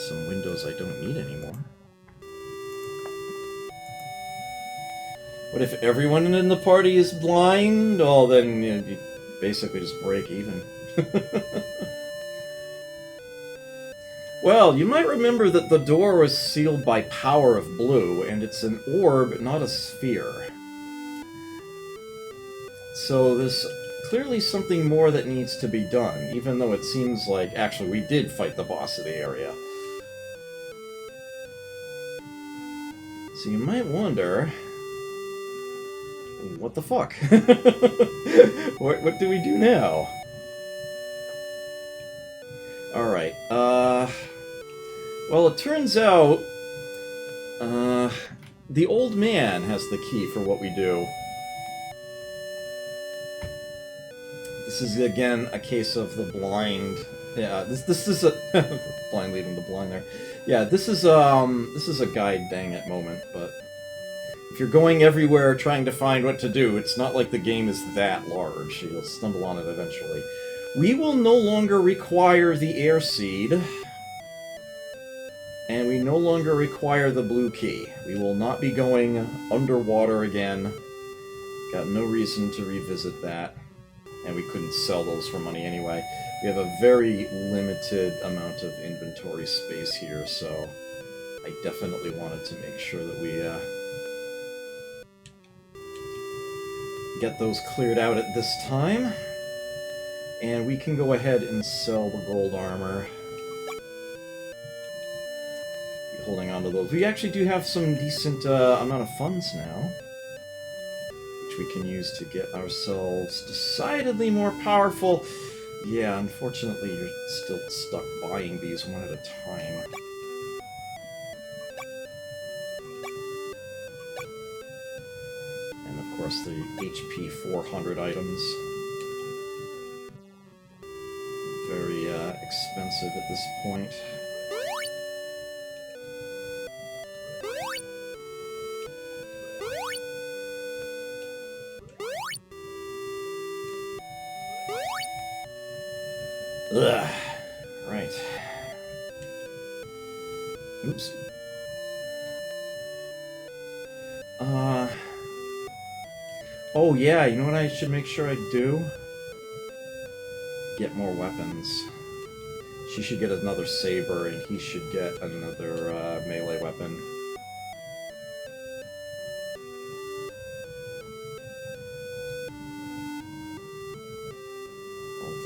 Some windows I don't need anymore. What if everyone in the party is blind? Oh, then you basically just break even. Well, you might remember that the door was sealed by power of blue, and it's an orb, not a sphere. So there's clearly something more that needs to be done, even though it seems like, actually, we did fight the boss of the area. So you might wonder, what the fuck? What do we do now? Alright, well, it turns out, the old man has the key for what we do. This is, again, a case of the blind. Yeah, this is a... blind leading the blind there. Yeah, this is a guide dang it moment, but... if you're going everywhere trying to find what to do, it's not like the game is that large. You'll stumble on it eventually. We will no longer require the air seed. And we no longer require the blue key. We will not be going underwater again. Got no reason to revisit that. And we couldn't sell those for money anyway. We have a very limited amount of inventory space here, so I definitely wanted to make sure that we get those cleared out at this time. And we can go ahead and sell the gold armor. Be holding on to those. We actually do have some decent amount of funds now, which we can use to get ourselves decidedly more powerful. Yeah, unfortunately, you're still stuck buying these one at a time. And of course, the HP 400 items. Very expensive at this point. Ugh. Right. Oops. Oh yeah, you know what I should make sure I do? Get more weapons. She should get another saber, and he should get another melee weapon.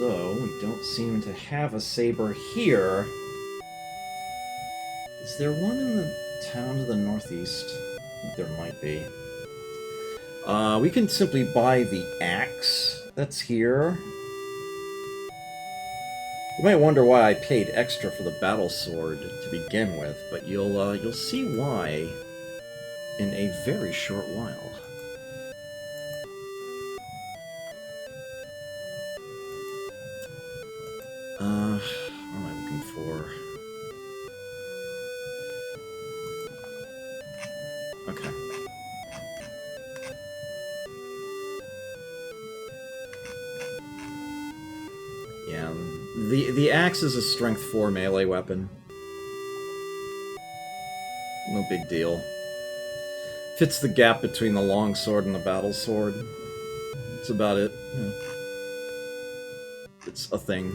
Although, we don't seem to have a saber here. Is there one in the town to the northeast? I think there might be. We can simply buy the axe that's here. You might wonder why I paid extra for the battle sword to begin with, but you'll see why in a very short while. What am I looking for? Okay. Yeah, the axe is a strength 4 melee weapon. No big deal. Fits the gap between the long sword and the battle sword. That's about it. You know. It's a thing.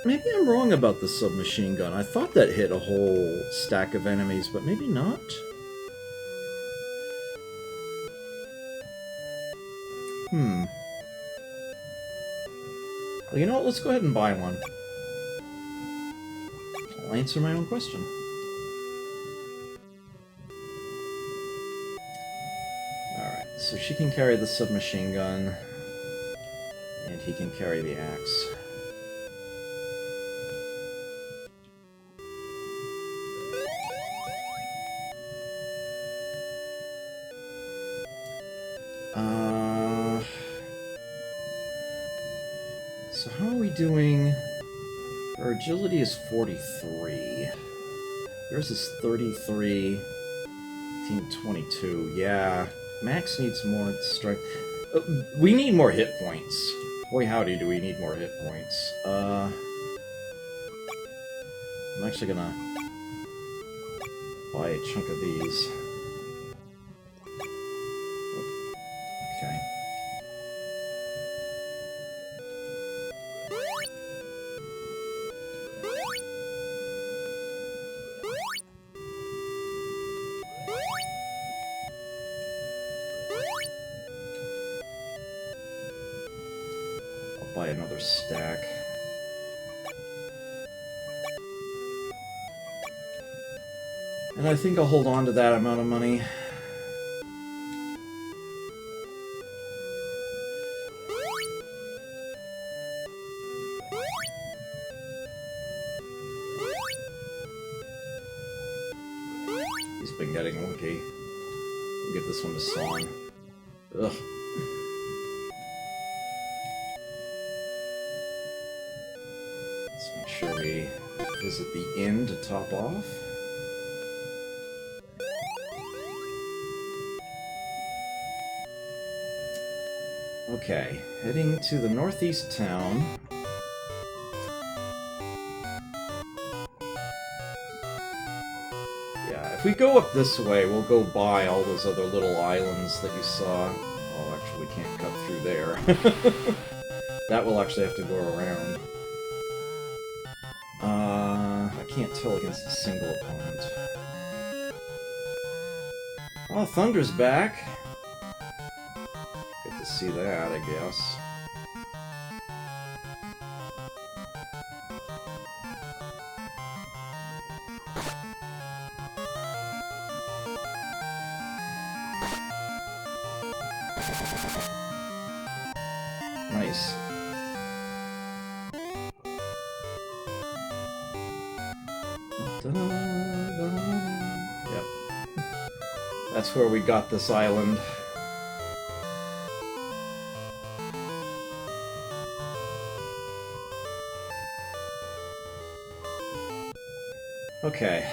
maybe I'm wrong about the submachine gun. I thought that hit a whole stack of enemies, but maybe not. Well, you know what? Let's go ahead and buy one. I'll answer my own question. Alright, so she can carry the submachine gun, and he can carry the axe. So how are we doing? Our agility is 43. Yours is 33. Team 22. Yeah, Max needs more strength. We need more hit points. Boy, howdy, do we need more hit points. I'm actually gonna buy a chunk of these. Okay. I'll buy another stack. And I think I'll hold on to that amount of money. He's been getting lucky. We'll give this one to Song. Ugh. Let's make sure we visit the inn to top off. Okay, heading to the northeast town. Yeah, if we go up this way, we'll go by all those other little islands that you saw. Oh, actually, we can't cut through there. That will actually have to go around. I can't tell against a single opponent. Oh, Thunder's back. Get to see that, I guess. Nice. Yep. That's where we got this island. Okay.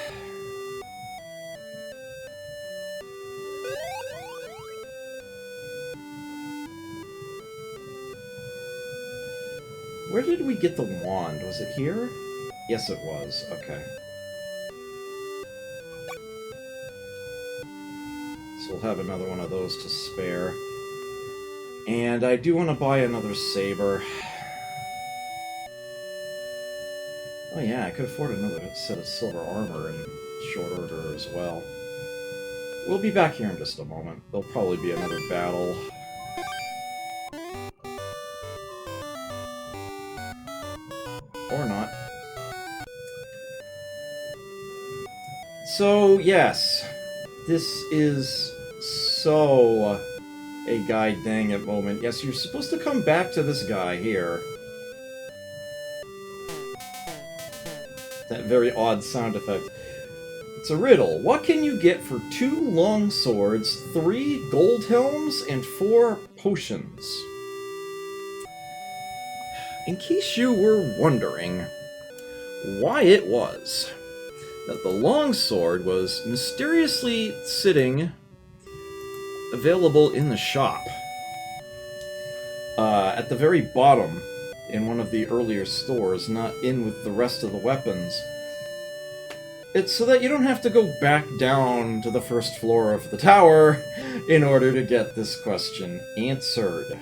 Where did we get the wand? Was it here? Yes, it was. Okay. So we'll have another one of those to spare. And I do want to buy another saber. Oh yeah, I could afford another set of silver armor in short order as well. We'll be back here in just a moment. There'll probably be another battle. Or not. So, yes. This is so a guy dang it moment. Yes, you're supposed to come back to this guy here. That very odd sound effect. It's a riddle. What can you get for 2 long swords, 3 gold helms, and 4 potions? In case you were wondering why it was that the longsword was mysteriously sitting available in the shop. At the very bottom, in one of the earlier stores, not in with the rest of the weapons. It's so that you don't have to go back down to the first floor of the tower in order to get this question answered.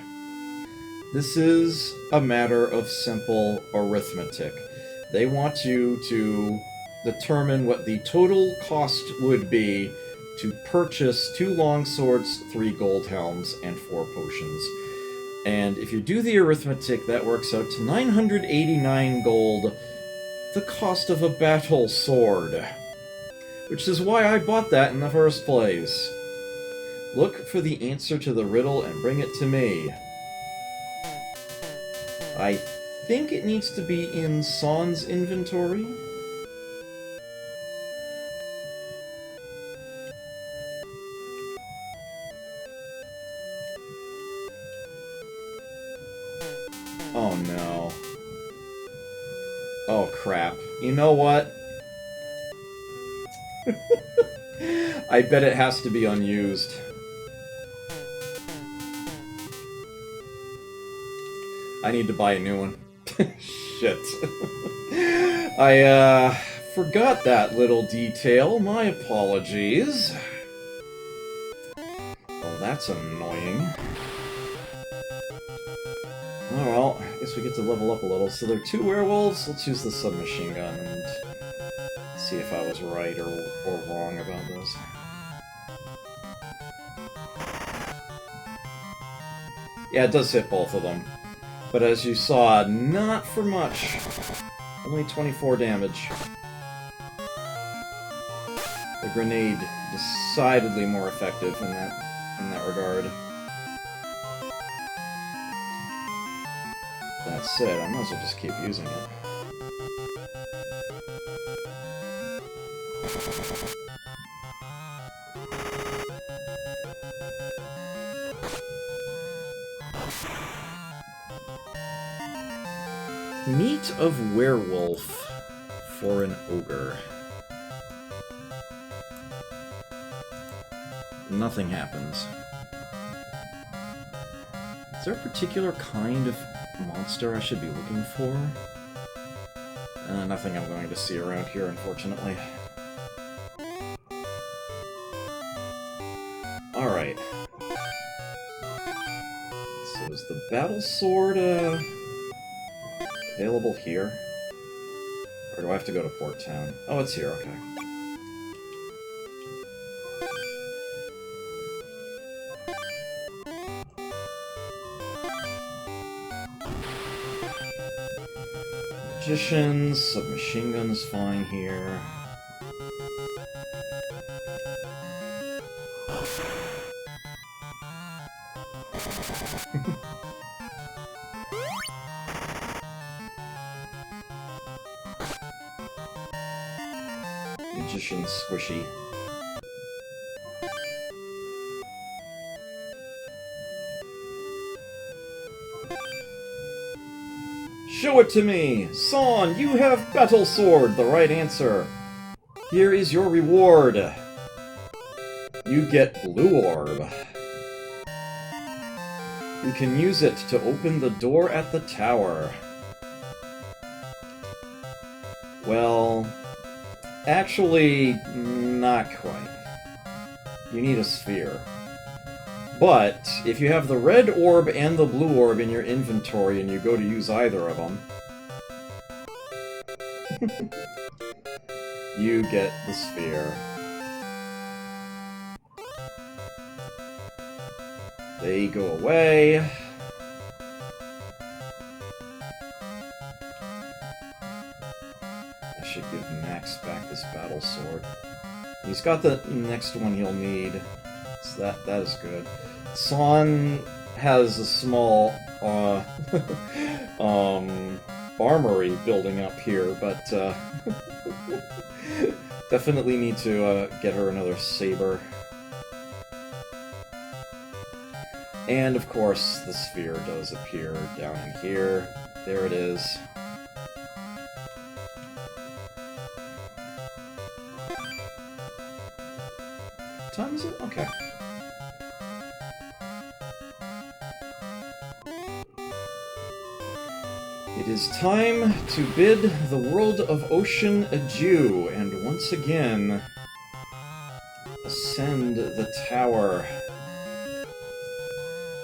This is a matter of simple arithmetic. They want you to determine what the total cost would be to purchase 2 longswords, 3 gold helms, and 4 potions. And if you do the arithmetic, that works out to 989 gold, the cost of a battle sword. Which is why I bought that in the first place. Look for the answer to the riddle and bring it to me. I think it needs to be in Son's inventory. Oh no. Oh crap. You know what? I bet it has to be unused. I need to buy a new one. Shit. I forgot that little detail. My apologies. Oh, that's annoying. Oh well, I guess we get to level up a little. So there are 2 werewolves. Let's use the submachine gun and see if I was right or wrong about this. Yeah, it does hit both of them. But as you saw, not for much. Only 24 damage. The grenade decidedly more effective in that regard. That said, I might as well just keep using it. Meat of werewolf for an ogre. Nothing happens. Is there a particular kind of monster I should be looking for? Nothing I'm going to see around here, unfortunately. Alright. So is the battle sword, available here? Or do I have to go to Port Town? Oh, it's here, okay. Magicians, submachine gun is fine here. Magician squishy. Show it to me! Son, you have Battle Sword, the right answer. Here is your reward. You get Blue Orb. You can use it to open the door at the tower. Well, actually, not quite. You need a sphere. But, if you have the red orb and the blue orb in your inventory and you go to use either of them, you get the sphere. They go away. I should give Max back this battle sword. He's got the next one he'll need. So that is good. Son has a small armory building up here, but definitely need to get her another saber. And of course, the sphere does appear down in here. There it is. What time is it? Okay. It is time to bid the world of Ocean adieu, and once again, ascend the tower.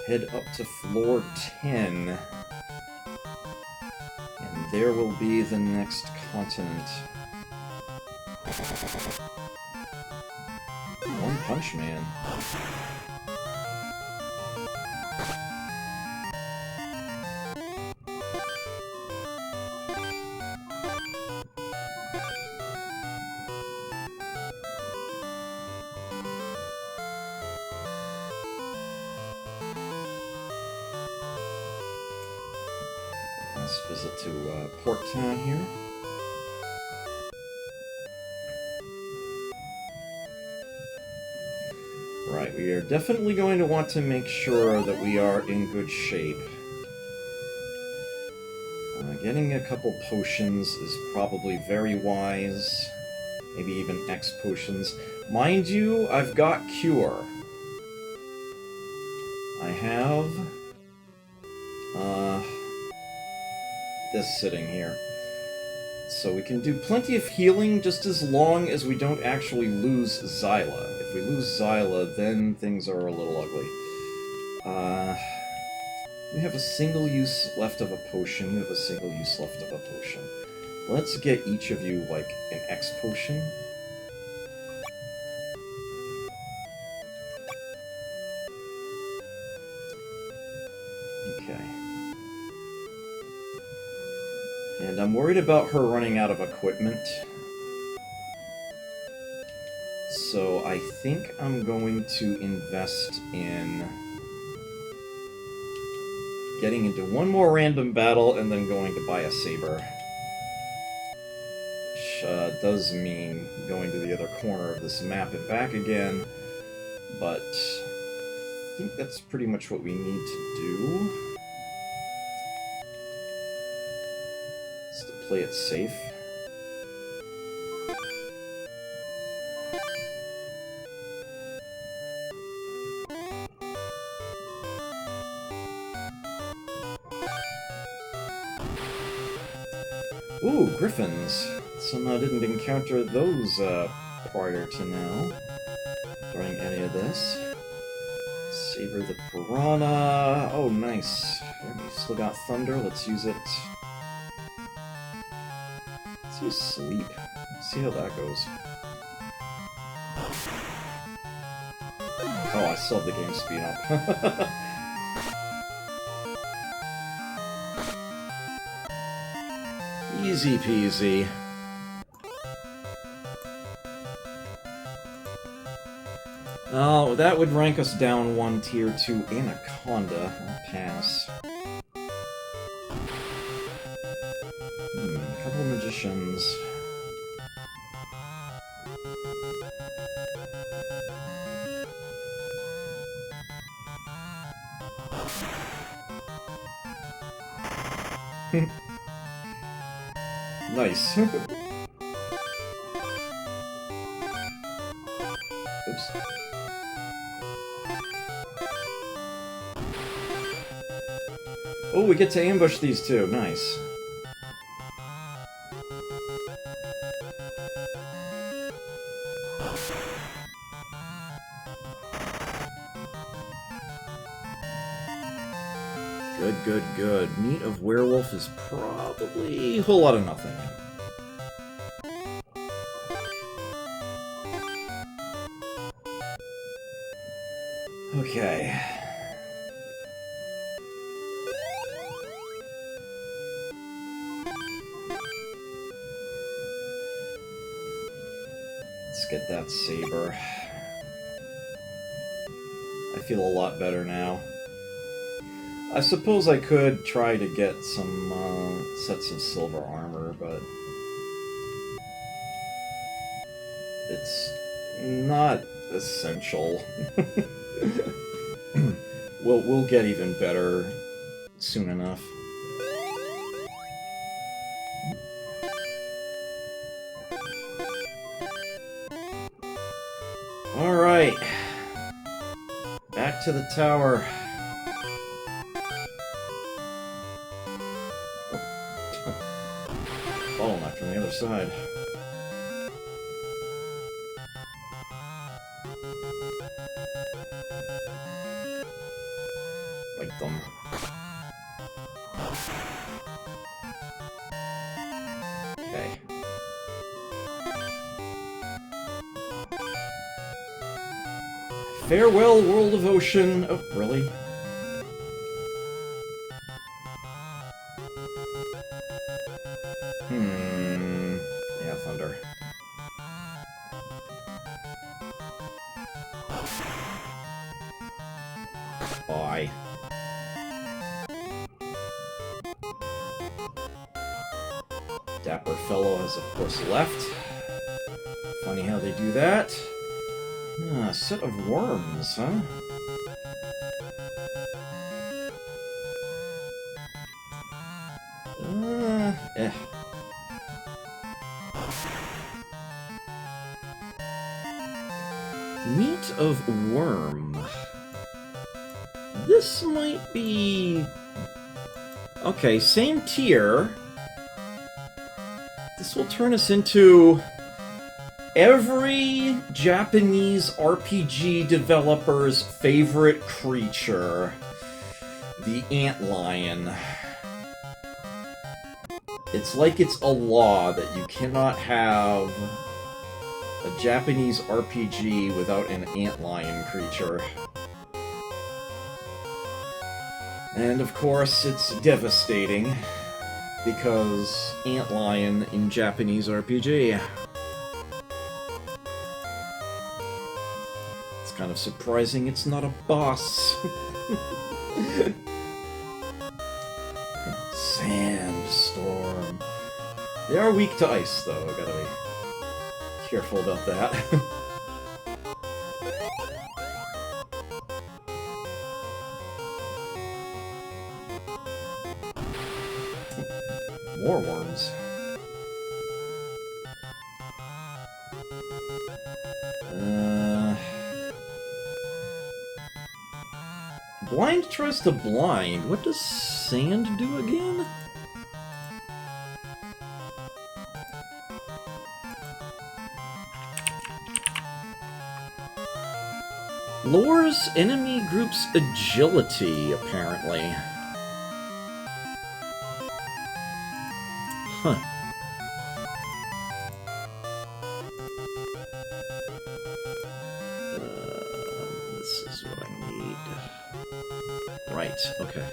Head up to floor 10. And there will be the next continent. One Punch Man. Let's visit to Port Town here. Right, we are definitely going to want to make sure that we are in good shape. Getting a couple potions is probably very wise. Maybe even X potions. Mind you, I've got Cure. I have this sitting here. So we can do plenty of healing just as long as we don't actually lose Xyla. If we lose Xyla, then things are a little ugly. We have a single use left of a potion. You have a single use left of a potion. Let's get each of you, like, an X potion. Okay. And I'm worried about her running out of equipment. So I think I'm going to invest in getting into one more random battle and then going to buy a saber. Which does mean going to the other corner of this map and back again, but I think that's pretty much what we need to do. Just to play it safe. Ooh, griffins. Somehow didn't encounter those prior to now during any of this. Saber the Piranha. Oh, nice. We still got Thunder. Let's use it. Let's use Sleep. See how that goes. Oh, I still have the game speed up. Easy peasy. Oh, that would rank us down one tier to Anaconda. I'll pass. A couple of magicians. Nice. Oops. Oh, we get to ambush these two. Nice. Good, good, good. Meat of werewolf is probably a whole lot of nothing. Okay. Let's get that saber. I feel a lot better now. I suppose I could try to get some sets of silver armor, but it's not essential. We'll get even better soon enough. All right, back to the tower. Bottleneck from the other side. Like them. Farewell, world of ocean. Oh, really? Yeah, thunder. Bye. Dapper fellow has, of course, left. Funny how they do that. Ah, a set of worms, huh? Eh. Meat of worm. This might be... Okay, same tier. This will turn us into every Japanese RPG developer's favorite creature. The antlion. It's like it's a law that you cannot have a Japanese RPG without an antlion creature. And of course, it's devastating, because antlion in Japanese RPG. It's kind of surprising it's not a boss. Sandstorm. They are weak to ice, though. I gotta be careful about that. More worms. Blind tries to blind. What does sand do again? Lowers enemy group's agility, apparently. Huh. This is what I need. Right, okay.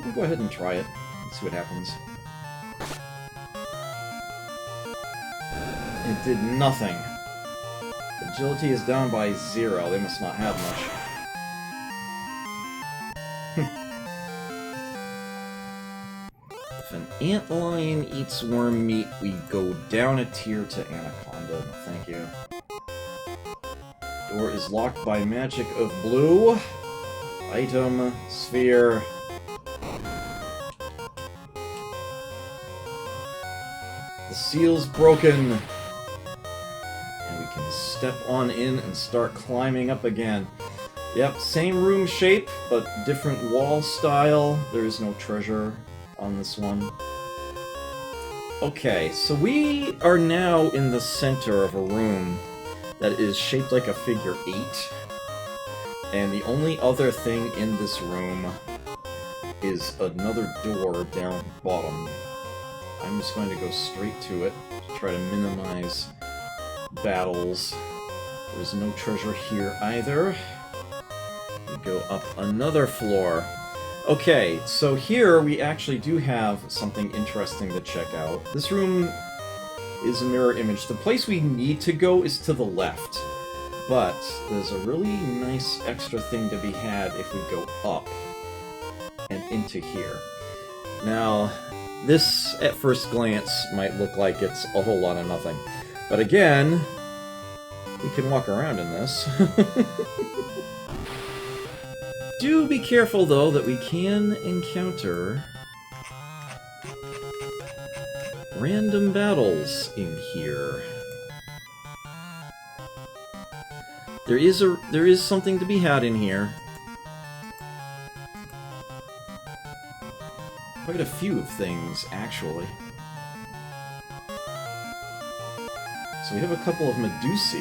We'll go ahead and try it. Let's see what happens. It did nothing. Agility is down by 0. They must not have much. If an antlion eats worm meat, we go down a tier to Anaconda. Thank you. Door is locked by magic of blue. Item, sphere. The seal's broken. And we can step on in and start climbing up again. Yep, same room shape, but different wall style. There is no treasure on this one. Okay, so we are now in the center of a room that is shaped like a figure 8. And the only other thing in this room is another door down bottom. I'm just going to go straight to it to try to minimize battles. There's no treasure here either. We go up another floor. Okay, so here we actually do have something interesting to check out. This room is a mirror image. The place we need to go is to the left. But there's a really nice extra thing to be had if we go up and into here. Now, this, at first glance, might look like it's a whole lot of nothing. But again, we can walk around in this. Do be careful, though, that we can encounter random battles in here. There is something to be had in here. Quite a few of things, actually. So we have a couple of Medusae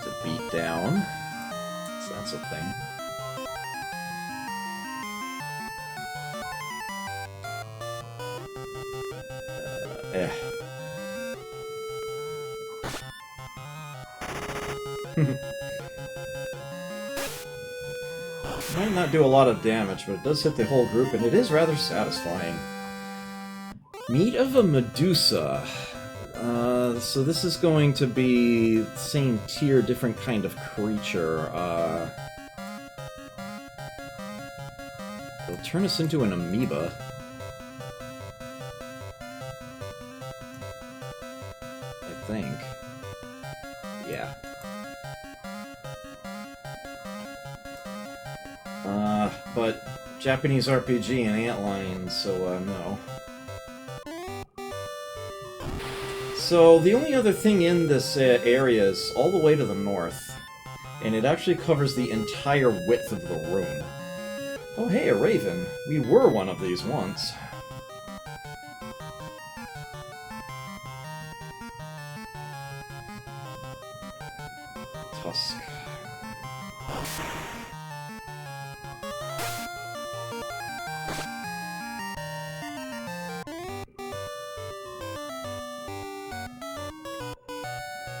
to beat down. So that's a thing. Might not do a lot of damage, but it does hit the whole group, and it is rather satisfying. Meat of a Medusa. So this is going to be same tier, different kind of creature. It'll turn us into an amoeba. I think. Yeah. But Japanese RPG and antlions, so no. So the only other thing in this area is all the way to the north, and it actually covers the entire width of the room. Oh hey, a raven. We were one of these once. Tusk.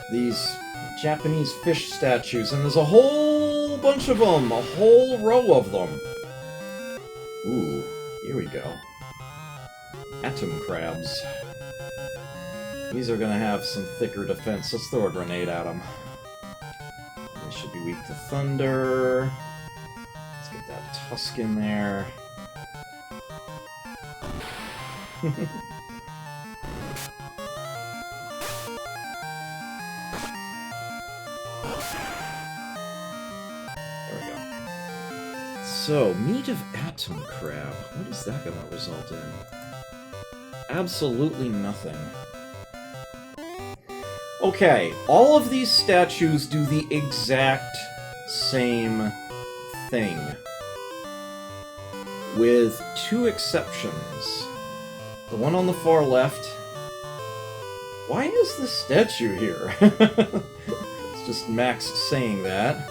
These Japanese fish statues, and there's a whole bunch of them! A whole row of them! Ooh, here we go. Atom crabs. These are gonna have some thicker defense. Let's throw a grenade at them. They should be weak to thunder. Let's get that tusk in there. So, meat of atom crab. What is that gonna result in? Absolutely nothing. Okay, all of these statues do the exact same thing. With two exceptions. The one on the far left... Why is this statue here? It's just Max saying that.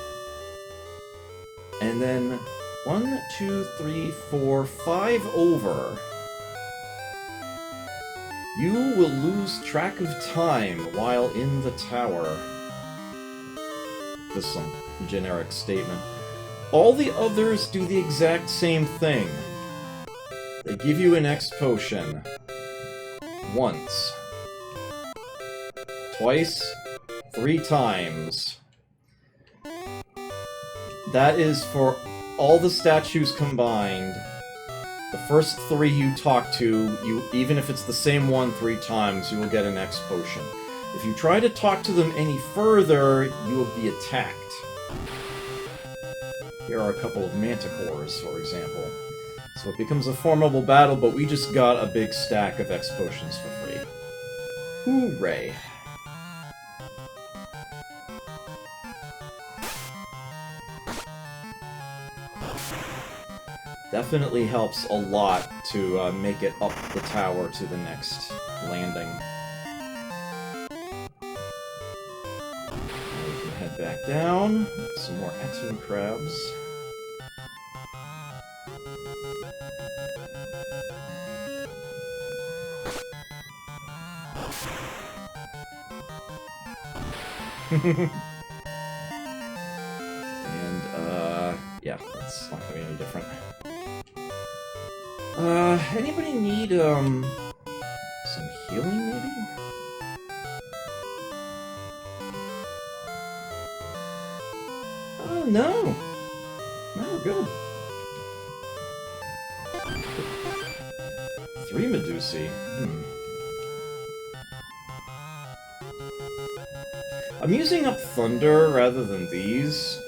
And then... 1, 2, 3, 4, 5 over. You will lose track of time while in the tower. This is some generic statement. All the others do the exact same thing. They give you an X potion. Once. Twice. 3 times. That is for all the statues combined. The first 3 you talk to, even if it's the same one 3 times, you will get an X potion. If you try to talk to them any further, you will be attacked. Here are a couple of manticores, for example. So it becomes a formidable battle, but we just got a big stack of X potions for free. Hooray. Definitely helps a lot to make it up the tower to the next landing. Now we can head back down. Some more atom crabs. And, yeah, that's not gonna be any different. Anybody need, some healing, maybe? Oh, no! No, we're good. 3 Medusae. I'm using up Thunder rather than these.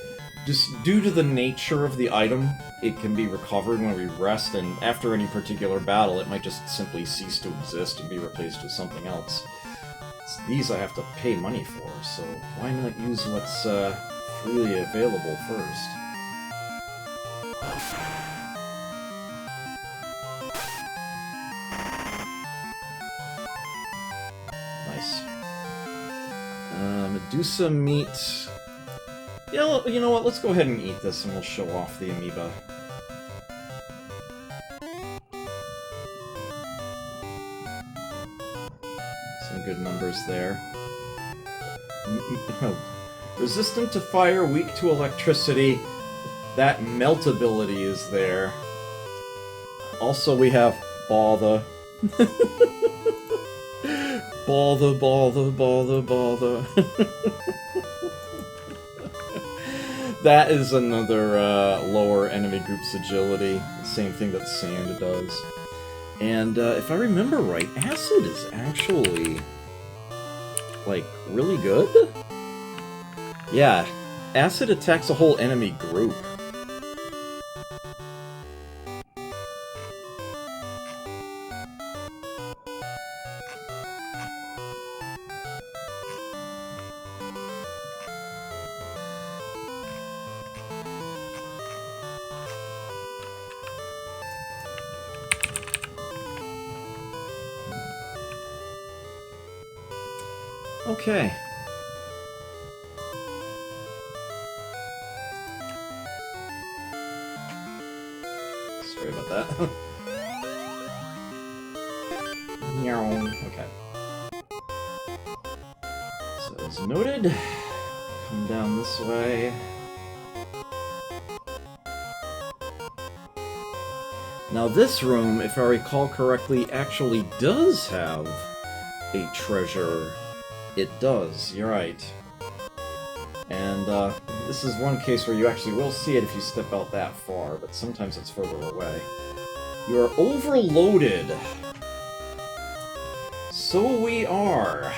Just due to the nature of the item, it can be recovered when we rest, and after any particular battle, it might just simply cease to exist and be replaced with something else. These I have to pay money for, so why not use what's freely available first? Nice. Medusa meat... Yeah, you know what, let's go ahead and eat this and we'll show off the amoeba. Some good numbers there. Resistant to fire, weak to electricity. That melt ability is there. Also, we have Bother. Bother. That is another lower enemy group's agility. The same thing that Sand does. And if I remember right, Acid is actually, like, really good? Yeah, Acid attacks a whole enemy group. Okay. Sorry about that. Okay. So as noted, come down this way. Now this room, if I recall correctly, actually does have a treasure. It does, you're right. And this is one case where you actually will see it if you step out that far, but sometimes it's further away. You are overloaded. So we are.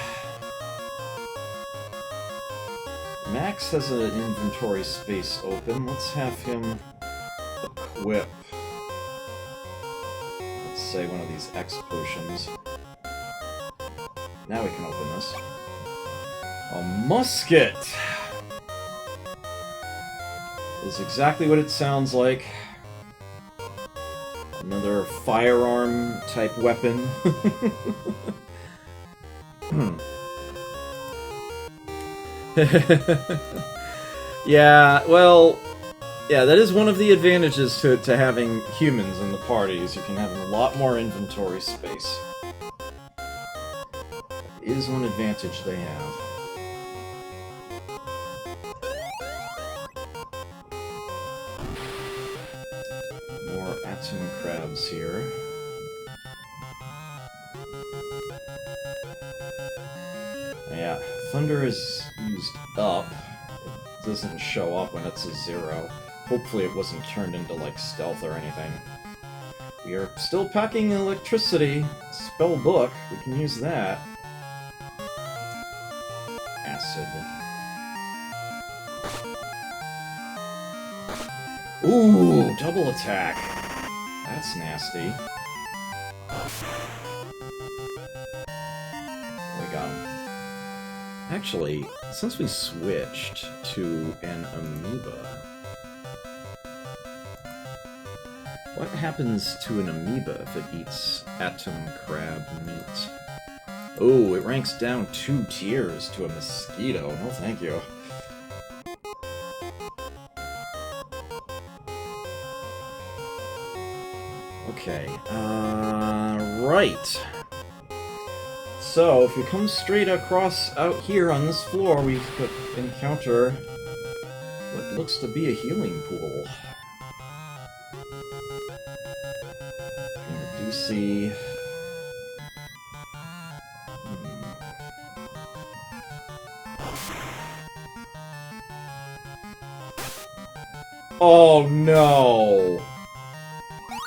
Max has an inventory space open. Let's have him equip, let's say, one of these X potions. Now we can open this. A musket! Is exactly what it sounds like. Another firearm-type weapon. Yeah, well... Yeah, that is one of the advantages to having humans in the parties. You can have a lot more inventory space. It is one advantage they have. More atom crabs here. Yeah, thunder is used up. It doesn't show up when it's a 0. Hopefully it wasn't turned into, like, stealth or anything. We are still packing electricity. Spell book, we can use that. Acid. Ooh, double attack. That's nasty. We got him. Actually, since we switched to an amoeba, what happens to an amoeba if it eats atom crab meat? Oh, it ranks down 2 tiers to a mosquito. No, thank you. Okay, right. So, if you come straight across out here on this floor, we could encounter what looks to be a healing pool. And I do see... Oh no!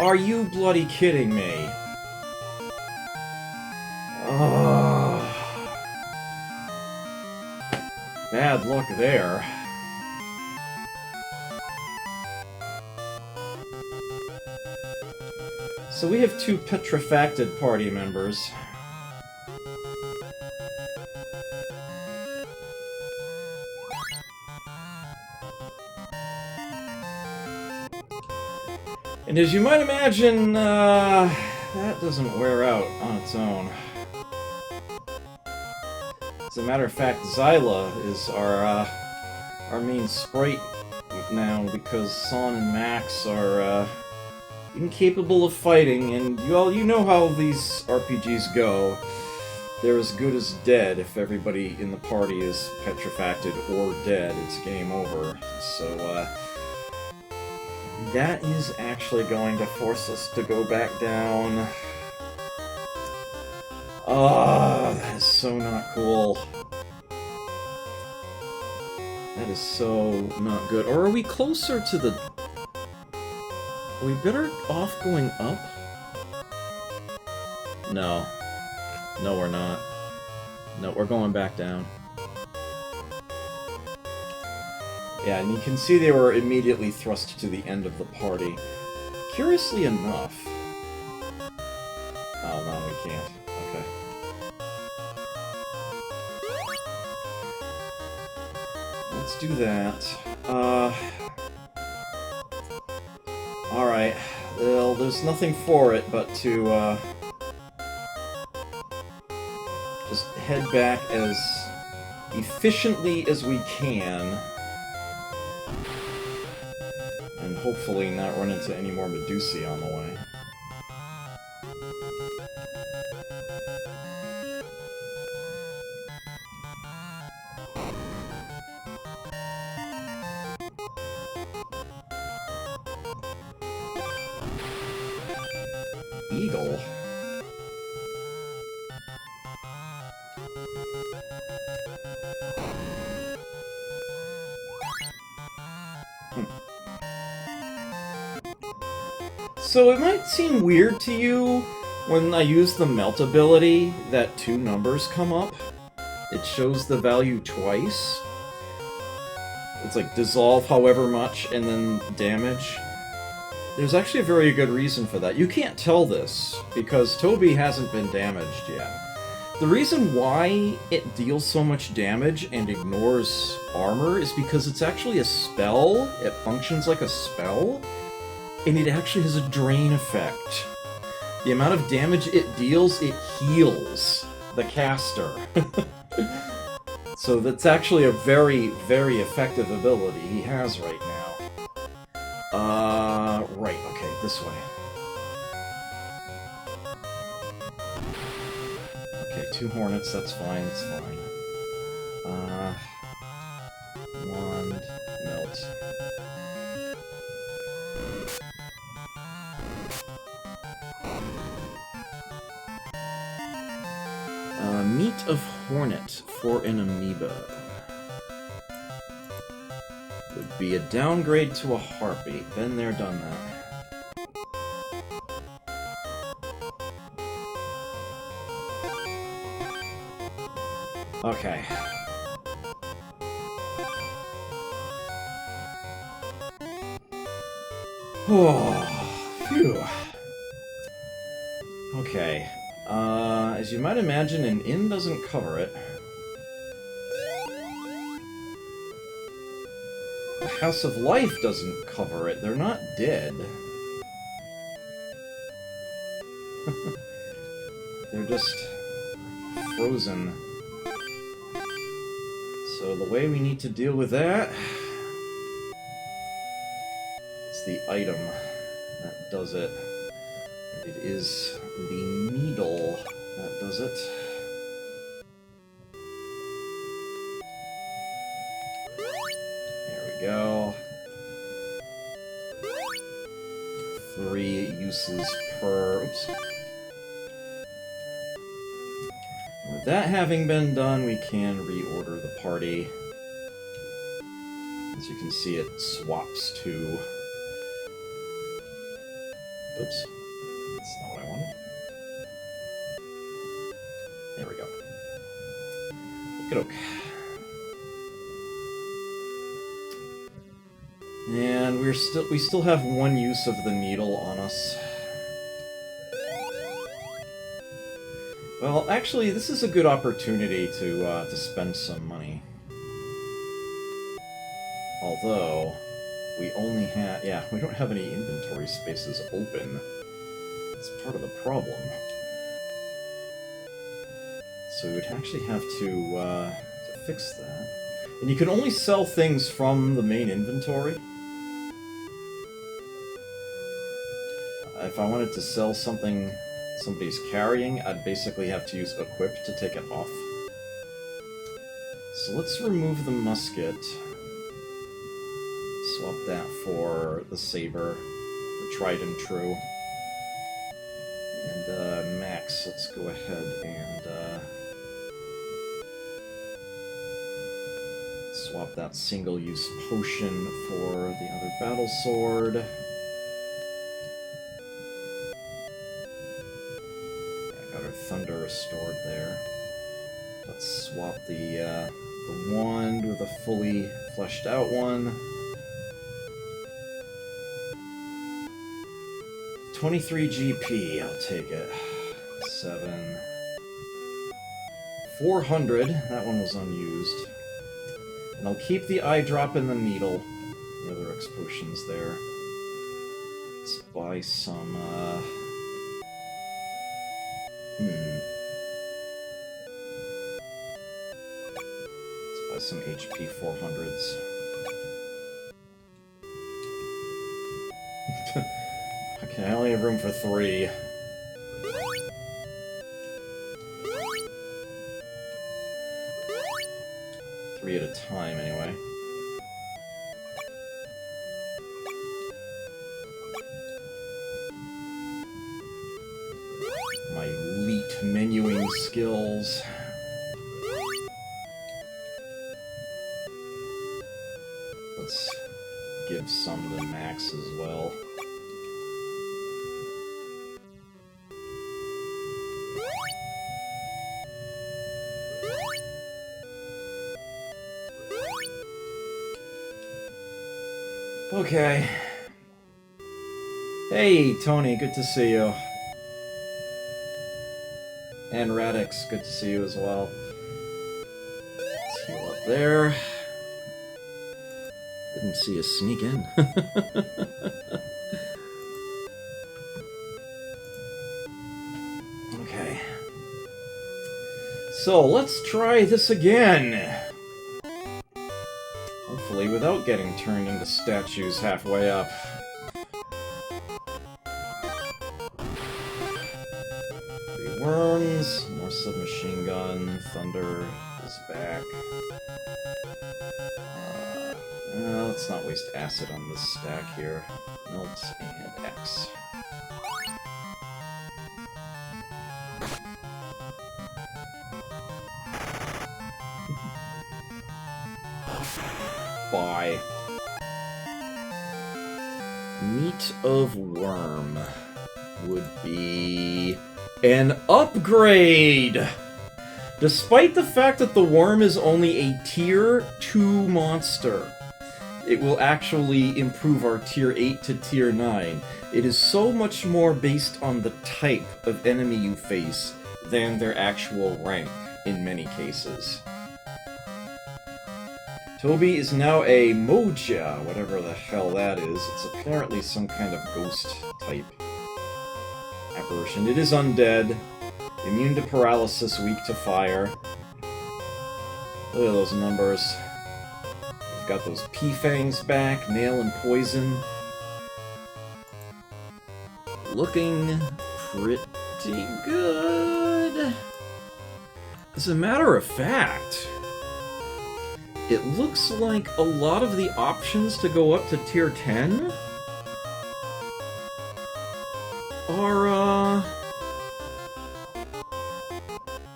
Are you bloody kidding me? Ugh. Bad luck there. So we have 2 petrifacted party members. And as you might imagine, that doesn't wear out on its own. As a matter of fact, Zyla is our main sprite now, because Son and Max are incapable of fighting, and you know how these RPGs go. they're as good as dead. If everybody in the party is petrifacted or dead, it's game over. So, that is actually going to force us to go back down. Ah, that is so not cool. That is so not good. Or are we closer to the... Are we better off going up? No. No, we're not. No, we're going back down. Yeah, and you can see they were immediately thrust to the end of the party. Curiously enough... Oh, no, we can't. Okay. Let's do that. Alright. Well, there's nothing for it but to, just head back as efficiently as we can. And hopefully not run into any more Medusae on the way. Eagle? So it might seem weird to you when I use the melt ability that two numbers come up. It shows the value twice. It's like dissolve however much and then damage. There's actually a very good reason for that. You can't tell this because Toby hasn't been damaged yet. The reason why it deals so much damage and ignores armor is because it's actually a spell. It functions like a spell. And it actually has a drain effect. The amount of damage it deals, it heals the caster. So that's actually a very, very effective ability he has right now. Right, okay, this way. Okay, 2 hornets, that's fine, it's fine. Wand, melt. Meat of Hornet for an amoeba. Would be a downgrade to a harpy. Been there, done that. Okay. Oh, phew. Okay. As you might imagine, an inn doesn't cover it. The House of Life doesn't cover it. They're not dead. They're just frozen. So the way we need to deal with that is the item that does it. It is the needle that does it. There we go. 3 uses per... Oops. With that having been done, we can reorder the party. As you can see, it swaps to... Oops. That's not what I wanted. There we go. Okey-doke. And we still have 1 use of the needle on us. Well, actually, this is a good opportunity to spend some money. Although, we only have... Yeah, we don't have any inventory spaces open. It's part of the problem. So we would actually have to fix that. And you can only sell things from the main inventory. If I wanted to sell something somebody's carrying, I'd basically have to use equip to take it off. So let's remove the musket. Swap that for the saber, the tried and true. And Max, let's go ahead and swap that single-use potion for the other battle sword. Yeah, got our thunder restored there. Let's swap the wand with a fully fleshed out one. 23 GP, I'll take it. 7. 400, that one was unused. And I'll keep the eye drop and the needle. The other X potions there. Let's buy some, Let's buy some HP 400s. Okay, I only have room for 3. Three at a time, anyway. My elite menuing skills. Let's give some to Max as well. Okay. Hey, Tony, good to see you. And Radix, good to see you as well. Let's heal up there. Didn't see us sneak in. Okay. So, let's try this again. Hopefully without getting turned into statues halfway up. Three worms, more submachine gun, thunder is back. Let's not waste acid on this stack here. Melt and X. Bye. Meat of Worm would be an upgrade! Despite the fact that the worm is only a tier 2 monster, it will actually improve our tier 8 to tier 9. It is so much more based on the type of enemy you face than their actual rank in many cases. Toby is now a Moja, whatever the hell that is. It's apparently some kind of ghost type apparition. It is undead, immune to paralysis, weak to fire. Look at those numbers. We've got those P-Fangs back, nail and poison. Looking pretty good. As a matter of fact, it looks like a lot of the options to go up to tier 10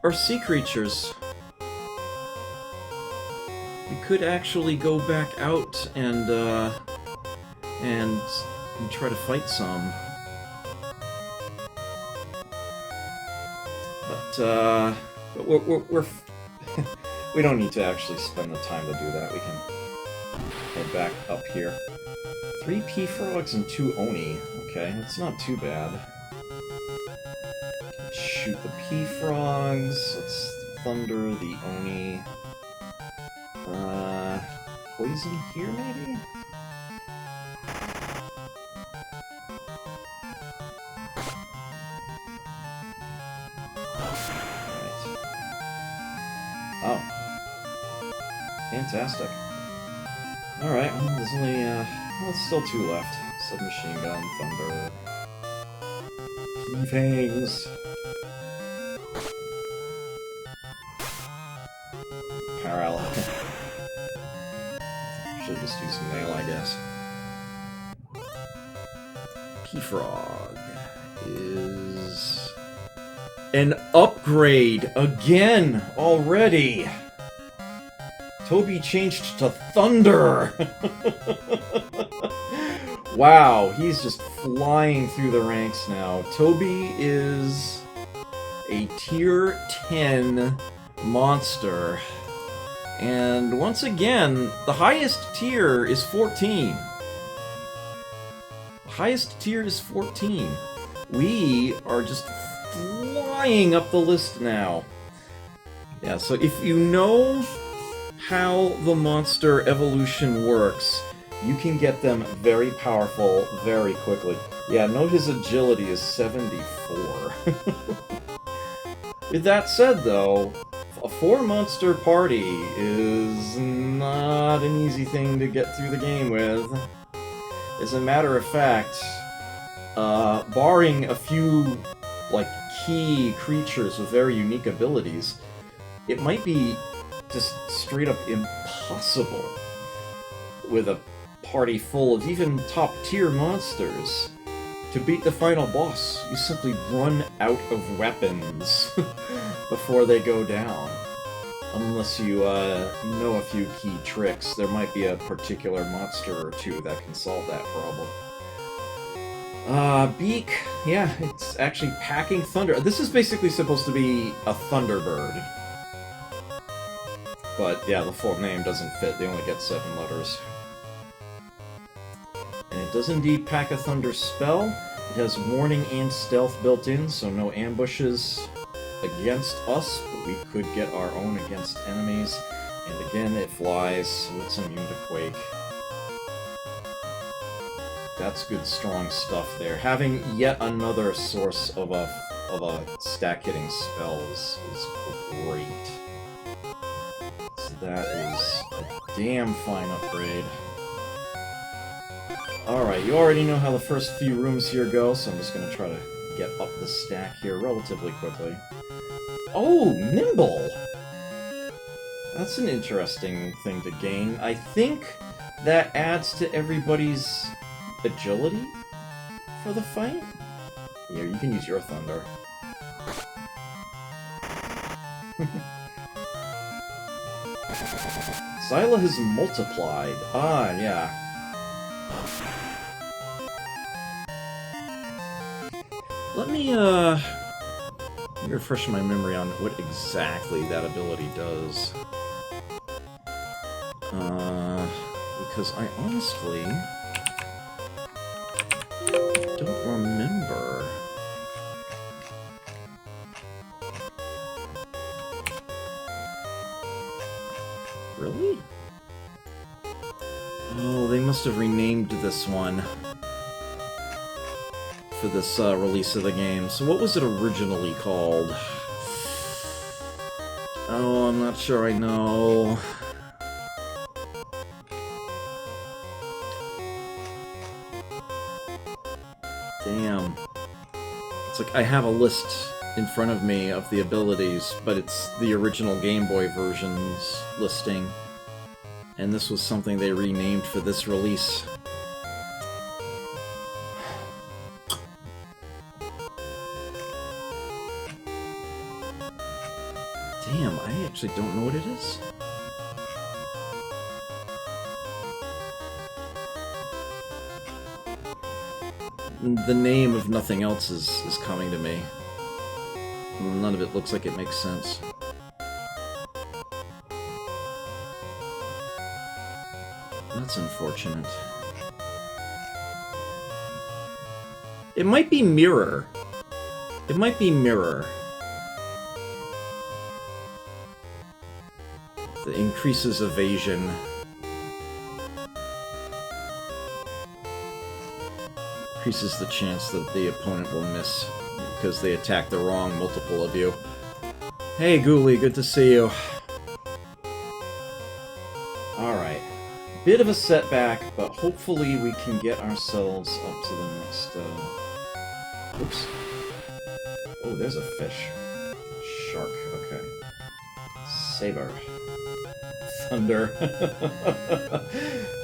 are sea creatures. We could actually go back out and try to fight some. But we're we don't need to actually spend the time to do that. We can head back up here. 3 P-Frogs and 2 Oni. Okay, that's not too bad. Let's shoot the P-Frogs. Let's thunder the Oni. Poison here, maybe? Oh. Fantastic. Alright, well, there's only, well, it's still 2 left. Submachine gun, thunder. Fangs. Parallel. Should just use nail, I guess. P-Frog is an upgrade again already. Toby changed to Thunder. Wow, he's just flying through the ranks now. Toby is a tier 10 monster. And once again, the highest tier is 14. The highest tier is 14. We are just flying up the list now. Yeah, so if you know how the monster evolution works, you can get them very powerful very quickly. Yeah, note his agility is 74. With that said, though, a 4-monster party is not an easy thing to get through the game with. As a matter of fact, barring a few, like, key creatures with very unique abilities, it might be just straight up impossible with a party full of even top-tier monsters to beat the final boss. You simply run out of weapons before they go down. Unless you know a few key tricks, there might be a particular monster or two that can solve that problem. Beak, yeah, it's actually packing thunder. This is basically supposed to be a Thunderbird. But yeah, the full name doesn't fit, they only get 7 letters. And it does indeed pack a Thunder spell. It has warning and stealth built in, so no ambushes against us, but we could get our own against enemies. And again, it flies, so it's immune to Quake. That's good, strong stuff there. Having yet another source of a stack-hitting spell is great. So that is a damn fine upgrade. Alright, you already know how the first few rooms here go, so I'm just gonna try to get up the stack here relatively quickly. Oh, Nimble! That's an interesting thing to gain. I think that adds to everybody's agility for the fight? Here, you can use your Thunder. Xyla has multiplied. Ah, yeah. Let me refresh my memory on what exactly that ability does. Because I honestly don't remember. Really? Oh, they must have renamed this one for this release of the game. So what was it originally called? Oh, I'm not sure I know. Damn. It's like I have a list in front of me of the abilities, but it's the original Game Boy version's listing. And this was something they renamed for this release. Damn, I actually don't know what it is. The name of nothing else is coming to me. None of it looks like it makes sense. That's unfortunate. It might be Mirror. It might be Mirror. That increases evasion. Increases the chance that the opponent will miss because they attack the wrong multiple of you. Hey, Ghoulie, good to see you. Alright. Bit of a setback, but hopefully we can get ourselves up to the next, oops. there's a fish. Shark, okay. Saber. Thunder.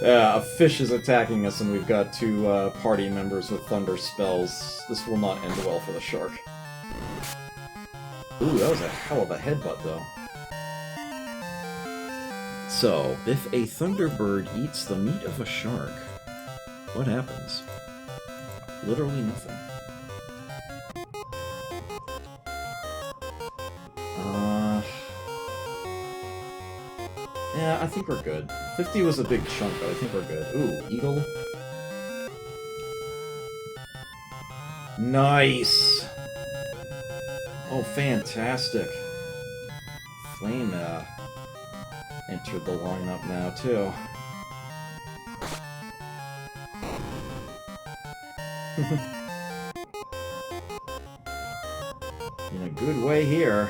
Yeah, a fish is attacking us and we've got two party members with thunder spells. This will not end well for the shark. Ooh, that was a hell of a headbutt, though. So, if a thunderbird eats the meat of a shark, what happens? Literally nothing. Yeah, I think we're good. 50 was a big chunk, but I think we're good. Ooh, eagle. Nice! Oh, fantastic. Flame, entered the lineup now, too. In a good way here.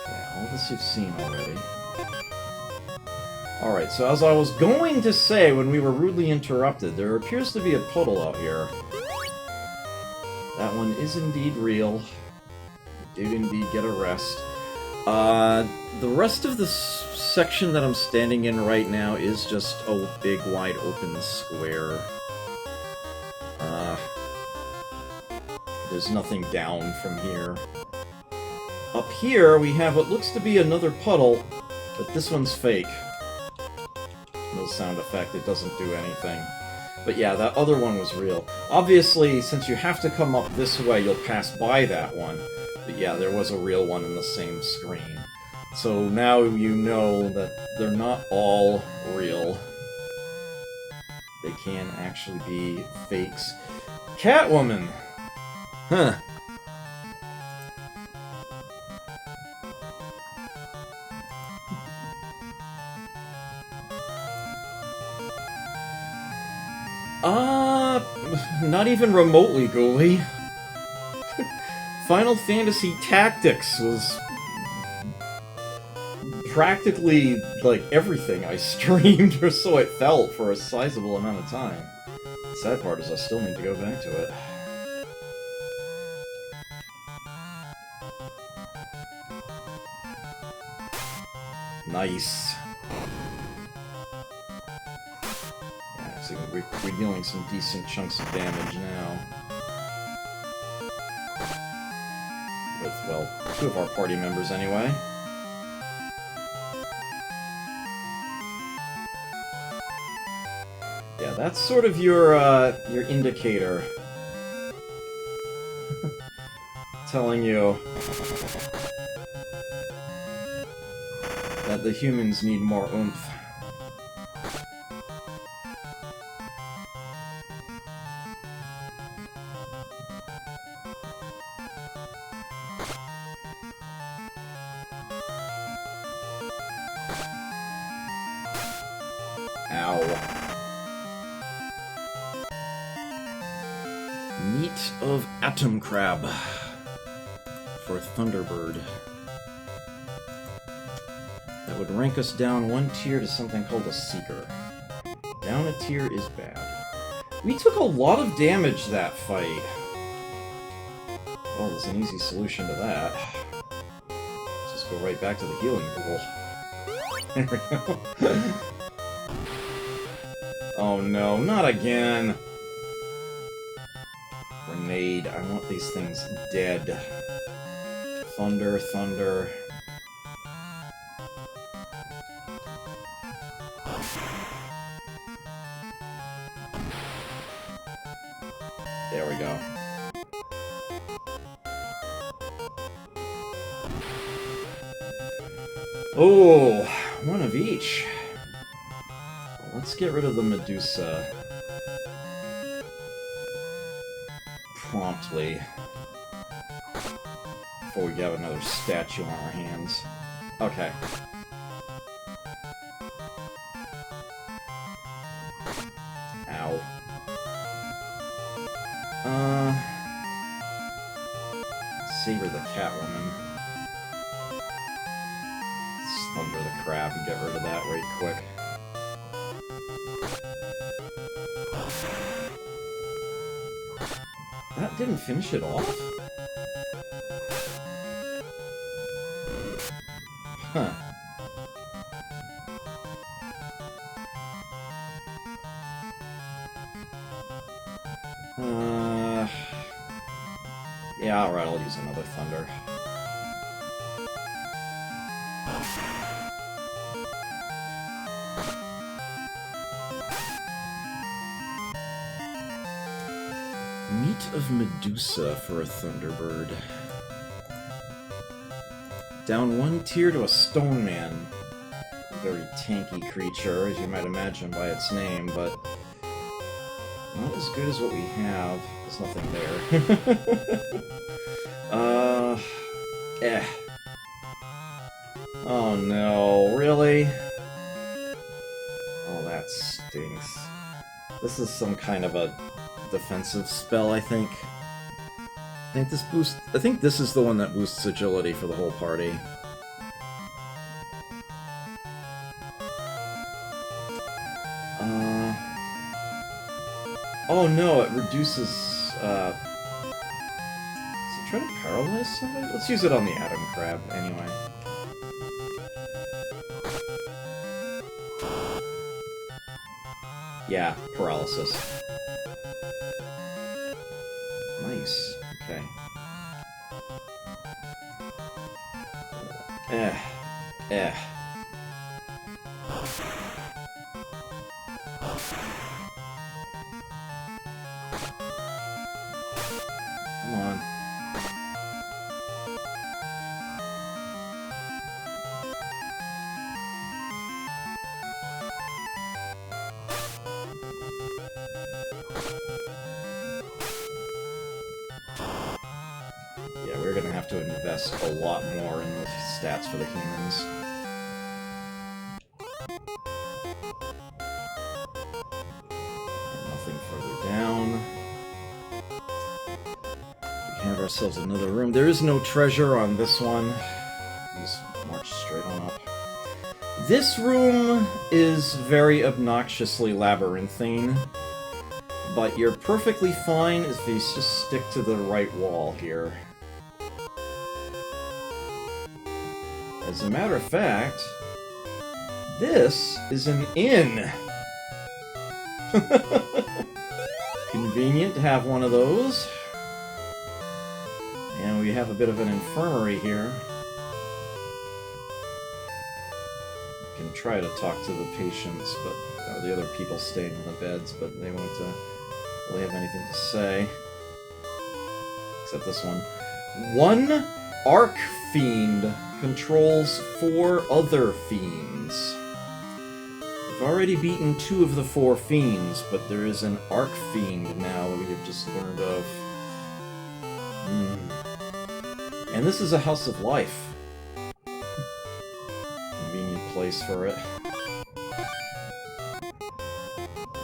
Yeah, all this you've seen already. Alright, so as I was going to say when we were rudely interrupted, there appears to be a puddle out here. That one is indeed real. It did indeed get a rest. The rest of the section that I'm standing in right now is just a big, wide open square. There's nothing down from here. Up here, we have what looks to be another puddle, but this one's fake. No sound effect, it doesn't do anything. But yeah, that other one was real. Obviously, since you have to come up this way, you'll pass by that one. But yeah, there was a real one in the same screen. So now you know that they're not all real. They can actually be fakes. Catwoman! Huh. Not even remotely, Ghoulie. Final Fantasy Tactics was practically, like, everything I streamed, or so it felt, for a sizable amount of time. The sad part is I still need to go back to it. Nice. Yeah, so we're dealing some decent chunks of damage now. With, well, two of our party members anyway. Yeah, that's sort of your indicator. Telling you that the humans need more oomph. Meat of Atom Crab for Thunderbird. That would rank us down one tier to something called a Seeker. Down a tier is bad. We took a lot of damage that fight. Well, there's an easy solution to that. Just go right back to the healing pool. There we go. Oh no, not again! Grenade. I want these things dead. Thunder, thunder. There we go. Oh, one of each. Well, let's get rid of the Medusa. Promptly. Before we get another statue on our hands. Okay. Ow. Saber the Catwoman. Thunder the Crab and get rid of that right quick. That didn't finish it off? Huh. Yeah, alright, I'll use another Thunder. Meat of Medusa for a Thunderbird. Down one tier to a Stone Man. A very tanky creature, as you might imagine by its name, but not as good as what we have. There's nothing there. Oh no, really? Oh, that stinks. This is some kind of a defensive spell, I think. I think this is the one that boosts agility for the whole party. Oh no, it reduces, Does it try to paralyze somebody? Let's use it on the Atom Crab, anyway. Yeah, paralysis. Nice. Okay. Eh. Come on. Yeah, we're gonna have to invest a lot more in the stats for the humans. And nothing further down. We have ourselves another room. There is no treasure on this one. Just march straight on up. This room is very obnoxiously labyrinthine, but you're perfectly fine if you just stick to the right wall here. As a matter of fact, this is an inn! Convenient to have one of those. And we have a bit of an infirmary here. We can try to talk to the patients, but the other people staying in the beds, but they won't really have anything to say. Except this one. One Arc Fiend controls 4 other fiends. We've already beaten 2 of the 4 fiends, but there is an Arc Fiend now that we have just learned of. And this is a House of Life. Convenient place for it.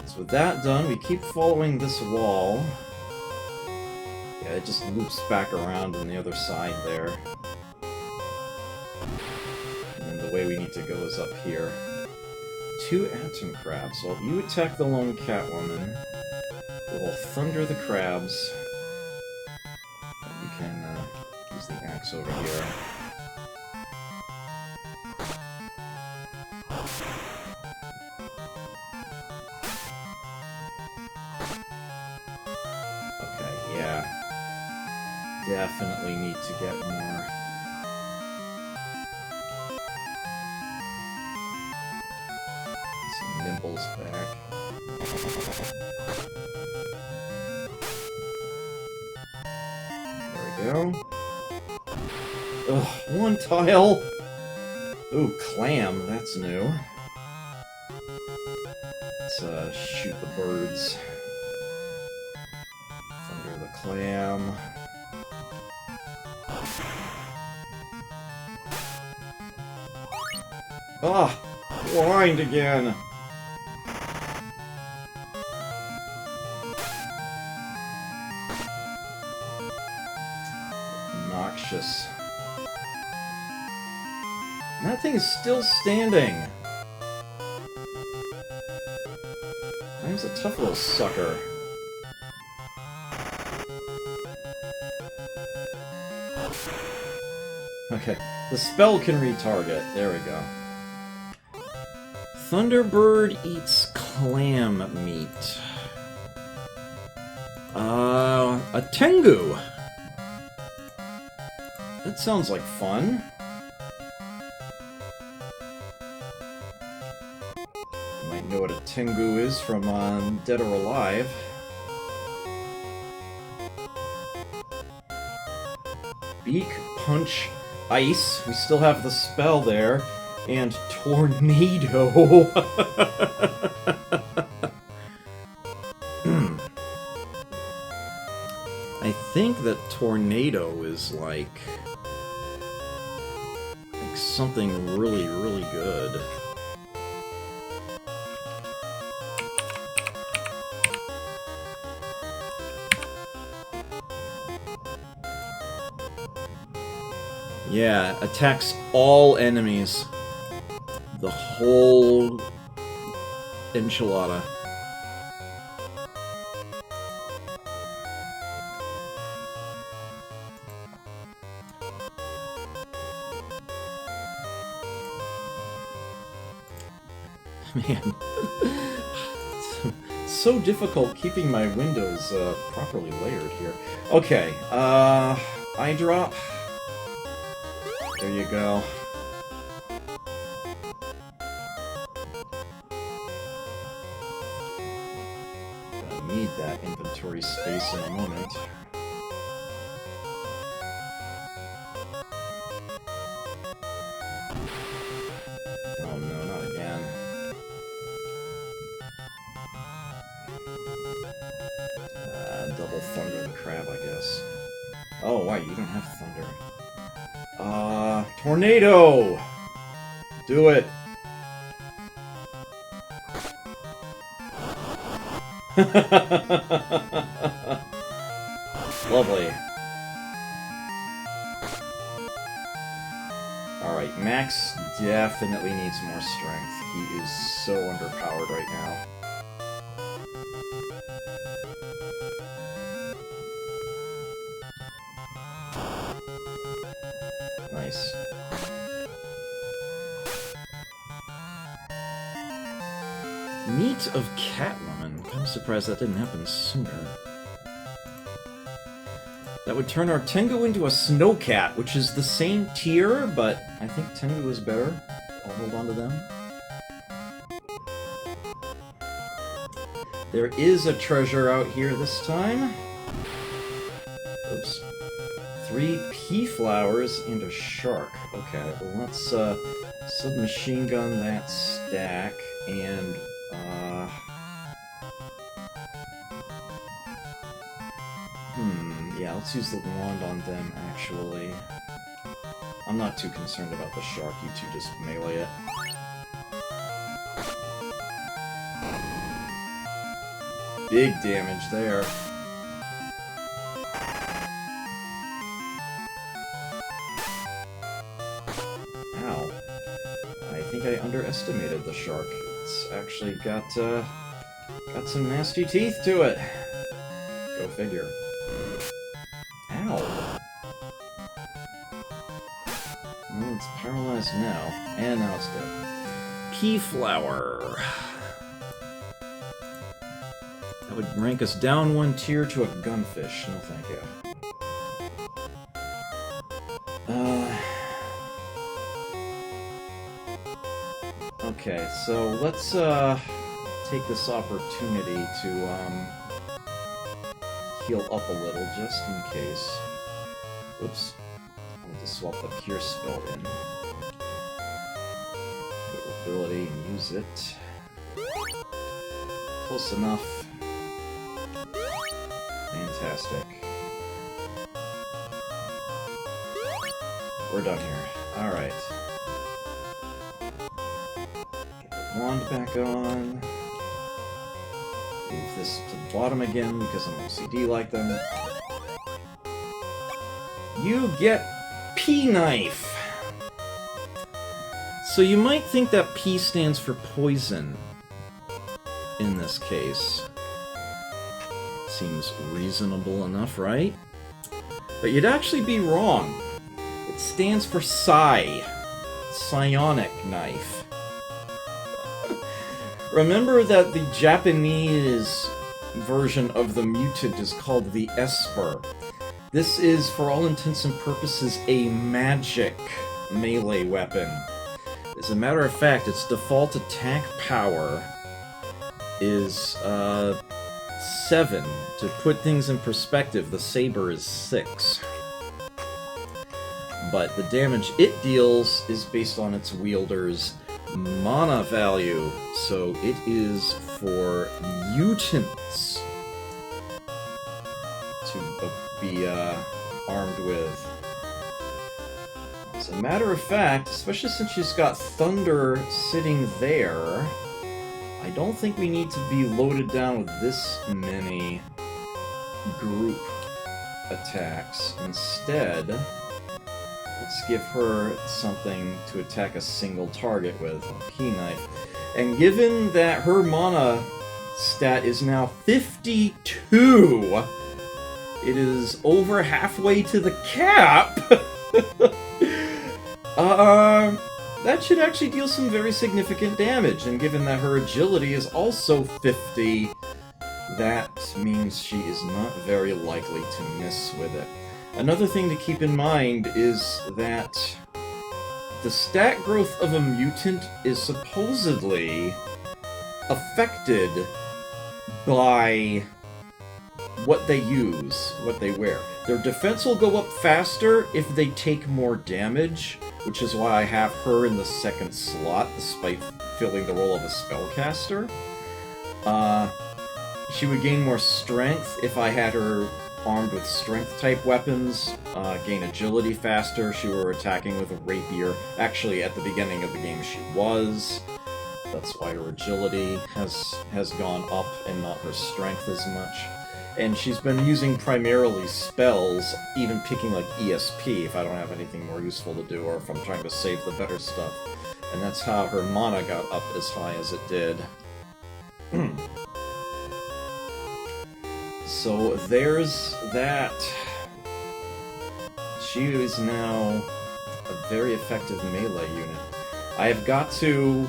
So with that done, we keep following this wall. Yeah, it just loops back around on the other side there. And the way we need to go is up here. 2 Atom Crabs. Well, if you attack the lone Catwoman, it will thunder the crabs. You can use the axe over here. Okay, yeah. Definitely need to get more. Some Nimble's back. There we go. Ugh, 1 tile! Ooh, clam, that's new. Let's shoot the birds. Thunder the clam. Ah! Blind again! Noxious. That thing is still standing! That was a tough little sucker. Okay, the spell can retarget. There we go. Thunderbird eats clam meat. A Tengu! That sounds like fun. You might know what a Tengu is from Dead or Alive. Beak, Punch, Ice. We still have the spell there. And Tornado. I think that Tornado is like something really, really good. Yeah, attacks all enemies. The whole enchilada. Man. It's so difficult keeping my windows properly layered here. Okay, eye drop. There you go. Gonna need that inventory space in a moment. Oh no, not again. Double Thunder the Crab, I guess. Oh, why? You don't have Thunder. Tornado! Do it! Lovely. Alright, Max definitely needs more strength. He is so underpowered right now. Nice. Meat of Catwoman. I'm surprised that didn't happen sooner. That would turn our Tengu into a Snowcat, which is the same tier, but I think Tengu is better. I'll hold on to them. There is a treasure out here this time. Oops. 3 pea flowers and a shark. Okay, well let's submachine gun that stack and yeah, let's use the wand on them actually. I'm not too concerned about the shark, you two just melee it. Big damage there. Ow. I think I underestimated the shark. It's actually got some nasty teeth to it. Go figure. Ow. Well, it's paralyzed now. And now it's dead. Pea flower. That would rank us down 1 tier to a gunfish. No thank you. Okay, so let's take this opportunity to heal up a little, just in case. Oops. I need to swap the Pure spell in. Good ability and use it. Close enough. Fantastic. We're done here. Alright. Get the wand back on. Move this to the bottom again because I'm OCD like them. You get P knife! So you might think that P stands for poison in this case. Seems reasonable enough, right? But you'd actually be wrong. It stands for Psi. Psionic Knife. Remember that the Japanese version of the mutant is called the Esper. This is, for all intents and purposes, a magic melee weapon. As a matter of fact, its default attack power is 7. To put things in perspective, the Saber is 6. But the damage it deals is based on its wielder's mana value, so it is for mutants to be armed with. As a matter of fact, especially since she's got Thunder sitting there, I don't think we need to be loaded down with this many group attacks. Instead, let's give her something to attack a single target with, a P-Knife. And given that her mana stat is now 52, it is over halfway to the cap! That should actually deal some very significant damage, and given that her agility is also 50, that means she is not very likely to miss with it. Another thing to keep in mind is that the stat growth of a mutant is supposedly affected by what they use, what they wear. Their defense will go up faster if they take more damage, which is why I have her in the second slot, despite filling the role of a spellcaster. She would gain more strength if I had her armed with strength-type weapons, gain agility faster. She were attacking with a rapier. Actually, at the beginning of the game she was. That's why her agility has gone up and not her strength as much. And she's been using primarily spells, even picking like ESP if I don't have anything more useful to do, or if I'm trying to save the better stuff. And that's how her mana got up as high as it did. So there's that. She is now a very effective melee unit. I have got to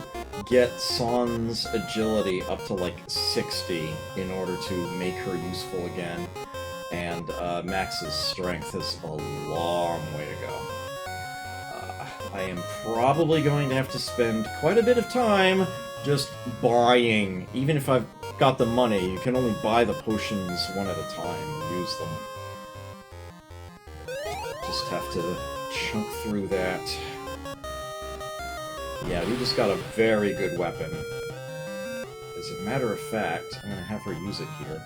get Son's agility up to like 60 in order to make her useful again, and Max's strength is a long way to go. I am probably going to have to spend quite a bit of time just buying. Even if I've got the money, you can only buy the potions one at a time and use them. Just have to chunk through that. Yeah, we just got a very good weapon. As a matter of fact, I'm gonna have her use it here.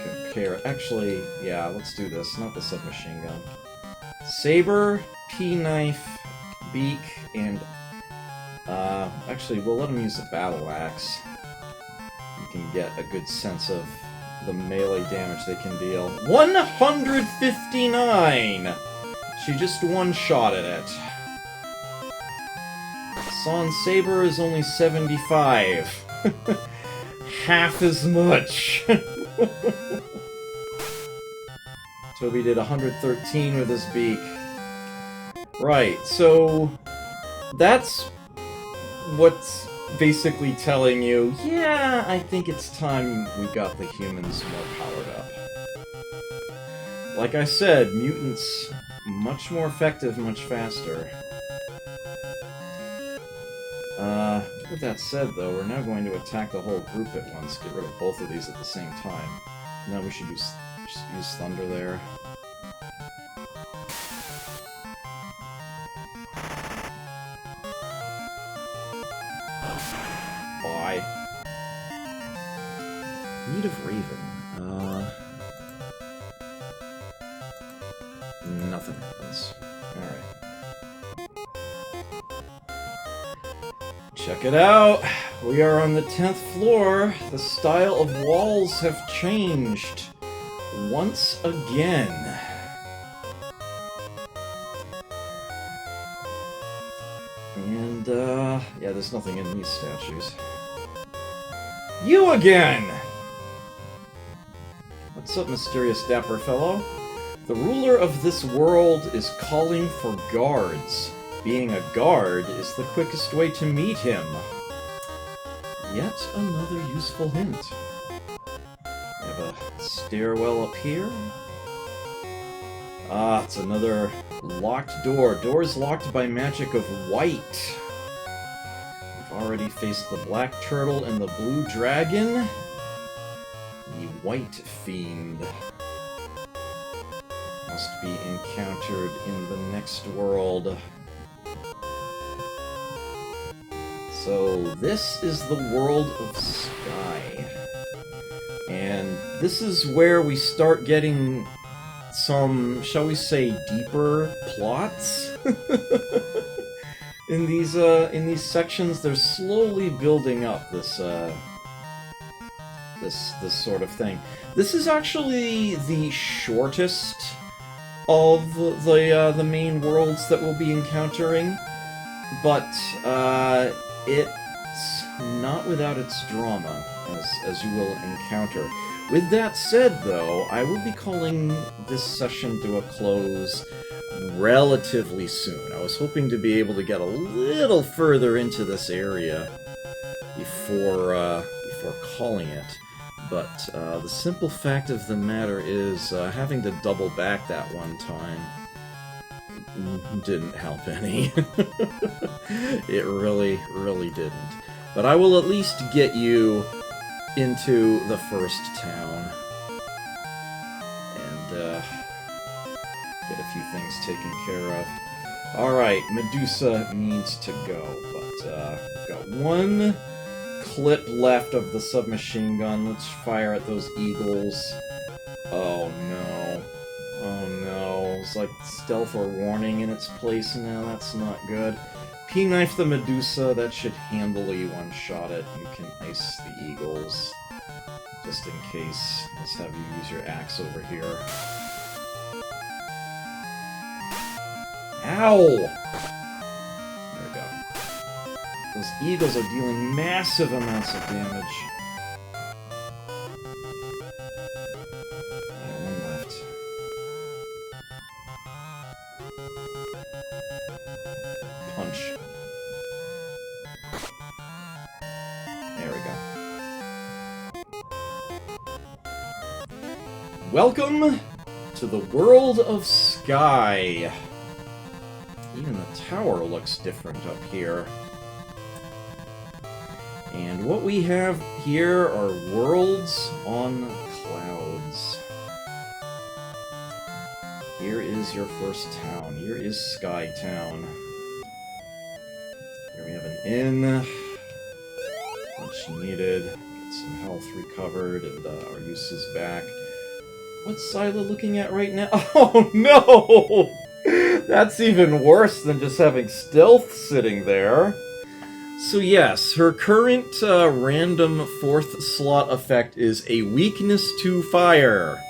Can compare. Actually, yeah, let's do this. Not the submachine gun. Saber, P-Knife, Beak, and actually, we'll let him use the battle axe. You can get a good sense of the melee damage they can deal. 159! She just one-shotted it. Son's Saber is only 75. Half as much. Toby did 113 with his beak. Right, so that's what's basically telling you, yeah, I think it's time we got the humans more powered up. Like I said, mutants, much more effective, much faster. With that said, though, we're now going to attack the whole group at once, get rid of both of these at the same time. Now we should use Thunder there. Bye. Need of Raven. Nothing happens. Alright. Check it out! We are on the 10th floor. The style of walls have changed. Once again. And, yeah, there's nothing in these statues. You again! Let's What's up, mysterious dapper fellow? The ruler of this world is calling for guards. Being a guard is the quickest way to meet him. Yet another useful hint. We have a stairwell up here. Ah, it's another locked door. Doors locked by magic of white. We've already faced the black turtle and the blue dragon. The white fiend must be encountered in the next world. So this is the world of Sky. And this is where we start getting some, shall we say, deeper plots. in these sections. They're slowly building up this this sort of thing. This is actually the shortest of the main worlds that we'll be encountering, but it's not without its drama, as you will encounter. With that said, though, I will be calling this session to a close relatively soon. I was hoping to be able to get a little further into this area before calling it, but the simple fact of the matter is having to double back that one time didn't help any. It really, really didn't. But I will at least get you into the first town and get a few things taken care of. Alright, Medusa needs to go, but we've got one clip left of the submachine gun. Let's fire at those eagles. Oh no. Oh no. It's like stealth or warning in its place now. That's not good. P-knife the Medusa. That should handily one-shot it. You can ice the eagles. Just in case. Let's have you use your axe over here. Ow! There we go. Those eagles are dealing massive amounts of damage. One left. Punch. There we go. Welcome to the world of Sky. Even the tower looks different up here. And what we have here are worlds on clouds. Here is your first town. Here is Sky Town. Here we have an inn. Much needed. Get some health recovered, and our use is back. What's Scylla looking at right now? Oh no! That's even worse than just having stealth sitting there. So yes, her current random 4th slot effect is a weakness to fire.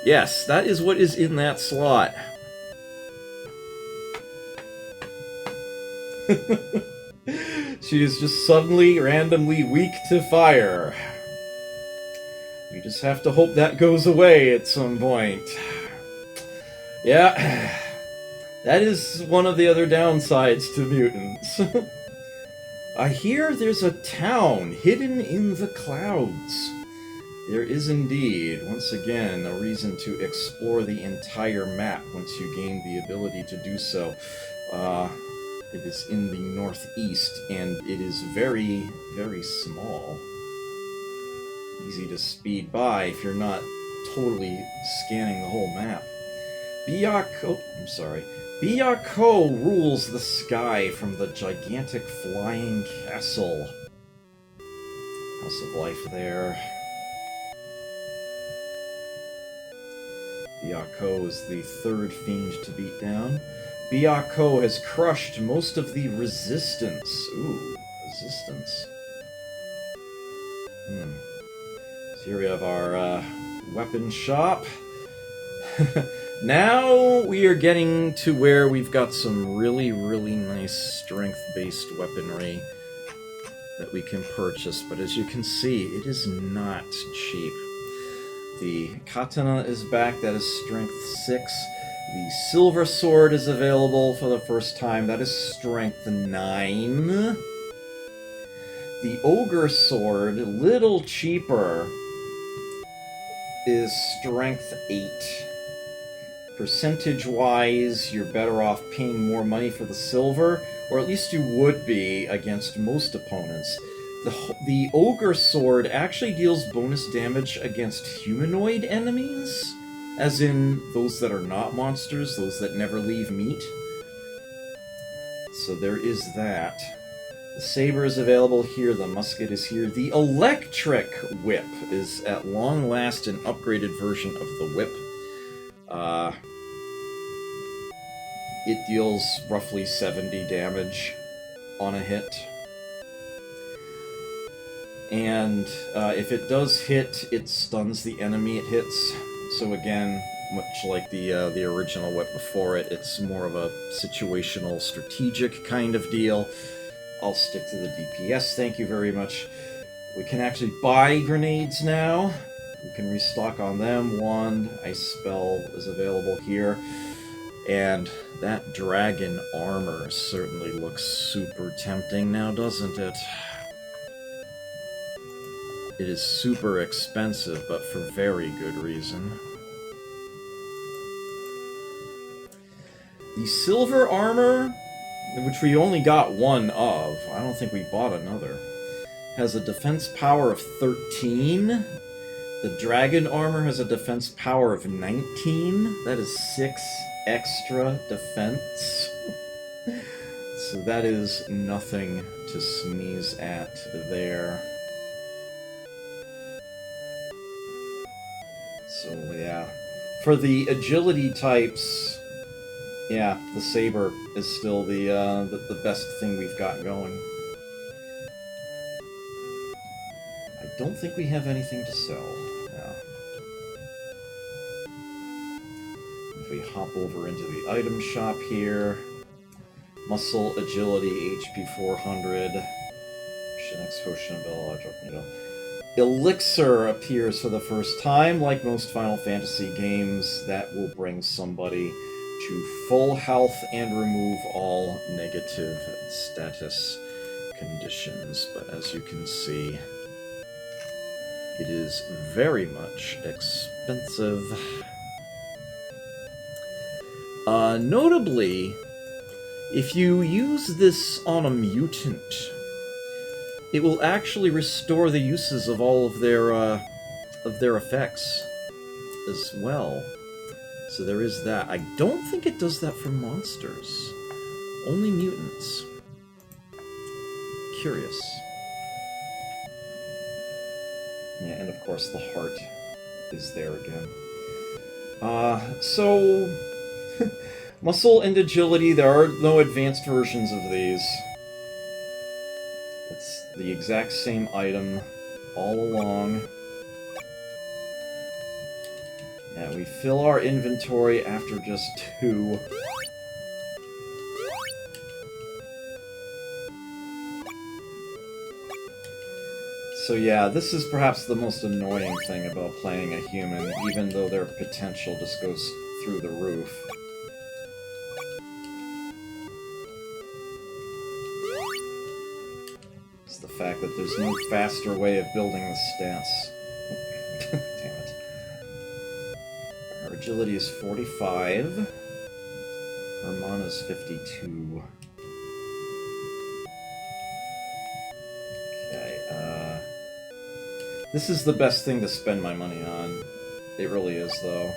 Yes, that is what is in that slot. She is just suddenly, randomly weak to fire. We just have to hope that goes away at some point. Yeah, that is one of the other downsides to mutants. I hear there's a town hidden in the clouds. There is indeed, once again, a reason to explore the entire map once you gain the ability to do so. It is in the northeast, and it is very, very small. Easy to speed by if you're not totally scanning the whole map. Byakuo rules the sky from the gigantic flying castle. House of Life there. Byakuo is the 3rd fiend to beat down. Byakuo has crushed most of the resistance. Ooh, resistance. So here we have our weapon shop. Now we are getting to where we've got some really, really nice strength-based weaponry that we can purchase, but as you can see, it is not cheap. The katana is back, that is strength 6. The silver sword is available for the first time, that is strength 9. The ogre sword, little cheaper, is strength 8. Percentage-wise, you're better off paying more money for the silver, or at least you would be against most opponents. The ogre sword actually deals bonus damage against humanoid enemies, as in those that are not monsters, those that never leave meat. So there is that. The saber is available here, the musket is here. The electric whip is at long last an upgraded version of the whip. It deals roughly 70 damage on a hit. And if it does hit, it stuns the enemy it hits. So again, much like the original whip before it, it's more of a situational, strategic kind of deal. I'll stick to the DPS, thank you very much. We can actually buy grenades now. We can restock on them. Wand, Ice Spell is available here. And that dragon armor certainly looks super tempting now, doesn't it? It is super expensive, but for very good reason. The silver armor, which we only got one of, I don't think we bought another, has a defense power of 13. The dragon armor has a defense power of 19. That is 6 extra defense. So that is nothing to sneeze at there. So yeah, for the agility types, yeah, the saber is still the best thing we've got going. I don't think we have anything to sell. Yeah. If we hop over into the item shop here, muscle, agility, HP 400, next potion ability. Elixir appears for the first time. Like most Final Fantasy games, that will bring somebody to full health and remove all negative status conditions. But as you can see, it is very much expensive. Notably, if you use this on a mutant, it will actually restore the uses of all of their effects as well. So there is that. I don't think it does that for monsters. Only mutants. Curious. Yeah, and of course the heart is there again. So... muscle and agility, there are no advanced versions of these. It's the exact same item all along. Yeah, we fill our inventory after just 2. So yeah, this is perhaps the most annoying thing about playing a human, even though their potential just goes through the roof. It's the fact that there's no faster way of building the stats. Damn it. Our agility is 45. Our mana is 52. Okay, this is the best thing to spend my money on. It really is, though.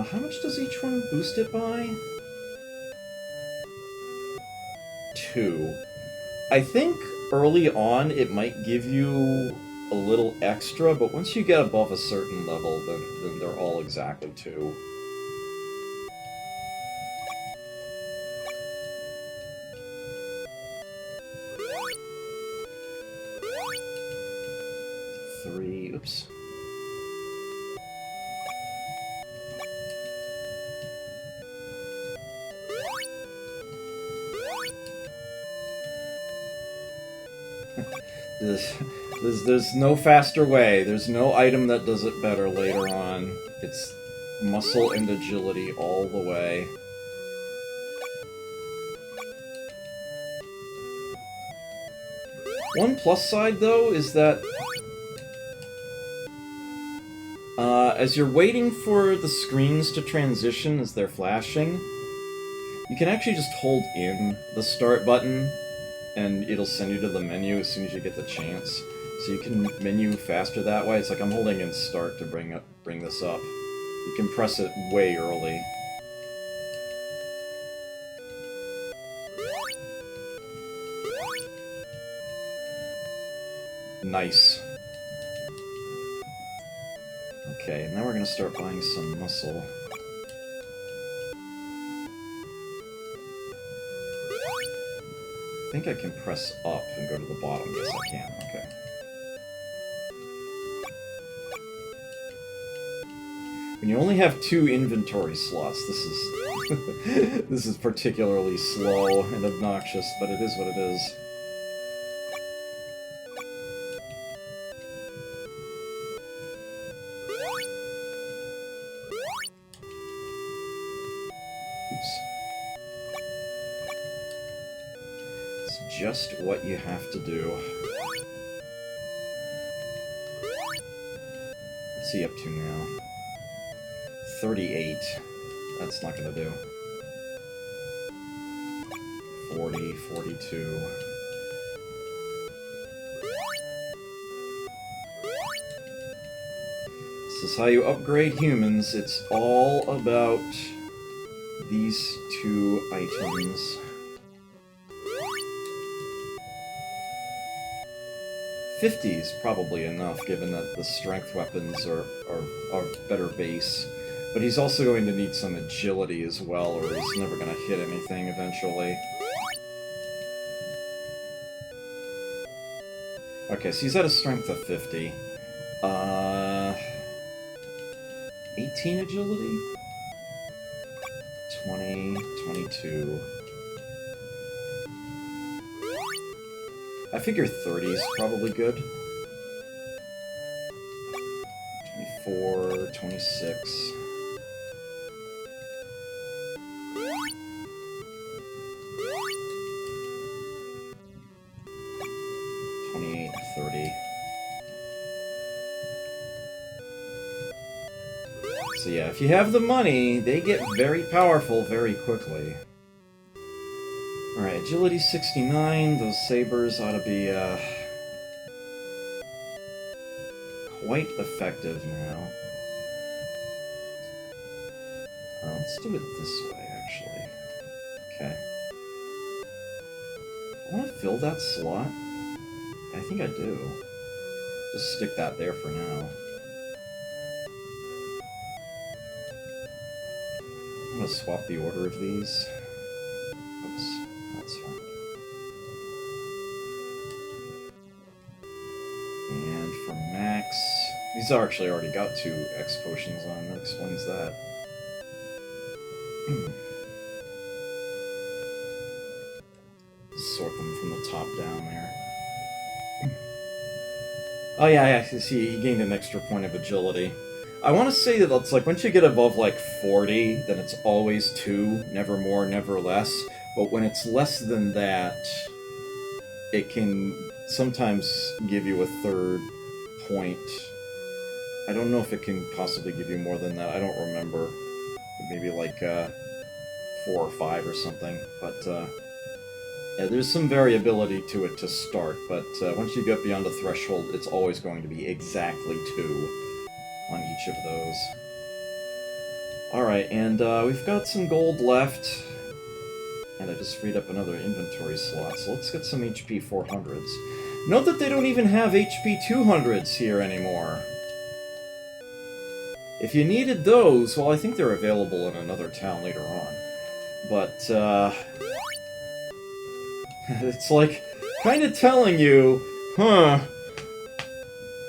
How much does each one boost it by? 2. I think early on it might give you a little extra, but once you get above a certain level, then they're all exactly 2. Oops. There's no faster way. There's no item that does it better later on. It's muscle and agility all the way. One plus side, though, is that as you're waiting for the screens to transition as they're flashing, you can actually just hold in the start button, and it'll send you to the menu as soon as you get the chance. So you can menu faster that way. It's like I'm holding in start to bring this up. You can press it way early. Nice. Okay, now we're gonna start buying some muscle. I think I can press up and go to the bottom. Yes, I can. Okay. When you only have 2 inventory slots, this is this is particularly slow and obnoxious, but it is what it is. Just what you have to do. What's he up to now? 38. That's not gonna do. 40, 42. This is how you upgrade humans. It's all about these 2 items. 50 is probably enough, given that the strength weapons are better base. But he's also going to need some agility as well, or he's never going to hit anything eventually. Okay, so he's at a strength of 50. 18 agility? 20, 22... I figure 30 is probably good. 24, 26. So yeah, if you have the money, they get very powerful very quickly. Alright, agility 69, those sabers ought to be, quite effective now. Let's do it this way, actually. Okay. I want to fill that slot? I think I do. Just stick that there for now. I'm gonna swap the order of these. Oops, that's fine. And for Max... These are actually already got 2 X potions on, that explains that. Sort them from the top down there. Oh yeah, see, he gained an extra point of agility. I want to say that it's like, once you get above like 40, then it's always 2, never more, never less. But when it's less than that, it can sometimes give you a 3rd point. I don't know if it can possibly give you more than that, I don't remember. Maybe like 4 or 5 or something, but yeah, there's some variability to it to start, but once you get beyond the threshold, it's always going to be exactly 2 on each of those. Alright, and we've got some gold left, and I just freed up another inventory slot, so let's get some HP 400s. Note that they don't even have HP 200s here anymore. If you needed those, well, I think they're available in another town later on. But, it's like, kind of telling you, huh,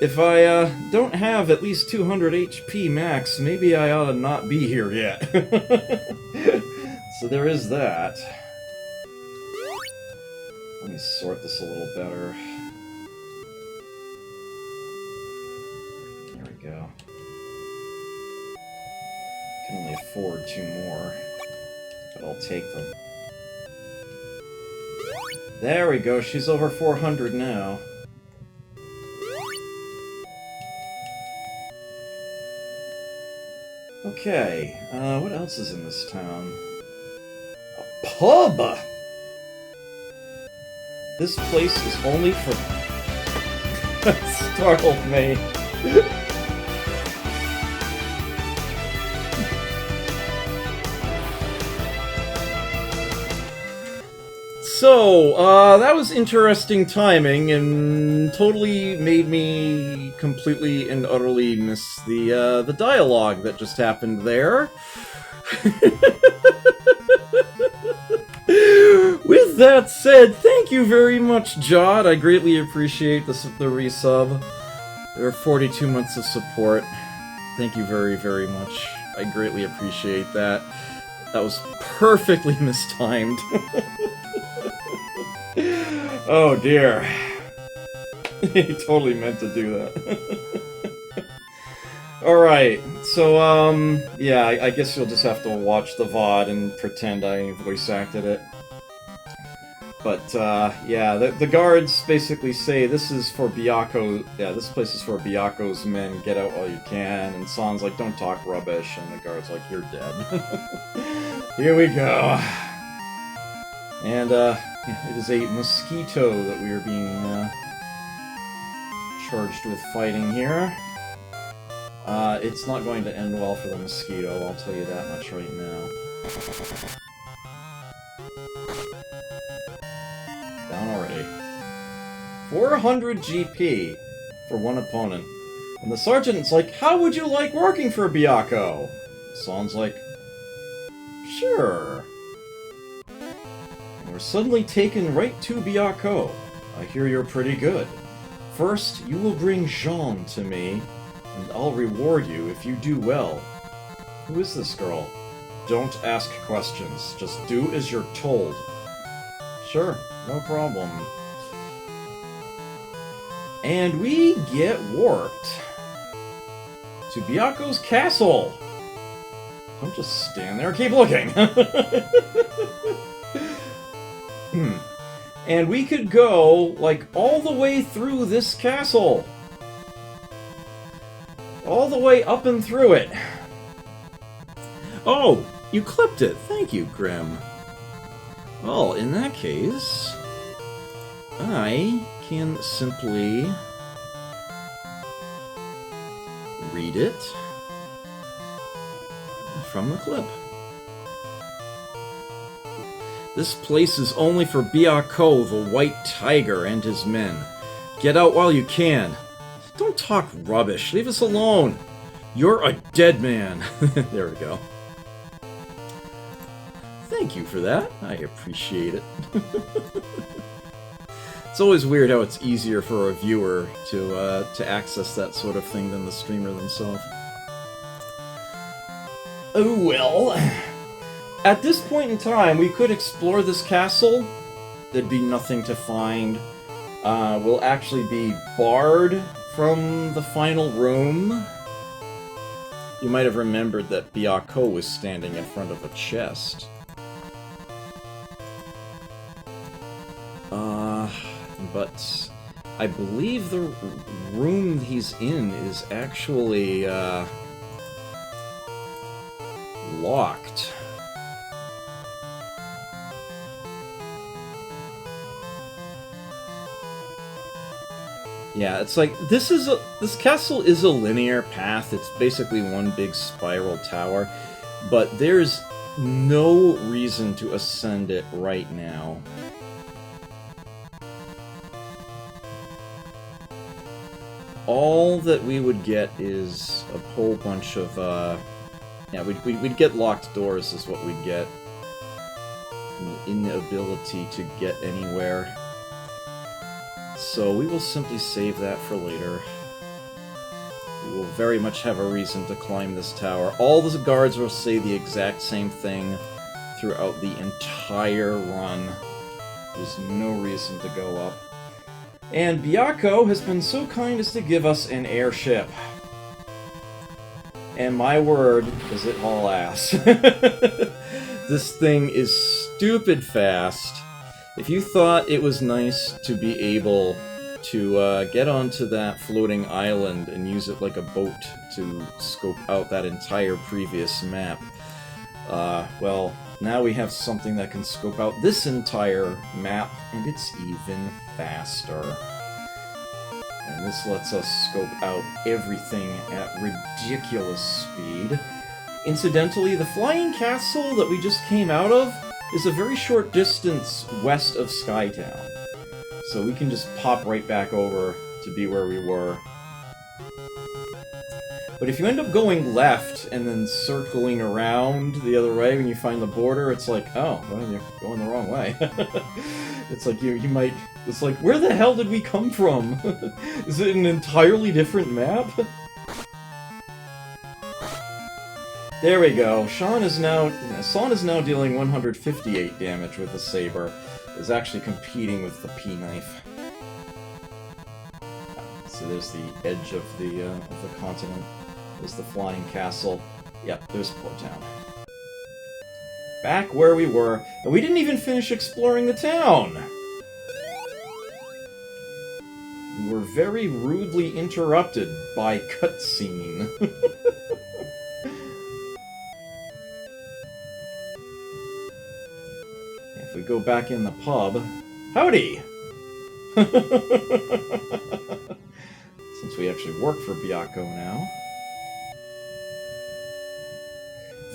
if I, don't have at least 200 HP max, maybe I ought to not be here yet. So there is that. Let me sort this a little better. can only afford 2 more, but I'll take them. There we go, she's over 400 now. Okay, what else is in this town? A pub! This place is only for... That startled me. So, that was interesting timing, and totally made me completely and utterly miss the dialogue that just happened there. With that said, thank you very much, Jod. I greatly appreciate the resub. There are 42 months of support. Thank you very, very much. I greatly appreciate that. That was perfectly mistimed. Oh dear. He totally meant to do that. Alright, so, yeah, I guess you'll just have to watch the VOD and pretend I voice acted it. But, yeah, the guards basically say, this is for Byakko, yeah, this place is for Byako's men, get out while you can, and San's like, don't talk rubbish, and the guard's like, you're dead. Here we go. And, it is a mosquito that we are being, charged with fighting here. It's not going to end well for the mosquito, I'll tell you that much right now. Down already. 400 GP for one opponent. And the sergeant's like, how would you like working for Byakko? San's like, sure. And we're suddenly taken right to Byakko. I hear you're pretty good. First, you will bring Jean to me, and I'll reward you if you do well. Who is this girl? Don't ask questions. Just do as you're told. Sure, no problem. And we get warped to Byakko's castle. Don't just stand there, keep looking. And we could go, like, all the way through this castle. All the way up and through it. Oh, you clipped it. Thank you, Grim. Well, in that case, I can simply read it from the clip. This place is only for Byakko, the White Tiger, and his men. Get out while you can. Don't talk rubbish. Leave us alone. You're a dead man. There we go. Thank you for that. I appreciate it. It's always weird how it's easier for a viewer to access that sort of thing than the streamer themselves. Oh well. At this point in time, we could explore this castle. There'd be nothing to find. We'll actually be barred from the final room. You might have remembered that Byakko was standing in front of a chest. But I believe the room he's in is actually, locked. Yeah, it's like, this castle is a linear path. It's basically one big spiral tower, but there's no reason to ascend it right now. All that we would get is a whole bunch of, yeah, we'd get locked doors is what we'd get. An inability to get anywhere. So we will simply save that for later. We will very much have a reason to climb this tower. All the guards will say the exact same thing throughout the entire run. There's no reason to go up. And Byakko has been so kind as to give us an airship. And my word, does it haul ass. This thing is stupid fast. If you thought it was nice to be able to get onto that floating island and use it like a boat to scope out that entire previous map, well, now we have something that can scope out this entire map, and it's even faster. And this lets us scope out everything at ridiculous speed. Incidentally, the flying castle that we just came out of is a very short distance west of Skytown. So we can just pop right back over to be where we were. But if you end up going left and then circling around the other way when you find the border, it's like, oh, well, you're going the wrong way. It's like you might... It's like, where the hell did we come from? Is it an entirely different map? There we go. San is now dealing 158 damage with the saber. Is actually competing with the P-knife. So there's the edge of the continent. There's the flying castle. Yep, there's Port Town. Back where we were, and we didn't even finish exploring the town! We were very rudely interrupted by cutscene. If we go back in the pub... Howdy! Since we actually work for Byakko now.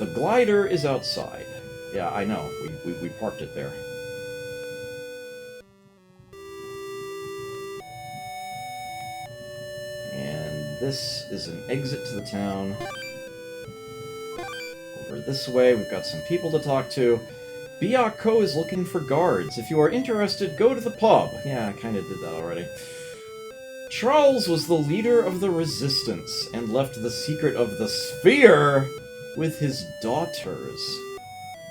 The glider is outside. Yeah, I know. We parked it there. And this is an exit to the town. Over this way, we've got some people to talk to. Byakko is looking for guards. If you are interested, go to the pub. Yeah, I kind of did that already. Charles was the leader of the Resistance and left the secret of the Sphere with his daughters.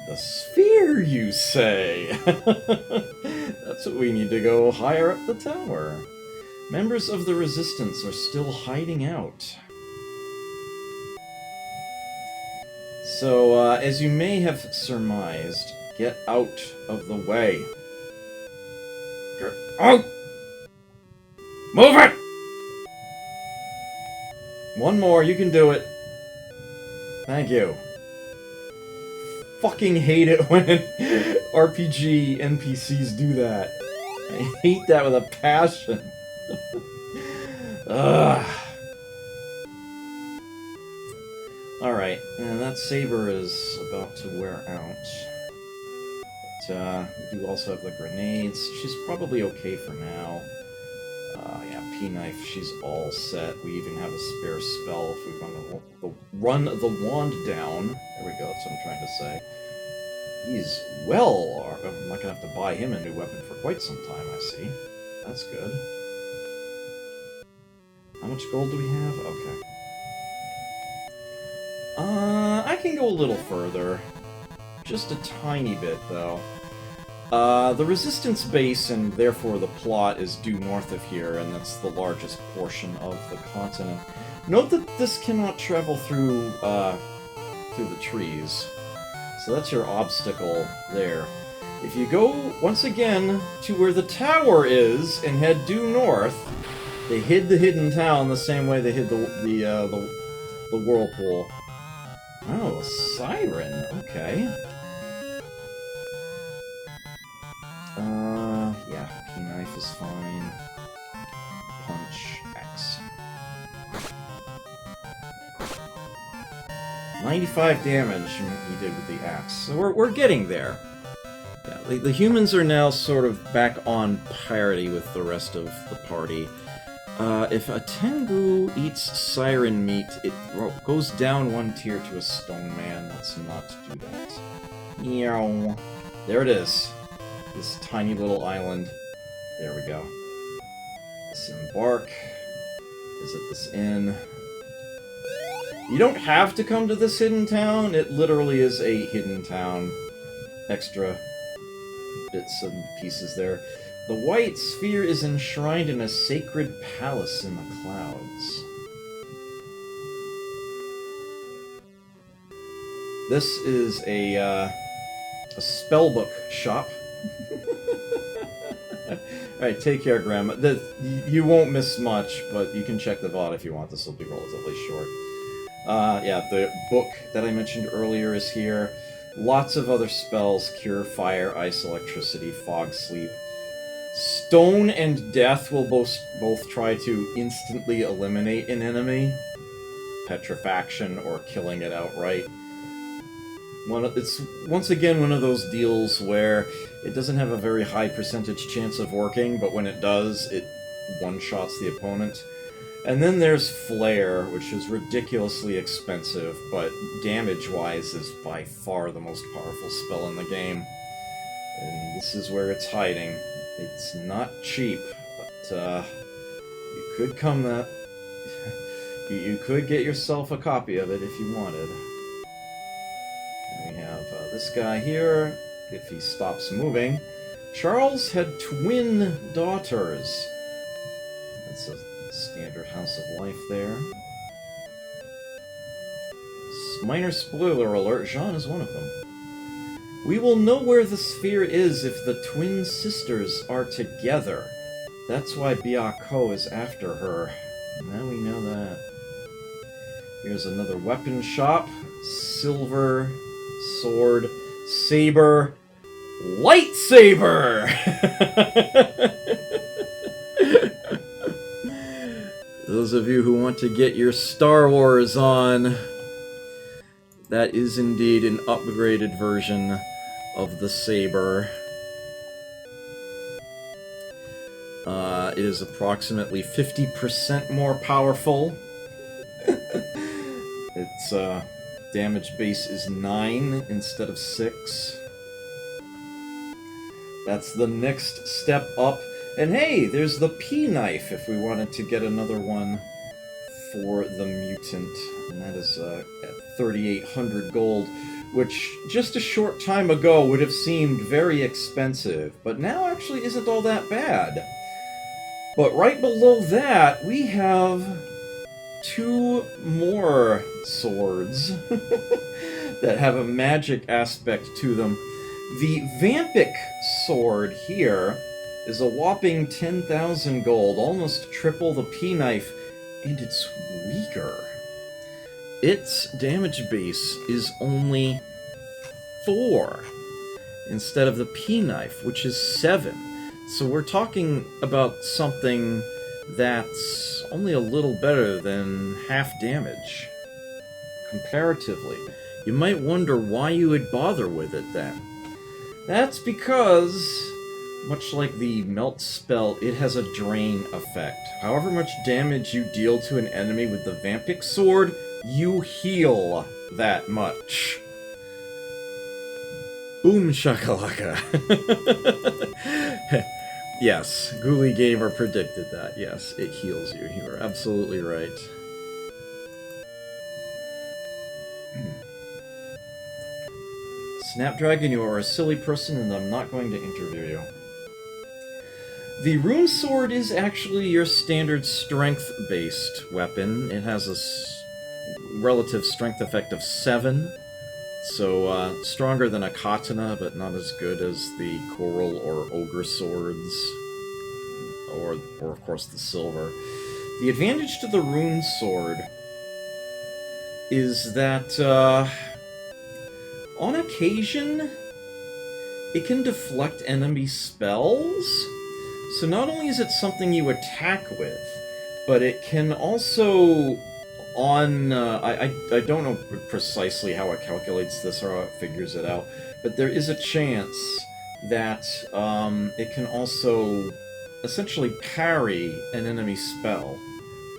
The Sphere, you say? That's what we need to go higher up the tower. Members of the Resistance are still hiding out. So, as you may have surmised, get out of the way. Get out! Move it! One more, you can do it. Thank you. Fucking hate it when RPG NPCs do that. I hate that with a passion. Ugh. Alright, and that saber is about to wear out. But, we do also have the grenades. She's probably okay for now. Yeah, P-knife, she's all set. We even have a spare spell if we run the wand down. There we go, that's what I'm trying to say. He's well... I'm not gonna have to buy him a new weapon for quite some time, I see. That's good. How much gold do we have? Okay. I can go a little further. Just a tiny bit, though. The Resistance base, and therefore the plot, is due north of here, and that's the largest portion of the continent. Note that this cannot travel through the trees. So that's your obstacle there. If you go, once again, to where the tower is, and head due north, they hid the hidden town the same way they hid the whirlpool. Oh, a siren. Okay. Yeah, P-knife is fine. Punch X. 95 damage he did with the axe. So we're getting there. Yeah, the humans are now sort of back on parity with the rest of the party. If a Tengu eats siren meat, it goes down one tier to a stone man. Let's not do that. Meow. There it is. This tiny little island. There we go. Disembark. Visit this inn. You don't have to come to this hidden town. It literally is a hidden town. Extra bits and pieces there. The white sphere is enshrined in a sacred palace in the clouds. This is a spellbook shop. Alright, take care, Grandma. You won't miss much, but you can check the VOD if you want. This will be relatively short. Yeah, the book that I mentioned earlier is here. Lots of other spells: Cure, Fire, Ice, Electricity, Fog, Sleep. Stone and Death will both try to instantly eliminate an enemy. Petrifaction or killing it outright. It's once again one of those deals where it doesn't have a very high percentage chance of working, but when it does, it one-shots the opponent. And then there's Flare, which is ridiculously expensive, but damage-wise is by far the most powerful spell in the game. And this is where it's hiding. It's not cheap, but you could come that... you could get yourself a copy of it if you wanted. And we have this guy here. If he stops moving. Charles had twin daughters. That's a standard House of Life there. Minor spoiler alert, Jean is one of them. We will know where the sphere is if the twin sisters are together. That's why Byakko is after her. Now we know that. Here's another weapon shop. Silver, sword, saber, lightsaber! Those of you who want to get your Star Wars on, that is indeed an upgraded version of the saber. It is approximately 50% more powerful. Its damage base is 9 instead of 6. That's the next step up. And hey, there's the P-Knife if we wanted to get another one for the mutant. And that is at 3,800 gold, which just a short time ago would have seemed very expensive, but now actually isn't all that bad. But right below that, we have 2 more swords that have a magic aspect to them. The Vampic sword here is a whopping 10,000 gold, almost triple the P-Knife, and it's weaker. Its damage base is only 4 instead of the P-Knife, which is 7. So we're talking about something that's only a little better than half damage, comparatively. You might wonder why you would bother with it then. That's because, much like the Melt spell, it has a drain effect. However much damage you deal to an enemy with the Vampic sword, you heal that much. Boom shakalaka. Yes, Ghoulie Gamer predicted that. Yes, it heals you. You are absolutely right. Snapdragon, you are a silly person and I'm not going to interview you. The Rune Sword is actually your standard strength-based weapon. It has a relative strength effect of 7. So, stronger than a katana, but not as good as the coral or ogre swords. Or of course, the silver. The advantage to the Rune Sword is that, on occasion, it can deflect enemy spells. So not only is it something you attack with, but it can also... I don't know precisely how it calculates this or how it figures it out, but there is a chance that it can also essentially parry an enemy spell,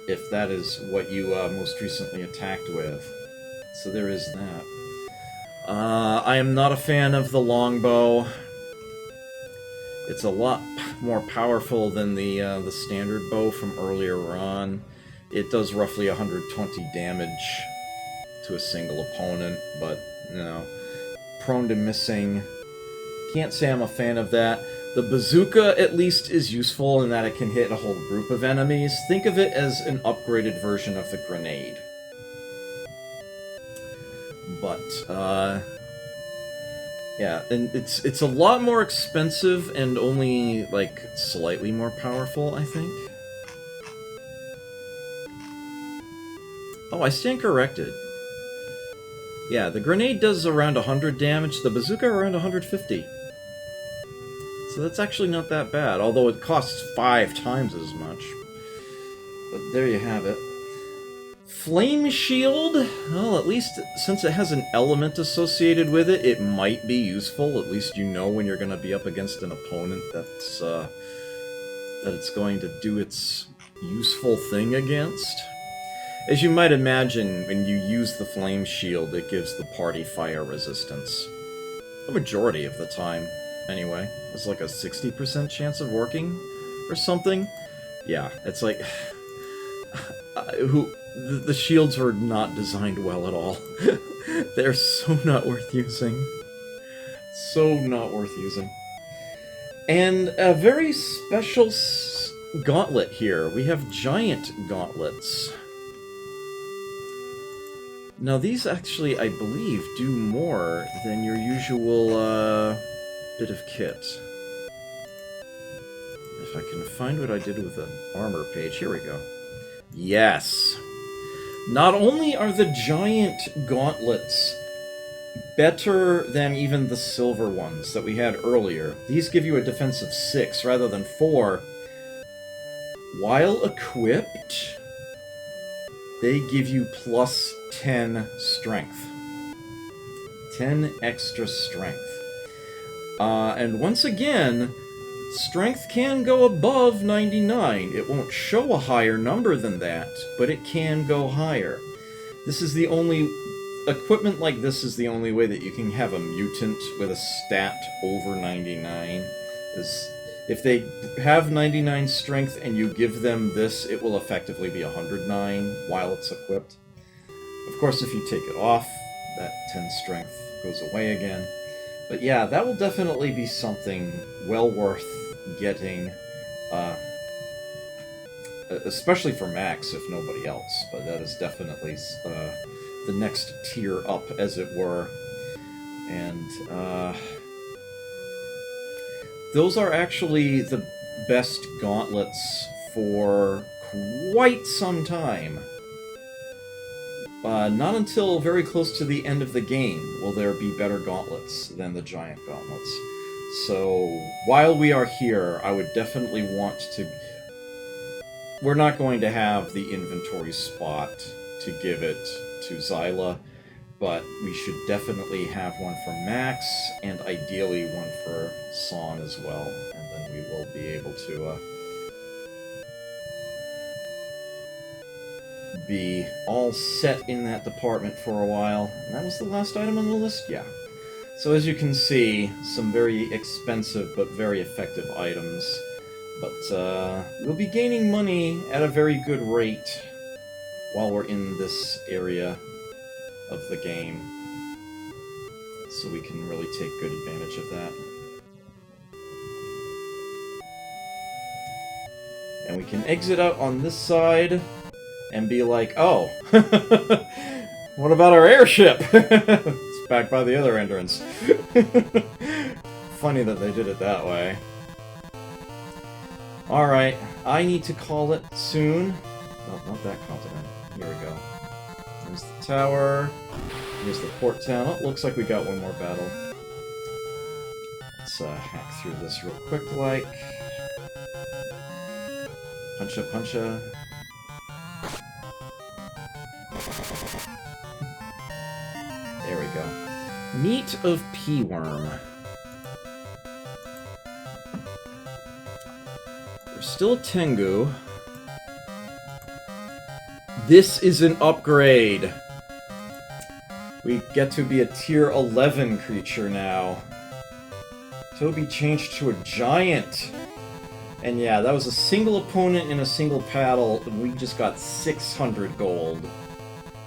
if that is what you most recently attacked with. So there is that. I am not a fan of the longbow. It's a lot more powerful than the standard bow from earlier on. It does roughly 120 damage to a single opponent, but, you know, prone to missing. Can't say I'm a fan of that. The bazooka, at least, is useful in that it can hit a whole group of enemies. Think of it as an upgraded version of the grenade. But, yeah, and it's a lot more expensive and only, like, slightly more powerful, I think. Oh, I stand corrected. Yeah, the grenade does around 100 damage, the bazooka around 150. So that's actually not that bad, although it costs 5 times as much. But there you have it. Flame Shield? Well, at least since it has an element associated with it, it might be useful. At least you know when you're going to be up against an opponent that's, that it's going to do its useful thing against. As you might imagine, when you use the Flame Shield, it gives the party fire resistance. The majority of the time, anyway. It's like a 60% chance of working, or something. Yeah, it's like... the shields are not designed well at all. They're so not worth using. So not worth using. And a very special gauntlet here. We have giant gauntlets. Now these actually, I believe, do more than your usual bit of kit. If I can find what I did with the armor page, here we go. Yes! Not only are the giant gauntlets better than even the silver ones that we had earlier, these give you a defense of 6 rather than 4. While equipped, they give you plus 10 strength. 10 extra strength. And once again, strength can go above 99. It won't show a higher number than that, but it can go higher. This is the only... Equipment like this is the only way that you can have a mutant with a stat over 99. If they have 99 strength and you give them this, it will effectively be 109 while it's equipped. Of course, if you take it off, that 10 strength goes away again. But yeah, that will definitely be something well worth getting, especially for Max, if nobody else. But that is definitely the next tier up, as it were. And those are actually the best gauntlets for quite some time. Not until very close to the end of the game will there be better gauntlets than the giant gauntlets. So, while we are here, I would definitely want to... We're not going to have the inventory spot to give it to Xyla, but we should definitely have one for Max, and ideally one for San as well, and then we will be able to be all set in that department for a while. And that was the last item on the list? Yeah. So as you can see, some very expensive but very effective items. But we'll be gaining money at a very good rate while we're in this area of the game. So we can really take good advantage of that. And we can exit out on this side and be like, oh, what about our airship? It's back by the other entrance. Funny that they did it that way. Alright, I need to call it soon. No, not that continent. Here we go. There's the tower. Here's the port town. Oh, looks like we got one more battle. Let's hack through this real quick, like. Puncha, puncha. There we go. Meat of P-Worm. We're still Tengu. This is an upgrade. We get to be a tier 11 creature now. Toby changed to a giant. And yeah, that was a single opponent in a single battle, and we just got 600 gold.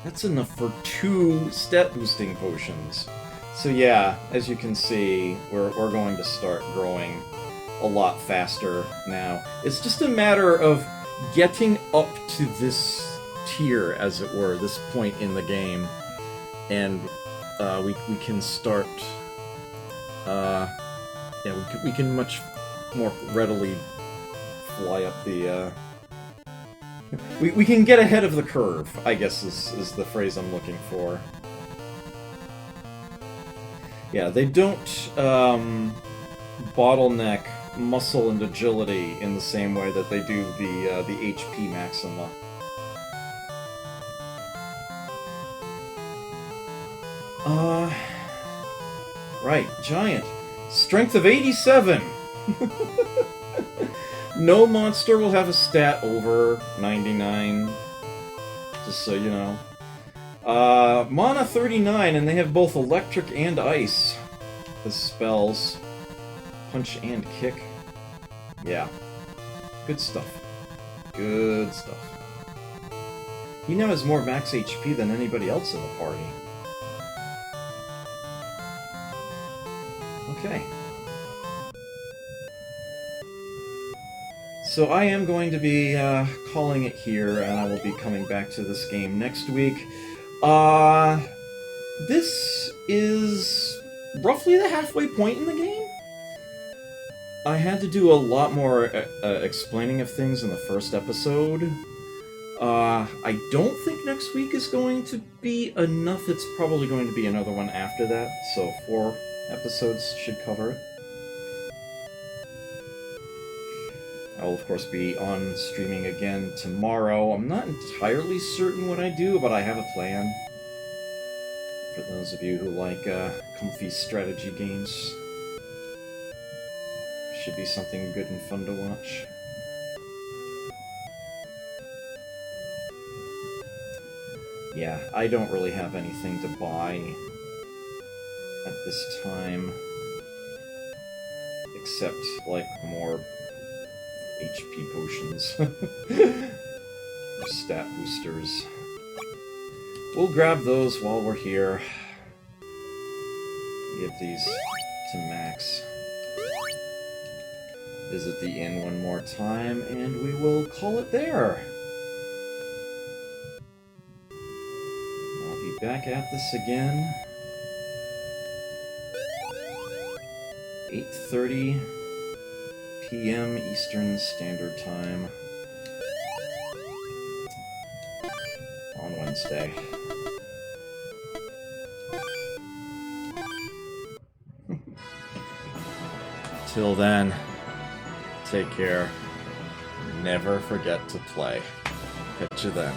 That's enough for 2 stat boosting potions. So yeah, as you can see, we're going to start growing a lot faster now. It's just a matter of getting up to this tier, as it were, this point in the game, and we can start. Yeah, we can much more readily fly up the. We can get ahead of the curve, I guess is the phrase I'm looking for. Yeah, they don't bottleneck muscle and agility in the same way that they do the HP maxima. Right, giant. Strength of 87! No monster will have a stat over 99, just so you know. Mana 39, and they have both electric and ice as spells. Punch and kick. Yeah. Good stuff. Good stuff. He now has more max HP than anybody else in the party. Okay. So I am going to be calling it here, and I will be coming back to this game next week. This is roughly the halfway point in the game. I had to do a lot more explaining of things in the first episode. I don't think next week is going to be enough. It's probably going to be another one after that, so 4 episodes should cover it. I will, of course, be on streaming again tomorrow. I'm not entirely certain what I do, but I have a plan. For those of you who like comfy strategy games. Should be something good and fun to watch. Yeah, I don't really have anything to buy at this time. Except, like, more HP potions. Or stat boosters. We'll grab those while we're here. Give these to Max. Visit the inn one more time, and we will call it there. I'll be back at this again. 8:30 p.m. Eastern Standard Time on Wednesday. Till then, take care. Never forget to play. Catch you then.